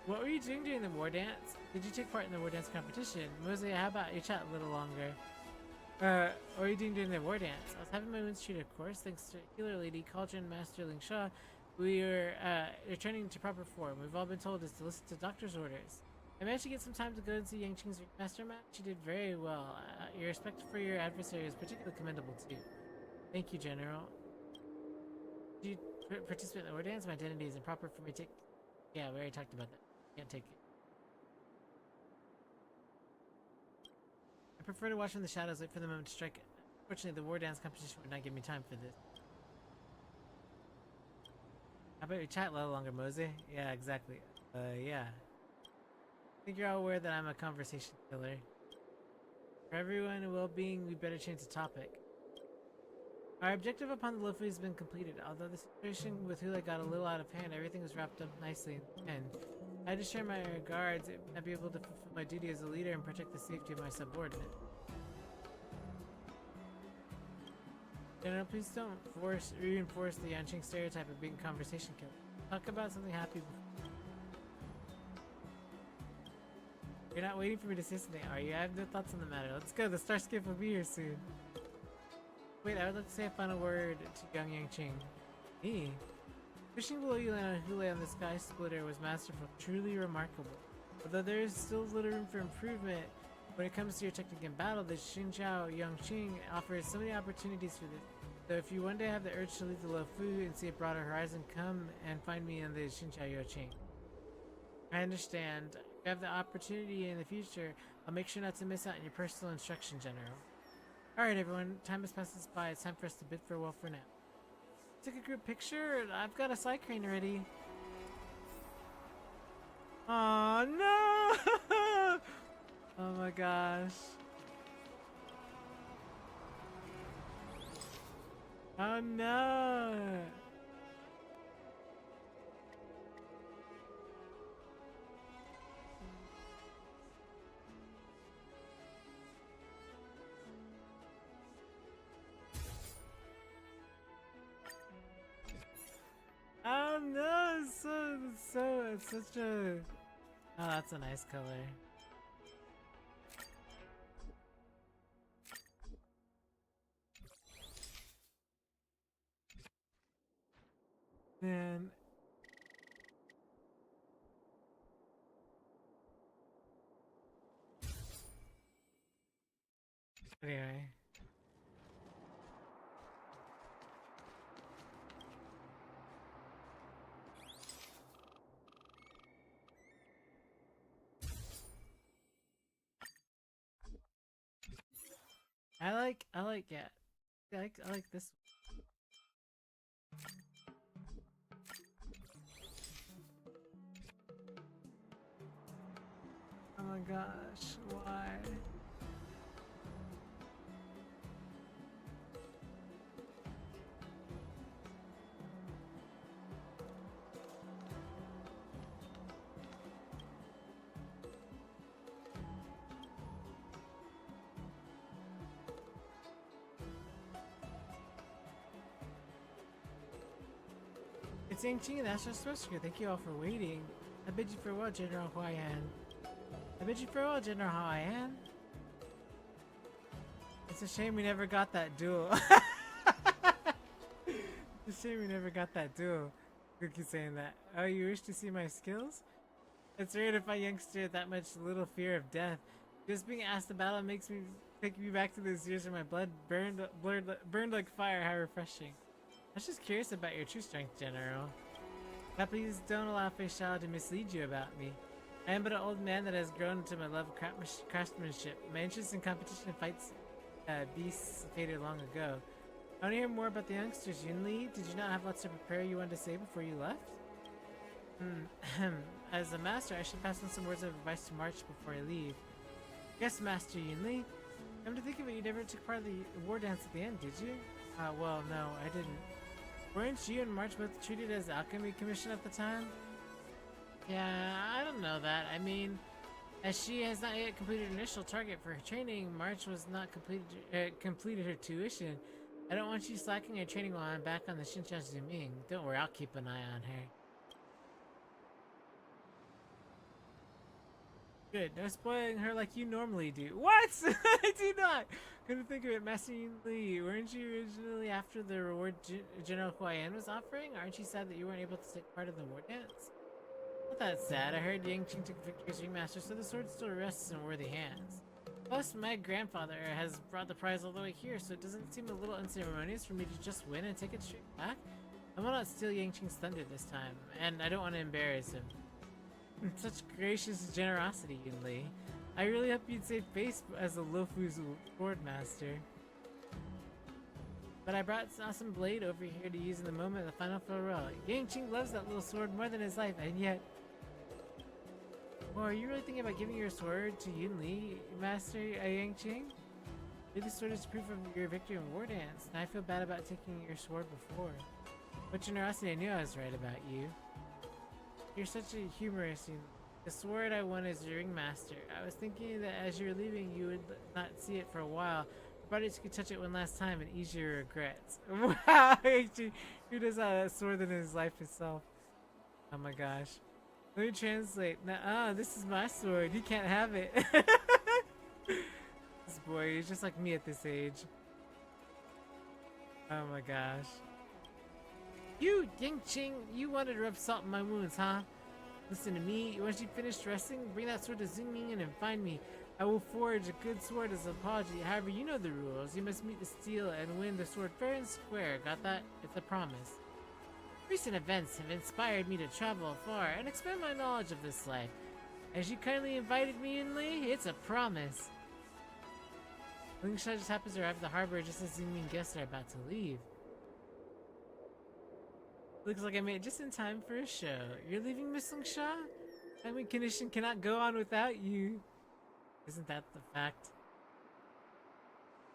What were you doing during the war dance? Did you take part in the war dance competition? Mose, how about you chat a little longer? What were you doing during the war dance? I was having my wounds treated, of course, thanks to Healer Lady, Cauldron, Master Ling Shaw. We were returning to proper form. We've all been told is to listen to doctor's orders. I managed to get some time to go and see Yang Qing's master match. She did very well. Your respect for your adversary is particularly commendable too. Thank you, General. Did you participate in the war dance? My identity is improper for me to take. Yeah, we already talked about that. Can't take it. I prefer to watch from the shadows, wait for the moment to strike. Unfortunately, the war dance competition would not give me time for this. How about we chat a little longer, Mosey? Yeah, exactly. Yeah. I think you're all aware that I'm a conversation killer. For everyone and well-being, we better change the topic. Our objective upon the Luofu has been completed. Although the situation with Hula got a little out of hand, everything was wrapped up nicely in the end. I had to share my regards and be able to fulfill my duty as a leader and protect the safety of my subordinate. General, please don't reinforce the Yanqing stereotype of being a conversation killer. Talk about something happy before. You're not waiting for me to say something, are you? I have no thoughts on the matter. Let's go, the Starscape will be here soon. Wait, I would like to say a final word to young Yanqing. Me? Fishing below you and Hule on the Sky Splitter was masterful, truly remarkable. Although there is still little room for improvement when it comes to your technique in battle, the Xinjiao Yangqing offers so many opportunities for this. So if you one day have the urge to leave the Luofu and see a broader horizon, come and find me in the Xinjiao Yangqing. I understand. If you have the opportunity in the future, I'll make sure not to miss out on your personal instruction, General. Alright everyone, time has passed us by. It's time for us to bid farewell for now. Take a group picture. I've got a side crane ready. Oh no! Oh my gosh. Oh no! Oh no, it's such a... Oh, that's a nice color. Man. Anyway. I like this one. Oh my gosh, why? It's Yang-Qing and Astro Sorcerer. Thank you all for waiting. I bid you farewell, General Huayan. I bid you farewell, General Huayan. It's a shame we never got that duel. It's a shame we never got that duel. Cookie saying that. Oh, you wish to see my skills? It's rare to find youngster with that much little fear of death. Just being asked to battle makes me take me back to those years where my blood burned like fire. How refreshing. I was just curious about your true strength, General. Now please don't allow Fei Shao to mislead you about me. I am but an old man that has grown into my love of craftsmanship. My interest in competition and fights beasts faded long ago. I want to hear more about the youngsters. Yunli, did you not have lots to prepare you wanted to say before you left? As a master, I should pass on some words of advice to March before I leave. Yes, Master Yunli. Come to think of it, you never took part of the war dance at the end, did you? Well, no, I didn't. Weren't you and March both treated as alchemy commission at the time? Yeah, I don't know that. I mean, as she has not yet completed her initial target for her training, March was not completed her tuition. I don't want you slacking your training while I'm back on the Shinsha Zuming. Don't worry, I'll keep an eye on her. Good, no spoiling her like you normally do. What? I do not! Couldn't think of it, Master Lee. Weren't you originally after the reward General Huayan was offering? Aren't you sad that you weren't able to take part in the war dance? Not that sad. I heard Yang Qing took victory as ringmaster, so the sword still rests in worthy hands. Plus, my grandfather has brought the prize all the way here, so it doesn't seem a little unceremonious for me to just win and take it straight back? I will not steal Yang Qing's thunder this time, and I don't want to embarrass him. Such gracious generosity, Yun Li. I really hope you'd save face as a Luofu's sword master. But I brought an awesome blade over here to use in the moment of the final farewell. Yang Qing loves that little sword more than his life, and yet... Well, are you really thinking about giving your sword to Yun Li, Master Yang Qing? This sword is proof of your victory in Wardance, and I feel bad about taking your sword before. But generosity, I knew I was right about you. You're such a humorist. The sword I won is your ringmaster. I was thinking that as you were leaving, you would not see it for a while. But you could touch it one last time and ease your regrets. Wow, who does a sword in his life itself? Oh my gosh. Let me translate. Nuh-uh, this is my sword. You can't have it. This boy, he's just like me at this age. Oh my gosh. You, Yang Qing, you wanted to rub salt in my wounds, huh? Listen to me. Once you finish resting, bring that sword to Xingming and find me. I will forge a good sword as an apology. However, you know the rules. You must meet the steel and win the sword fair and square. Got that? It's a promise. Recent events have inspired me to travel far and expand my knowledge of this life. As you kindly invited me in, Lee, it's a promise. Lingsha just happens to arrive at the harbor just as Xingming guests are about to leave. Looks like I made it just in time for a show. You're leaving, Miss Lingsha? My win condition cannot go on without you. Isn't that the fact?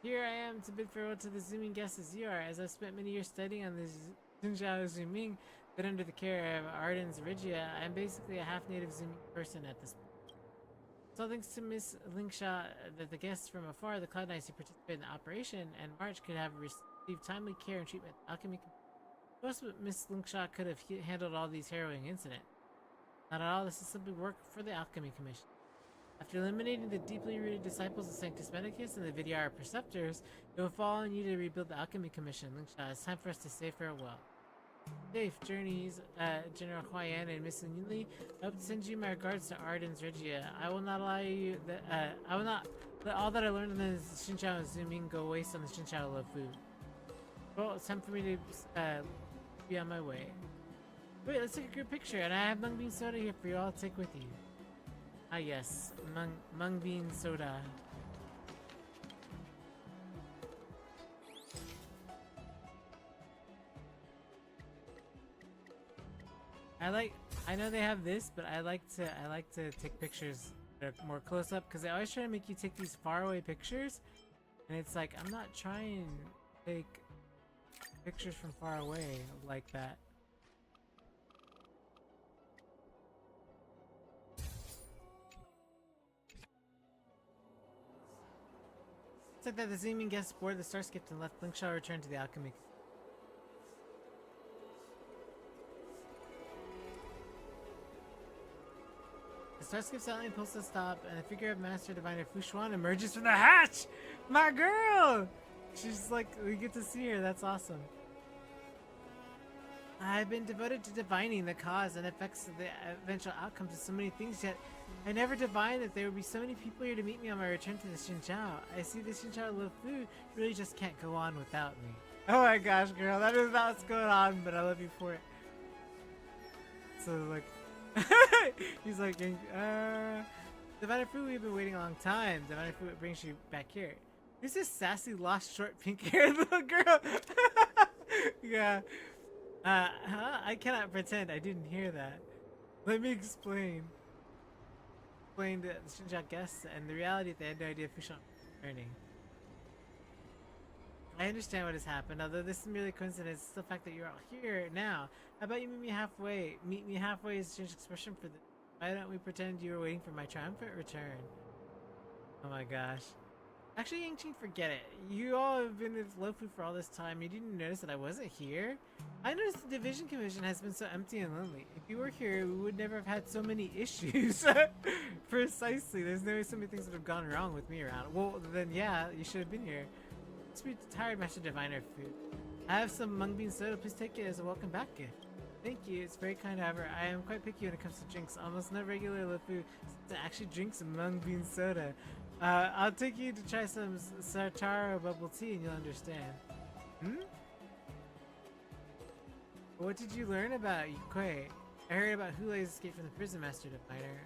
Here I am to bid farewell to the Zooming guests as you are, as I've spent many years studying on the Xinjiao Zooming, but under the care of Ardens Regia, I am basically a half-native Zooming person at this point. So thanks to Miss Lingsha, that the guests from afar, the Cloud Knights who participated in the operation, and March could have received timely care and treatment at the alchemy. Most Miss Lingsha could have handled all these harrowing incidents. Not at all, this is simply work for the Alchemy Commission. After eliminating the deeply rooted disciples of Sanctus Medicus and the Vidyara Preceptors, it will fall on you to rebuild the Alchemy Commission. Lingsha, it's time for us to say farewell. Safe journeys, General Huayan and Miss Yunli. I hope to send you my regards to Ardens Regia. I will not allow you that. I will not let all that I learned in the Xinjiao and Zooming go waste on the Xinjiao Luofu. Well, it's time for me to be on my way. Wait, let's take a group picture, and I have mung bean soda here for you all to take with you. Ah yes, mung bean soda. I know they have this, but I like to take pictures that are more close up, because they always try to make you take these far away pictures, and it's like, I'm not trying to take pictures from far away like that. It's like that the Zooming guests boarded the Starskip and left Lingsha return to the alchemy. The Starskip silently pulls to stop, and the figure of Master Diviner Fushuan emerges from the hatch! My girl! She's like, we get to see her, that's awesome. I've been devoted to divining the cause and effects of the eventual outcomes of so many things, yet I never divined that there would be so many people here to meet me on my return to the Xinjiao. I see the Xinjiao Luofu really just can't go on without me. Oh my gosh, girl, that is not what's going on, but I love you for it. So, like, he's like, Diviner Fu, we've been waiting a long time. Diviner Fu, it brings you back here. Who's this sassy, lost, short, pink-haired little girl? Yeah. I cannot pretend I didn't hear that. Let me explain. Explain to the Xinjiao guests and the reality that they had no idea Fushan was returning. I understand what has happened, although this is merely coincidence. It's the fact that you're all here now. How about you meet me halfway? Meet me halfway is a strange expression for this. Why don't we pretend you were waiting for my triumphant return? Oh my gosh. Actually, Yangqing, forget it. You all have been with Luofu for all this time. You didn't notice that I wasn't here? I noticed the Division Commission has been so empty and lonely. If you were here, we would never have had so many issues. Precisely. There's no way so many things would have gone wrong with me around. Well, then yeah, you should have been here. Must be tired, Master Diviner food. I have some mung bean soda. Please take it as a welcome back gift. Thank you. It's very kind, however. I am quite picky when it comes to drinks. Almost no regular Luofu actually drinks mung bean soda. I'll take you to try some Sartaro bubble tea and you'll understand. What did you learn about Yukoi? I heard about Hulei's escape from the prison, Master Diviner.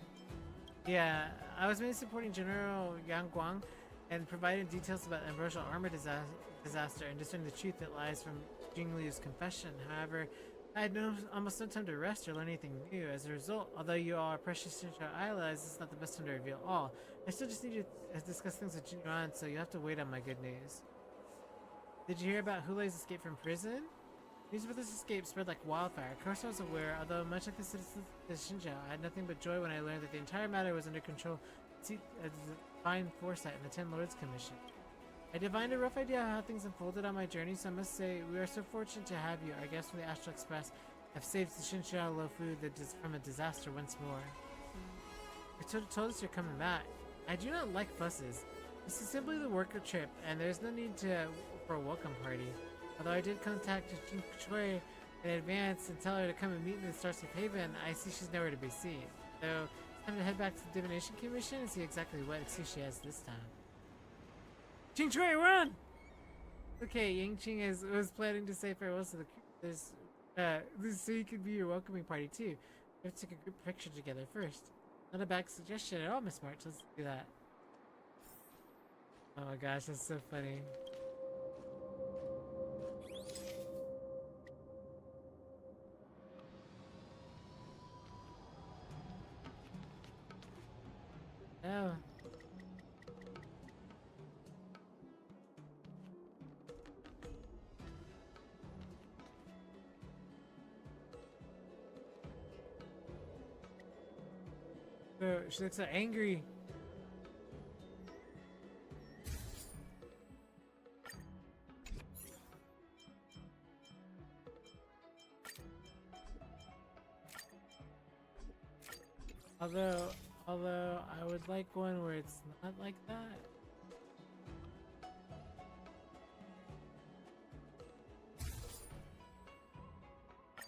Yeah, I was mainly supporting General Yang Guang and providing details about the ambrosial armor disaster and discerning the truth that lies from Jingliu's confession. However, I had almost no time to rest or learn anything new. As a result, although you all are precious Shincho allies, it's not the best time to reveal all. I still just need to discuss things with Jinyuan, so you have to wait on my good news. Did you hear about Hulei's escape from prison? News about this escape spread like wildfire. Of course I was aware, although much like the citizens of Shinjo, I had nothing but joy when I learned that the entire matter was under control of divine foresight and the Ten Lords Commission. I divined a rough idea of how things unfolded on my journey, so I must say we are so fortunate to have you. Our guests from the Astral Express have saved the Shinjo Luofu from a disaster once more. You told us you're coming back. I do not like fusses. This is simply the work trip, and there's no need for a welcome party. Although I did contact Jin Choi in advance and tell her to come and meet me in Starship Haven, I see she's nowhere to be seen. So it's time to head back to the Divination Commission and see exactly what excuse she has this time. Jin Choi, run! Okay, Yangqing was planning to say farewell to the this so you could be your welcoming party too. We have to take a group picture together first. Not a bad suggestion at all, Miss March. Let's do that. Oh my gosh, that's so funny. Oh. Oh, she looks so angry. Although I would like one where it's not like that.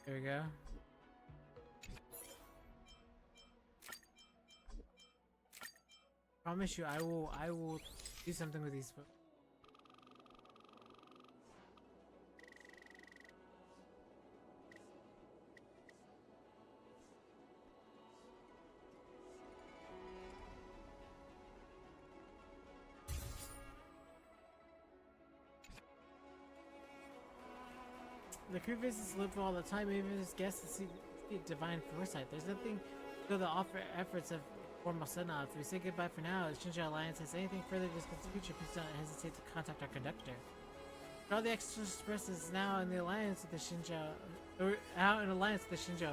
There we go. Promise you, I will do something with these. The crew visits Luofu all the time, even as guests to see divine foresight. There's nothing to the offer efforts of formal send-off. We say goodbye for now. If Shinjo Alliance has anything further to discuss in the future, please don't hesitate to contact our conductor. All the Extra Express is now in the alliance with the Shinjo,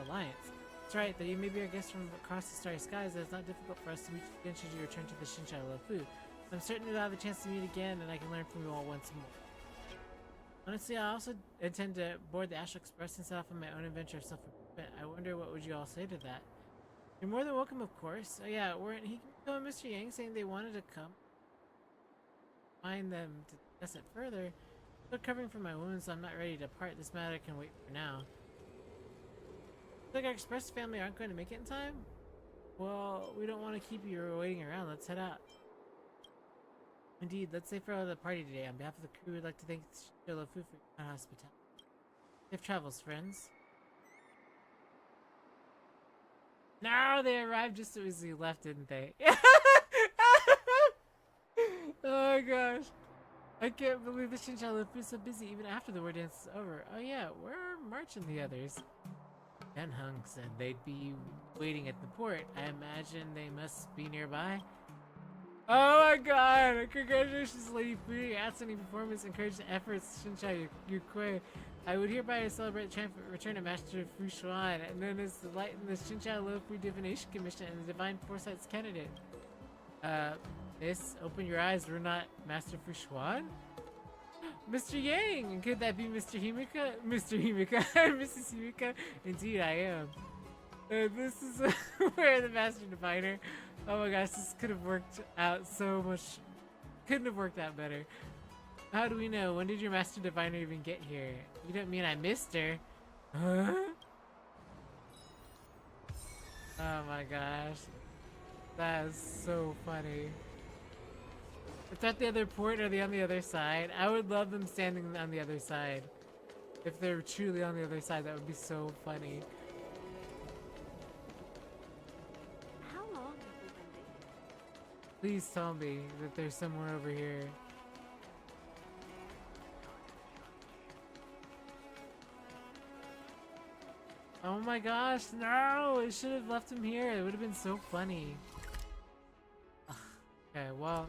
Alliance. That's right, though you may be our guest from across the starry skies, it's not difficult for us to meet you should you return to the Shinjo Luofu. I'm certain we'll have a chance to meet again, and I can learn from you all once more. Honestly, I also intend to board the Astral Express and set off on my own adventure of self-improvement. I wonder what would you all say to that? You're more than welcome, of course. Oh yeah, weren't he and Mr. Yang saying they wanted to come? Find them to discuss it further. Still covering for my wounds, so I'm not ready to part. This matter can wait for now. Looks like our Express family aren't going to make it in time? Well, we don't want to keep you waiting around. Let's head out. Indeed, let's say farewell to the party today. On behalf of the crew, we'd like to thank Luofu for your kind hospitality. Safe travels, friends. No, they arrived just as we left, didn't they? Oh my gosh. I can't believe the Shinjo Luofu is so busy even after the Wardance is over. Oh yeah, where are March and the others? Ben Hung said they'd be waiting at the port. I imagine they must be nearby. Oh my god! Congratulations, Lady Fu. Your outstanding performance encouraged the efforts of Shinjo Yukoi. I would hereby celebrate the triumphant return of Master Fu Xuan, known as the Light in the Shinjo Luofu Divination Commission and the Divine Foresight's candidate. This, open your eyes, we're not Master Fushuan? Mr. Yang! And could that be Mr. Himika? Mr. Himika? Mrs. Himika? Indeed, I am. This is where the Master Diviner. Oh my gosh, this could have worked out so much. Couldn't have worked out better. How do we know? When did your Master Diviner even get here? You don't mean I missed her? Huh? Oh my gosh. That is so funny. If they're at the other port, are they on the other side? I would love them standing on the other side. If they're truly on the other side, that would be so funny. How long have we been dating? Please tell me that they're somewhere over here. Oh my gosh, no! It should have left him here. It would have been so funny. Okay, well,